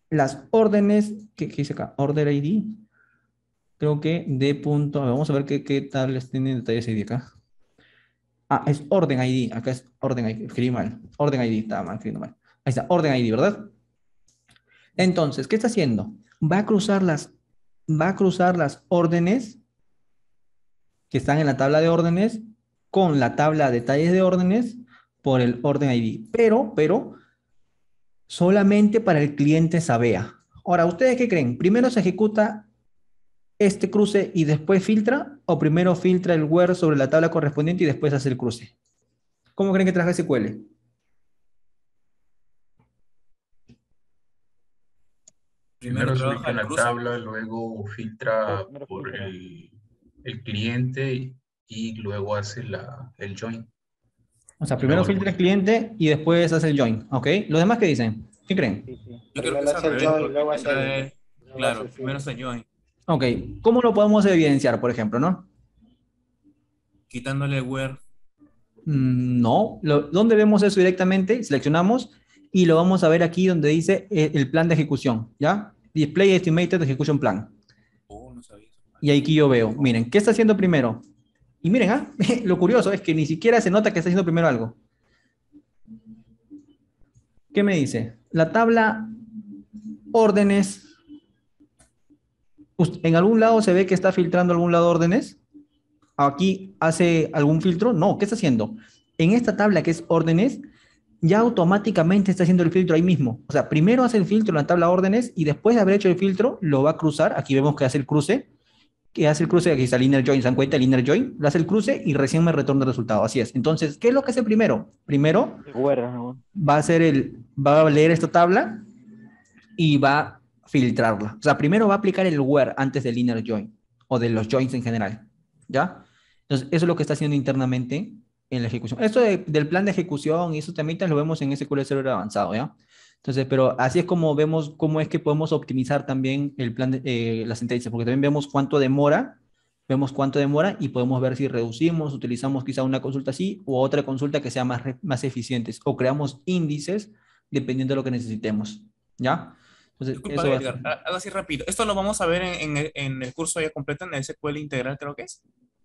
las órdenes, ¿qué dice acá? Order ID, creo que de punto, a ver, vamos a ver qué tablas tienen detalles ID acá. Ah, es orden ID. Acá es orden ID. Escribí mal. Orden ID. Estaba mal, escribiendo mal. Ahí está, orden ID, ¿verdad? Entonces, ¿qué está haciendo? Va a cruzar las órdenes que están en la tabla de órdenes con la tabla de detalles de órdenes por el orden ID. Pero, solamente para el cliente Sabea. Ahora, ¿ustedes qué creen? ¿Primero se ejecuta este cruce y después filtra? ¿O primero filtra el where sobre la tabla correspondiente y después hace el cruce? ¿Cómo creen que trabaja SQL? Primero se trabaja ubica en el la cruce. tabla, luego filtra Primero por filtra. el cliente y luego hace el join. O sea, Y primero luego el filtra el cruce. cliente y después hace el join, ¿ok? ¿Los demás qué dicen? ¿Qué creen? Sí, sí. Yo creo que Primero es al hace el revés, join, porque luego me hace trae, luego hace claro, el primero filtro. se join, Ok, ¿cómo lo podemos evidenciar, por ejemplo, no? quitándole where. No, ¿dónde vemos eso directamente? Seleccionamos y lo vamos a ver aquí donde dice el plan de ejecución, ¿ya? Display Estimated Execution Plan. Oh, no sabía eso. Y aquí yo veo, miren, ¿qué está haciendo primero? Y miren, lo curioso es que ni siquiera se nota que está haciendo primero algo. ¿Qué me dice? La tabla órdenes, ¿en algún lado se ve que está filtrando algún lado órdenes? ¿Aquí hace algún filtro? No, ¿qué está haciendo? En esta tabla que es órdenes, ya automáticamente está haciendo el filtro ahí mismo. O sea, primero hace el filtro en la tabla órdenes y después de haber hecho el filtro, lo va a cruzar. Aquí vemos que hace el cruce. Aquí está el inner join. ¿Se dan cuenta? El inner join. Le hace el cruce y recién me retorna el resultado. Así es. Entonces, ¿qué es lo que hace primero? Primero va a leer esta tabla y va a filtrarla. O sea, primero va a aplicar el where antes del inner join o de los joins en general. ¿Ya? Entonces, eso es lo que está haciendo internamente en la ejecución. Esto del plan de ejecución y esos temitas lo vemos en SQL Server avanzado, ¿ya? Entonces, pero así es como vemos cómo es que podemos optimizar también el plan de las sentencias, porque también vemos cuánto demora y podemos ver si reducimos, utilizamos quizá una consulta así o otra consulta que sea más eficientes o creamos índices dependiendo de lo que necesitemos, ¿ya? Entonces, Disculpa, eso va a Edgar, ser. algo así rápido. Esto lo vamos a ver en el curso ya completo, en el SQL integral, creo que es.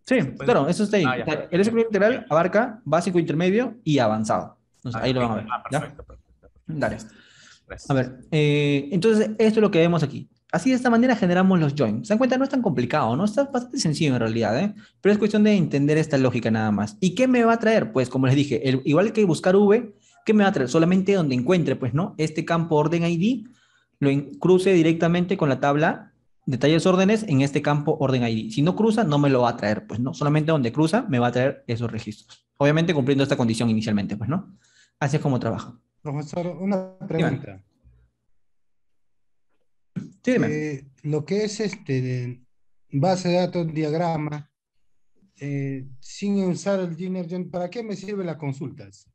Sí, ¿Se puede? claro, eso está ahí. Ah, O ya. sea, el SQL integral abarca básico, intermedio y avanzado. Entonces, Ah, ahí ya, lo van a ok. ver, Ah, ¿ya? perfecto, perfecto. Dale. Listo. A Gracias. ver, entonces esto es lo que vemos aquí. Así de esta manera generamos los joins. ¿Se dan cuenta? No es tan complicado, ¿no? Está bastante sencillo en realidad, ¿eh? Pero es cuestión de entender esta lógica nada más. ¿Y qué me va a traer? Pues como les dije, igual que buscar V, ¿qué me va a traer? Solamente donde encuentre, pues, ¿no? Este campo orden ID cruce directamente con la tabla detalles órdenes en este campo orden ID. Si no cruza, no me lo va a traer, pues, ¿no? Solamente donde cruza me va a traer esos registros. Obviamente cumpliendo esta condición inicialmente, pues, ¿no? Así es como trabaja. Profesor, una Dime. pregunta. Sí, dime. Lo que es base de datos, diagrama, sin usar el Generation, ¿para qué me sirven las consultas?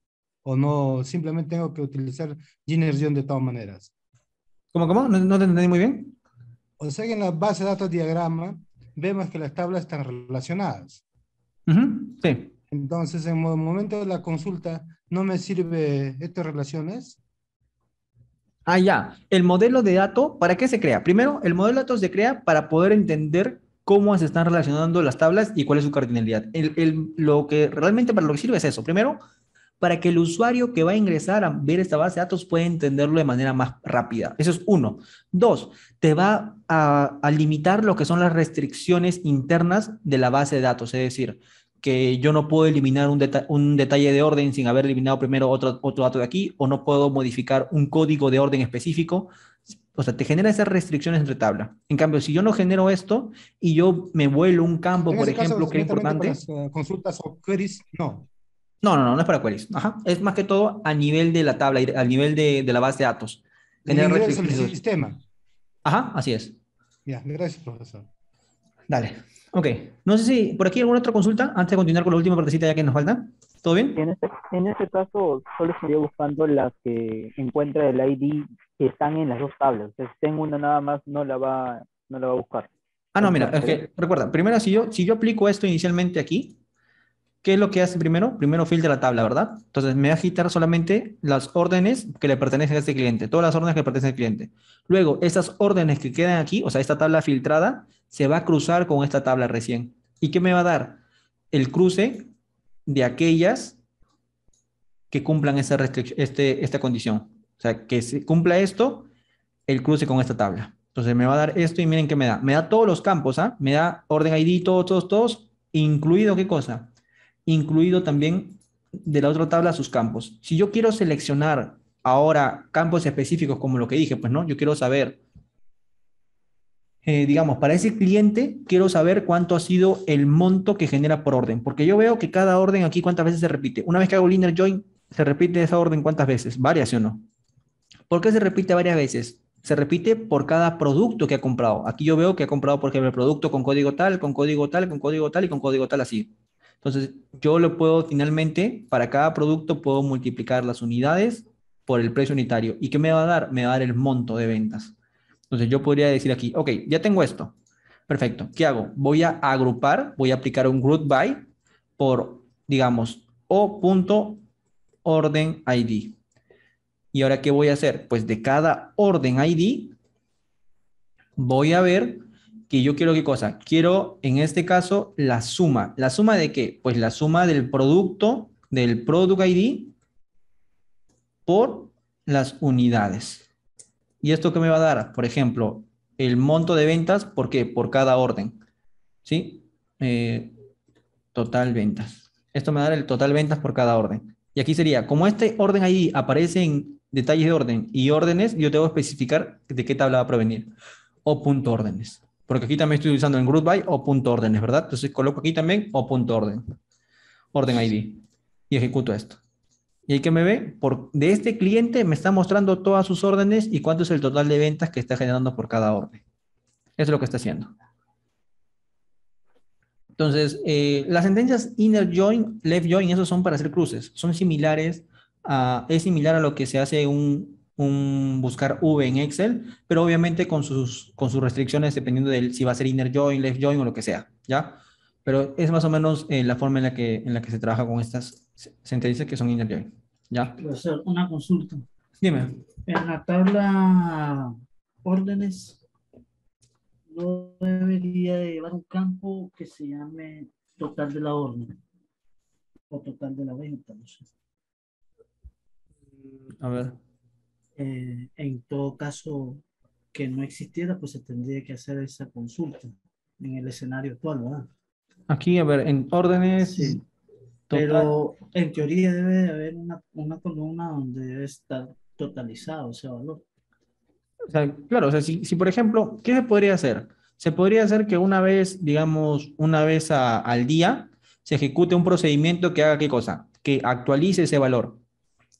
O no, simplemente tengo que utilizar Generation de todas maneras. ¿Cómo? ¿No te entendí muy bien? O sea que en la base de datos diagrama vemos que las tablas están relacionadas. Ujú, sí. Entonces, en el momento de la consulta, ¿no me sirve estas relaciones? Ah, ya. El modelo de datos, ¿para qué se crea? Primero, el modelo de datos se crea para poder entender cómo se están relacionando las tablas y cuál es su cardinalidad. Lo que realmente para lo que sirve es eso. Primero, para que el usuario que va a ingresar a ver esta base de datos pueda entenderlo de manera más rápida. Eso es uno. Dos, te va a limitar lo que son las restricciones internas de la base de datos. Es decir, que yo no puedo eliminar un detalle de orden sin haber eliminado primero otro dato de aquí, o no puedo modificar un código de orden específico. O sea, te genera esas restricciones entre tabla. En cambio, si yo no genero esto y yo me vuelo un campo, En por ese caso, ejemplo, que era netamente para importante. las consultas o queries, no. No es para queries. Ajá. Es más que todo a nivel de la tabla, a nivel de la base de datos. El Genera ingreso al restricciones. sistema. Ajá, así es. Ya, gracias, profesor. Dale. Ok. No sé si por aquí alguna otra consulta antes de continuar con la última partecita ya que nos falta. ¿Todo bien? En este caso, solo estaría buscando las que encuentra el ID que están en las dos tablas. O sea, si tengo una nada más, no la va a buscar. Ah, no, mira, Entonces, es que recuerda, primero si yo aplico esto inicialmente aquí, ¿qué es lo que hace primero? Primero filtra la tabla, ¿verdad? Entonces me va a quitar solamente las órdenes que le pertenecen a este cliente, todas las órdenes que le pertenecen al cliente. Luego, esas órdenes que quedan aquí, o sea, esta tabla filtrada, se va a cruzar con esta tabla recién. ¿Y qué me va a dar? El cruce de aquellas que cumplan esta condición. O sea, que se cumpla esto, el cruce con esta tabla. Entonces me va a dar esto y miren qué me da. Me da todos los campos, ¿ah? Me da orden ID, todos, incluido qué cosa. Incluido también de la otra tabla sus campos. Si yo quiero seleccionar ahora campos específicos como lo que dije, pues no, yo quiero saber, digamos, para ese cliente quiero saber cuánto ha sido el monto que genera por orden, porque yo veo que cada orden aquí cuántas veces se repite. Una vez que hago linear join, se repite esa orden cuántas veces, varias, ¿sí o no? ¿Por qué se repite varias veces? Se repite por cada producto que ha comprado. Aquí yo veo que ha comprado, por ejemplo, el producto con código tal, con código tal, con código tal y con código tal así. Entonces, yo lo puedo finalmente, para cada producto, puedo multiplicar las unidades por el precio unitario. ¿Y qué me va a dar? Me va a dar el monto de ventas. Entonces, yo podría decir aquí, ok, ya tengo esto. Perfecto. ¿Qué hago? Voy a agrupar, voy a aplicar un group by por, digamos, o.orden ID. ¿Y ahora qué voy a hacer? Pues de cada orden ID voy a ver que yo quiero qué cosa. Quiero, en este caso, la suma. ¿La suma de qué? Pues la suma del producto, del product ID por las unidades. ¿Y esto qué me va a dar? Por ejemplo, el monto de ventas, ¿por qué? Por cada orden. ¿Sí? Total ventas. Esto me va a dar el total ventas por cada orden. Y aquí sería, como este orden ID aparece en detalles de orden y órdenes, yo tengo que especificar de qué tabla va a provenir. O punto órdenes. Porque aquí también estoy usando en group by o punto órdenes, ¿verdad? Entonces coloco aquí también o punto orden. Orden ID. Y ejecuto esto. Y ahí que me ve, de este cliente me está mostrando todas sus órdenes y cuánto es el total de ventas que está generando por cada orden. Eso es lo que está haciendo. Entonces, las sentencias inner join, left join, esos son para hacer cruces. Son similares es similar a lo que se hace un buscar V en Excel, pero obviamente con sus restricciones dependiendo de si va a ser inner join, left join o lo que sea, ¿ya? Pero es más o menos la forma en la que se trabaja con estas sentencias que son inner join, ¿ya? Profesor, una consulta. Dime. En la tabla órdenes no debería de llevar un campo que se llame total de la orden o total de la venta, no sé. A ver. En todo caso que no existiera, pues se tendría que hacer esa consulta en el escenario actual, ¿verdad? Aquí, a ver, en órdenes. Sí. Total. Pero en teoría debe de haber una columna donde debe estar totalizado ese valor. O sea, claro, o sea, si por ejemplo, ¿qué se podría hacer? Se podría hacer que una vez, digamos, una vez al día, se ejecute un procedimiento que haga qué cosa, que actualice ese valor.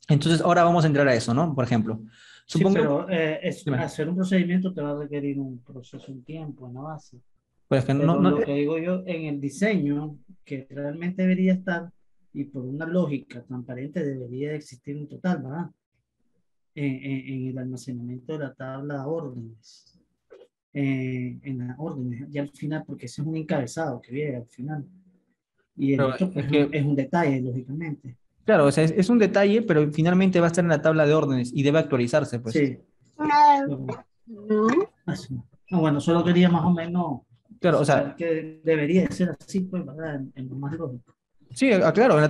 Entonces, ahora vamos a entrar a eso, ¿no? Por ejemplo, Sí, supongo. pero Dime. hacer un procedimiento te va a requerir un proceso, un tiempo en la base. Pero es que Pero no, no, lo que digo yo, en el diseño, que realmente debería estar, y por una lógica transparente, debería existir un total, ¿verdad? En el almacenamiento de la tabla de órdenes. En las órdenes, ya al final, porque ese es un encabezado que viene al final. Y el pero otro, pues, es que, es un detalle, lógicamente. claro, o sea, es un detalle, pero finalmente va a estar en la tabla de órdenes y debe actualizarse, pues. Sí. Bueno, solo quería más o menos Claro, o saber sea, que debería ser así, pues, ¿verdad? En lo más lógico. sí, claro, en la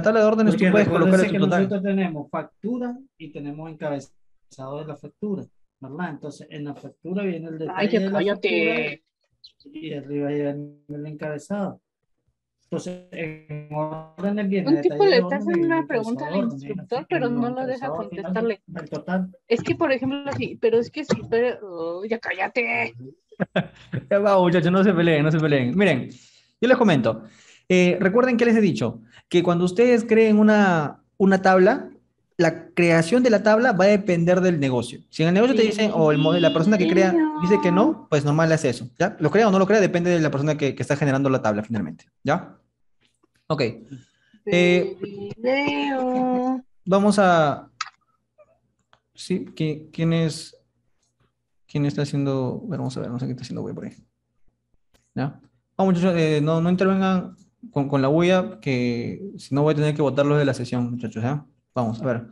tabla de órdenes tú Porque puedes colocar recuérdense tu que total. nosotros tenemos factura y tenemos encabezado de la factura, ¿verdad? Entonces, en la factura viene el Ay, detalle ya de la factura cállate. y arriba viene el encabezado. Entonces, en órdenes viene Un tipo detalle de le está órdenes y haciendo viene una encabezado pregunta de al órdenes. instructor, pero En los no lo deja encabezados al final contestarle. del total. Es que, por ejemplo, sí, pero es que si fuera... Oh, ya cállate. Ya va, muchachos, no se peleen, no se peleen. Miren, yo les comento. Recuerden que les he dicho que cuando ustedes creen una tabla, la creación de la tabla va a depender del negocio. Si en el negocio te dicen, o la persona que crea dice que no, pues normal le hace eso. ¿Ya? Lo crea o no lo crea, depende de la persona que está generando la tabla finalmente. ¿Ya? Ok. Video. Vamos a... Sí, ¿quién está haciendo? Bueno, vamos a ver, no sé qué está haciendo güey por ahí. ¿Ya? Vamos, muchachos, no intervengan con la bulla, que si no voy a tener que votarlos de la sesión, muchachos, ¿ya? Vamos, a ver.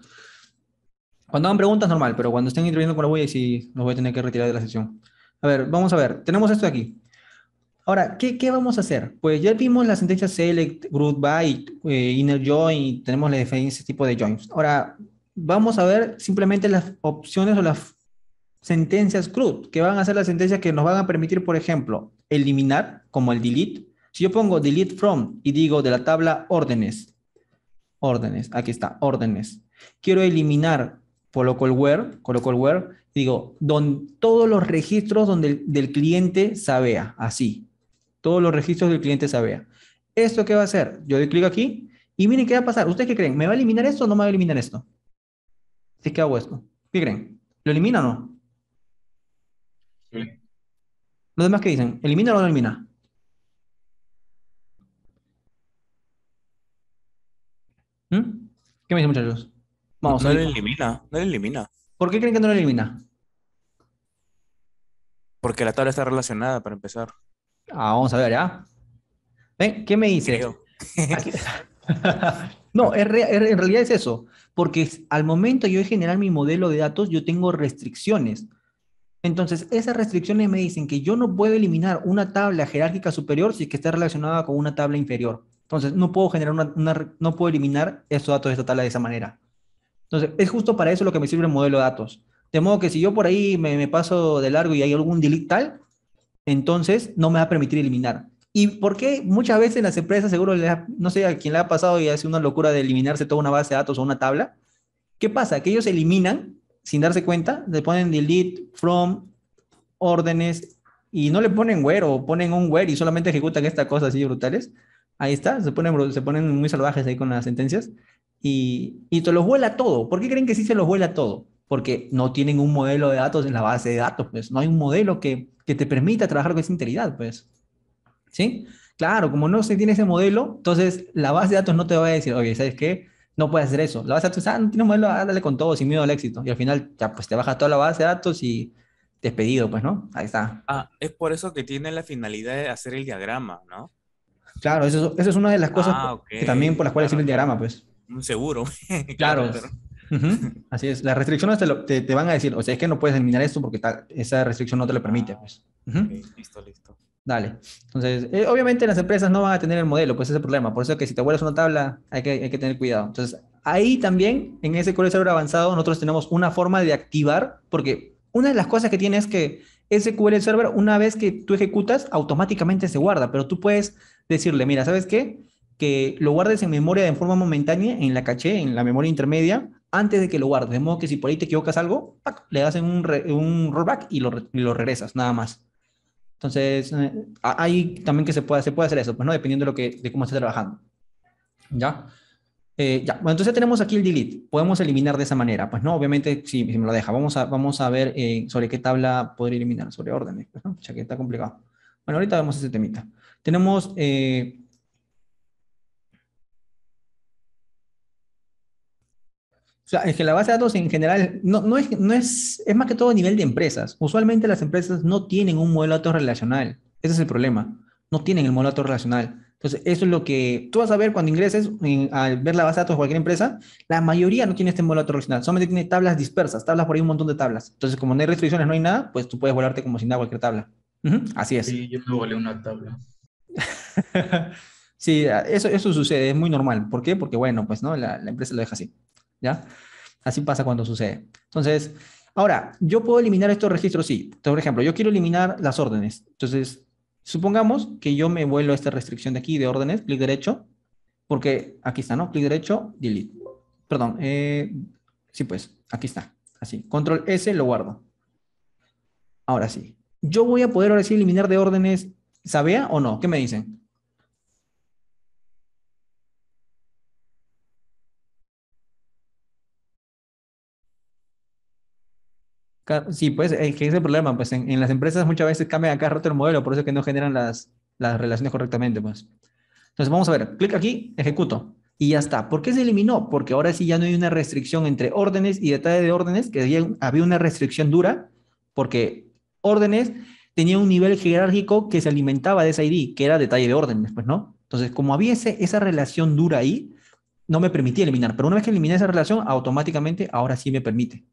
Cuando hagan preguntas, normal, pero cuando estén interviniendo con la bulla, sí los voy a tener que retirar de la sesión. A ver, vamos a ver. Tenemos esto aquí. Ahora, ¿qué vamos a hacer? Pues ya vimos la sentencia select, group by, inner join, y tenemos la definición ese tipo de joins. Ahora, vamos a ver simplemente las opciones o las sentencias CRUD, que van a ser las sentencias que nos van a permitir, por ejemplo, eliminar, como el delete. Si yo pongo delete from y digo de la tabla órdenes, aquí está, órdenes. Quiero eliminar, coloco el where, digo, todos los registros donde del cliente sabea, así. Todos los registros del cliente sabea. ¿Esto qué va a hacer? Yo doy clic aquí y miren qué va a pasar. ¿Ustedes qué creen? ¿Me va a eliminar esto o no me va a eliminar esto? Si es que hago esto. ¿Qué creen? ¿Lo elimina o no? Sí. ¿Los demás qué dicen? ¿Elimina o no elimina? ¿Mm? ¿Qué me dicen, muchachos? Vamos, No ahí. lo elimina, no lo elimina. ¿Por qué creen que no lo elimina? Porque la tabla está relacionada para empezar, Vamos a ver, ¿ya? ¿Ven? ¿Qué me dice? creo. Aquí- No, en realidad es eso, porque al momento yo de generar mi modelo de datos, yo tengo restricciones. Entonces, esas restricciones me dicen que yo no puedo eliminar una tabla jerárquica superior si es que está relacionada con una tabla inferior. Entonces, no puedo generar no puedo eliminar estos datos de esta tabla de esa manera. Entonces, es justo para eso lo que me sirve el modelo de datos. De modo que si yo por ahí me paso de largo y hay algún delete tal, entonces no me va a permitir eliminar. ¿Y por qué muchas veces las empresas, seguro, no sé a quién le ha pasado y hace una locura de eliminarse toda una base de datos o una tabla? ¿Qué pasa? Que ellos eliminan sin darse cuenta, le ponen delete, from, órdenes, y no le ponen where o ponen un where y solamente ejecutan estas cosas así brutales. Ahí está, se ponen muy salvajes ahí con las sentencias y te los vuela todo. ¿Por qué creen que sí se los vuela todo? Porque no tienen un modelo de datos en la base de datos, pues no hay un modelo que te permita trabajar con esa integridad, pues. ¿Sí? Claro, como no se tiene ese modelo, entonces la base de datos no te va a decir, oye, ¿sabes qué? No puedes hacer eso. La base de datos, no tiene modelo, dale con todo, sin miedo al éxito. Y al final, ya, pues te bajas toda la base de datos y despedido, pues, ¿no? Ahí está. Ah, es por eso que tiene la finalidad de hacer el diagrama, ¿no? Claro, eso es una de las cosas Ah, ok. que también por las cuales sirve Claro, el diagrama, claro. pues. Seguro. Claro. Claro, claro. Ujú, así es. Las restricciones te van a decir, o sea, es que no puedes eliminar esto porque esa restricción no te lo permite, pues. Ujú. Ok, listo, listo. Dale. Entonces, obviamente las empresas no van a tener el modelo, pues ese es el problema. Por eso que si te vuelves una tabla, hay que tener cuidado. Entonces, ahí también, en ese SQL Server avanzado, nosotros tenemos una forma de activar, porque una de las cosas que tiene es que SQL Server, una vez que tú ejecutas, automáticamente se guarda, pero tú puedes decirle, mira, ¿sabes qué? Que lo guardes en memoria de forma momentánea, en la caché, en la memoria intermedia, antes de que lo guardes. De modo que si por ahí te equivocas algo, ¡pac!, le das en un rollback y lo regresas, nada más. Entonces, hay también que se puede hacer eso, pues, ¿no? Dependiendo de cómo esté trabajando. ¿Ya? Ya. Bueno, entonces ya tenemos aquí el delete. Podemos eliminar de esa manera, pues, ¿no? Obviamente, si me lo deja. Vamos a ver sobre qué tabla poder eliminar, sobre órdenes, pues, ¿no? Ya que está complicado. Bueno, ahorita vemos ese temita. Tenemos... o sea, es que la base de datos en general es más que todo a nivel de empresas. Usualmente las empresas no tienen un modelo de datos relacional. Ese es el problema. No tienen el modelo de datos relacional. Entonces, eso es lo que tú vas a ver cuando ingreses al ver la base de datos de cualquier empresa. La mayoría no tiene este modelo de datos relacional. Solamente tiene tablas dispersas, tablas por ahí un montón de tablas. Entonces, como no hay restricciones, no hay nada, pues tú puedes volarte como si nada cualquier tabla. Ujú, así es. Sí, yo me volé una tabla. Sí, eso sucede, es muy normal. ¿Por qué? Porque, bueno, pues, ¿no? La empresa lo deja así. ¿Ya? Así pasa cuando sucede. Entonces, ahora, yo puedo eliminar estos registros, sí. Por ejemplo, yo quiero eliminar las órdenes. Entonces, supongamos que yo me vuelo a esta restricción de aquí de órdenes, clic derecho, porque aquí está, ¿no? Clic derecho, delete. Perdón, sí, pues, aquí está. Así, control S, lo guardo. Ahora sí. Yo voy a poder ahora sí eliminar de órdenes, ¿sabea o no? ¿Qué me dicen? Sí, pues, que es el problema, pues en las empresas muchas veces cambian a cada rato el modelo, por eso es que no generan las relaciones correctamente, pues. Entonces vamos a ver, clic aquí, ejecuto, y ya está. ¿Por qué se eliminó? Porque ahora sí ya no hay una restricción entre órdenes y detalle de órdenes, que había una restricción dura, porque órdenes tenía un nivel jerárquico que se alimentaba de esa ID, que era detalle de órdenes, pues, ¿no? Entonces, como había esa relación dura ahí, no me permitía eliminar, pero una vez que eliminé esa relación, automáticamente ahora sí me permite.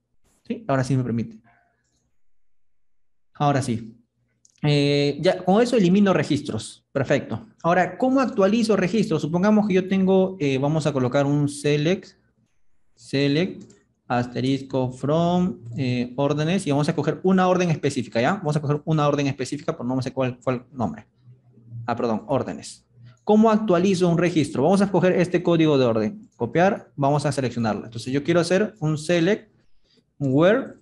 ¿Sí? Ahora sí me permite. Ahora sí. Ya, con eso elimino registros. Perfecto. Ahora, ¿cómo actualizo registros? Supongamos que yo tengo, vamos a colocar un select, asterisco from, órdenes, y vamos a coger una orden específica, ¿ya? Vamos a coger una orden específica, por no sé cuál nombre. Ah, perdón, órdenes. ¿Cómo actualizo un registro? Vamos a escoger este código de orden. Copiar, vamos a seleccionarlo. Entonces yo quiero hacer un select where,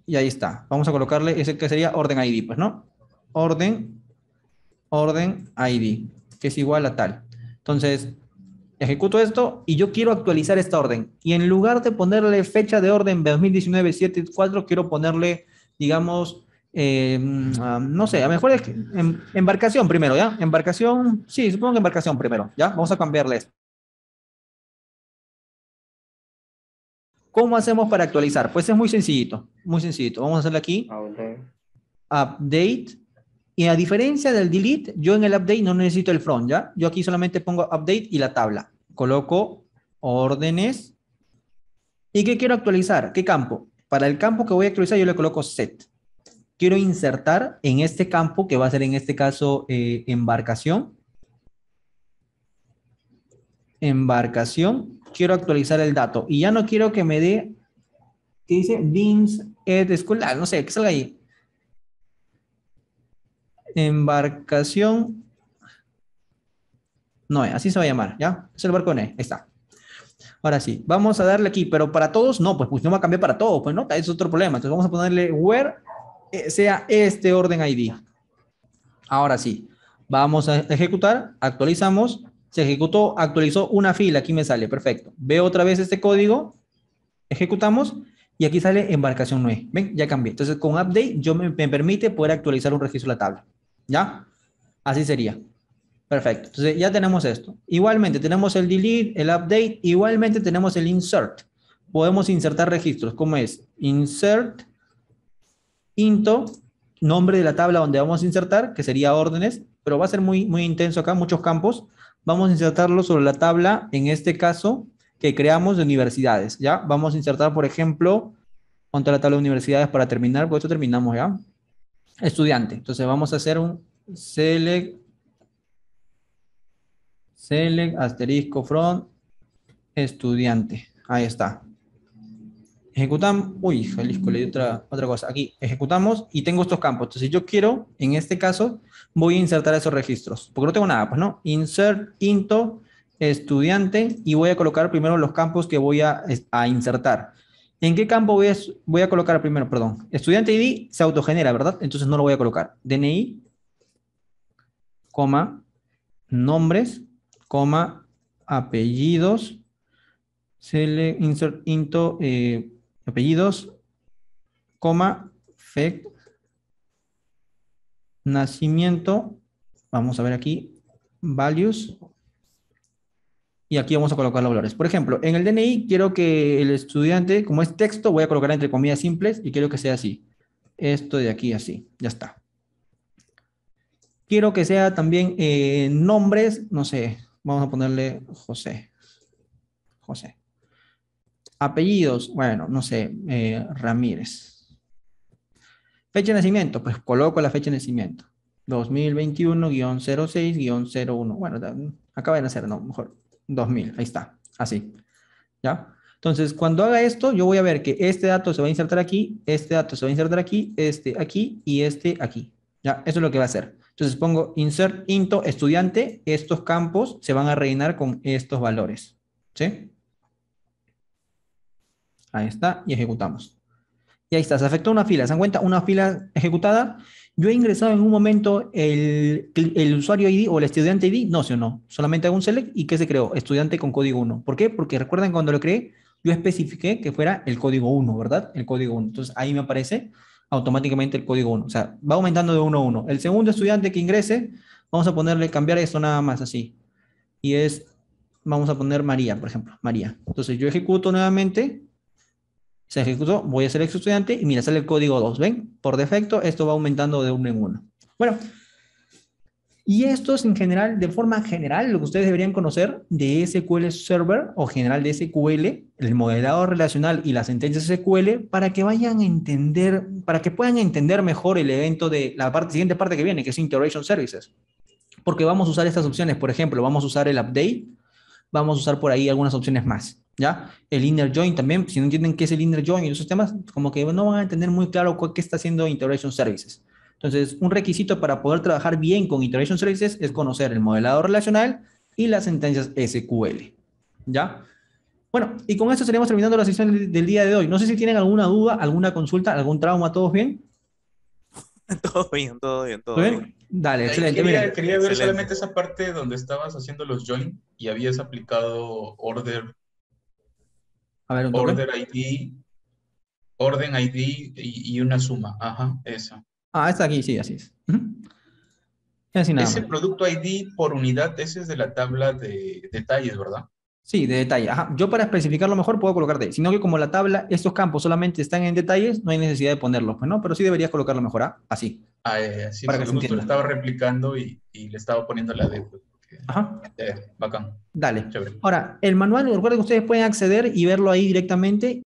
y ahí está. Vamos a colocarle ese que sería orden ID, pues, ¿no? Orden ID, que es igual a tal. Entonces, ejecuto esto y yo quiero actualizar esta orden. Y en lugar de ponerle fecha de orden 2019-7-4, quiero ponerle, digamos, no sé, a lo mejor es embarcación primero, ¿ya? Embarcación, sí, supongo que embarcación primero, ¿ya? Vamos a cambiarle esto. ¿Cómo hacemos para actualizar? Pues es muy sencillito, muy sencillito. Vamos a hacerle aquí, update, y a diferencia del delete, yo en el update no necesito el from, ¿ya? Yo aquí solamente pongo update y la tabla. Coloco órdenes. ¿Y qué quiero actualizar? ¿Qué campo? Para el campo que voy a actualizar yo le coloco set. Quiero insertar en este campo, que va a ser en este caso embarcación. Embarcación. Quiero actualizar el dato. Y ya no quiero que me dé, ¿qué dice? Beans ed escolar, no sé, que salga ahí. Embarcación. Noé, así se va a llamar, ¿ya? Es el barco Noé, ahí está. Ahora sí, vamos a darle aquí, pero para todos no, pues no va a cambiar para todos, pues no, es otro problema. Entonces vamos a ponerle where sea este orden ID. Ahora sí, vamos a ejecutar, actualizamos, se ejecutó, actualizó una fila, aquí me sale, perfecto. Veo otra vez este código, ejecutamos y aquí sale embarcación 9. ¿Ven? Ya cambié. Entonces con update me permite poder actualizar un registro de la tabla. ¿Ya? Así sería. Perfecto. Entonces ya tenemos esto. Igualmente tenemos el delete, el update, igualmente tenemos el insert. Podemos insertar registros. ¿Cómo es? Insert into nombre de la tabla donde vamos a insertar, que sería órdenes, pero va a ser muy, muy intenso acá, muchos campos. Vamos a insertarlo sobre la tabla, en este caso, que creamos de universidades, ¿ya? Vamos a insertar, por ejemplo, contra la tabla de universidades para terminar, pues esto terminamos, ¿ya? Estudiante. Entonces vamos a hacer un select asterisco from estudiante. Ahí está. Ejecutamos, uy, Jalisco, le di otra cosa. Aquí, ejecutamos y tengo estos campos. Entonces yo quiero, en este caso, voy a insertar esos registros. Porque no tengo nada, pues, ¿no? Insert into estudiante y voy a colocar primero los campos que voy a insertar. ¿En qué campo voy a colocar primero? Perdón. Estudiante ID se autogenera, ¿verdad? Entonces no lo voy a colocar. DNI, coma, nombres, coma, apellidos, insert into apellidos, coma, Nacimiento, vamos a ver aquí, values, y aquí vamos a colocar los valores. Por ejemplo, en el DNI quiero que el estudiante, como es texto, voy a colocar entre comillas simples y quiero que sea así. Esto de aquí así, ya está. Quiero que sea también nombres, no sé, vamos a ponerle José. José. Apellidos, bueno, no sé, Ramírez. Fecha de nacimiento, pues coloco la fecha de nacimiento. 2021-06-01. Bueno, acaba de nacer, no, mejor. 2000, ahí está, así. ¿Ya? Entonces, cuando haga esto, yo voy a ver que este dato se va a insertar aquí, este dato se va a insertar aquí, este aquí y este aquí. ¿Ya? Eso es lo que va a hacer. Entonces pongo insert into estudiante, estos campos se van a rellenar con estos valores. ¿Sí? Ahí está, y ejecutamos. Y ahí está, se afectó una fila. ¿Se dan cuenta? Una fila ejecutada. Yo he ingresado en un momento el usuario ID o el estudiante ID, no, sí o no. Solamente hago un select y ¿qué se creó? Estudiante con código 1. ¿Por qué? Porque recuerden cuando lo creé, yo especifiqué que fuera el código 1, ¿verdad? El código 1. Entonces ahí me aparece automáticamente el código 1. O sea, va aumentando de 1 a 1. El segundo estudiante que ingrese, vamos a ponerle, cambiar esto nada más así. Y es, vamos a poner María, por ejemplo, María. Entonces yo ejecuto nuevamente. Se ejecutó, voy a hacer ex estudiante y mira, sale el código 2. ¿Ven? Por defecto, esto va aumentando de uno en uno. Bueno, y esto es en general, de forma general, lo que ustedes deberían conocer de SQL Server o general de SQL, el modelado relacional y las sentencias SQL, para que vayan a entender, para que puedan entender mejor el evento de la siguiente parte que viene, que es Integration Services. Porque vamos a usar estas opciones, por ejemplo, vamos a usar el update, vamos a usar por ahí algunas opciones más, ¿ya? El inner join también, si no entienden qué es el inner join y esos temas, como que no van a entender muy claro qué está haciendo Integration Services. Entonces, un requisito para poder trabajar bien con Integration Services es conocer el modelado relacional y las sentencias SQL, ¿ya? Bueno, y con esto estaríamos terminando la sesión del día de hoy. No sé si tienen alguna duda, alguna consulta, algún trauma, ¿todos bien? Todo bien, todo bien, ¿Todo todo bien? bien. Dale, Ahí excelente. Miren, quería ver Excelente. solamente esa parte donde estabas haciendo los join y habías aplicado a ver, un toque. orden ID y una suma. Ajá, esa. Ah, está aquí, sí, así es. Así nada Ese más. producto ID por unidad, ese es de la tabla de detalles, ¿verdad? Sí, de detalle. Ajá. Yo para especificarlo mejor puedo colocar de, sino que como la tabla, estos campos solamente están en detalles, no hay necesidad de ponerlos, pues, ¿no? Pero sí deberías colocarlo mejor, ¿ah? Así, Sí, para que sí, se justo lo entienda. estaba replicando y le estaba poniendo la D, pues, porque, Ajá, bacán, dale. chévere. Ahora, el manual, recuerden que ustedes pueden acceder y verlo ahí directamente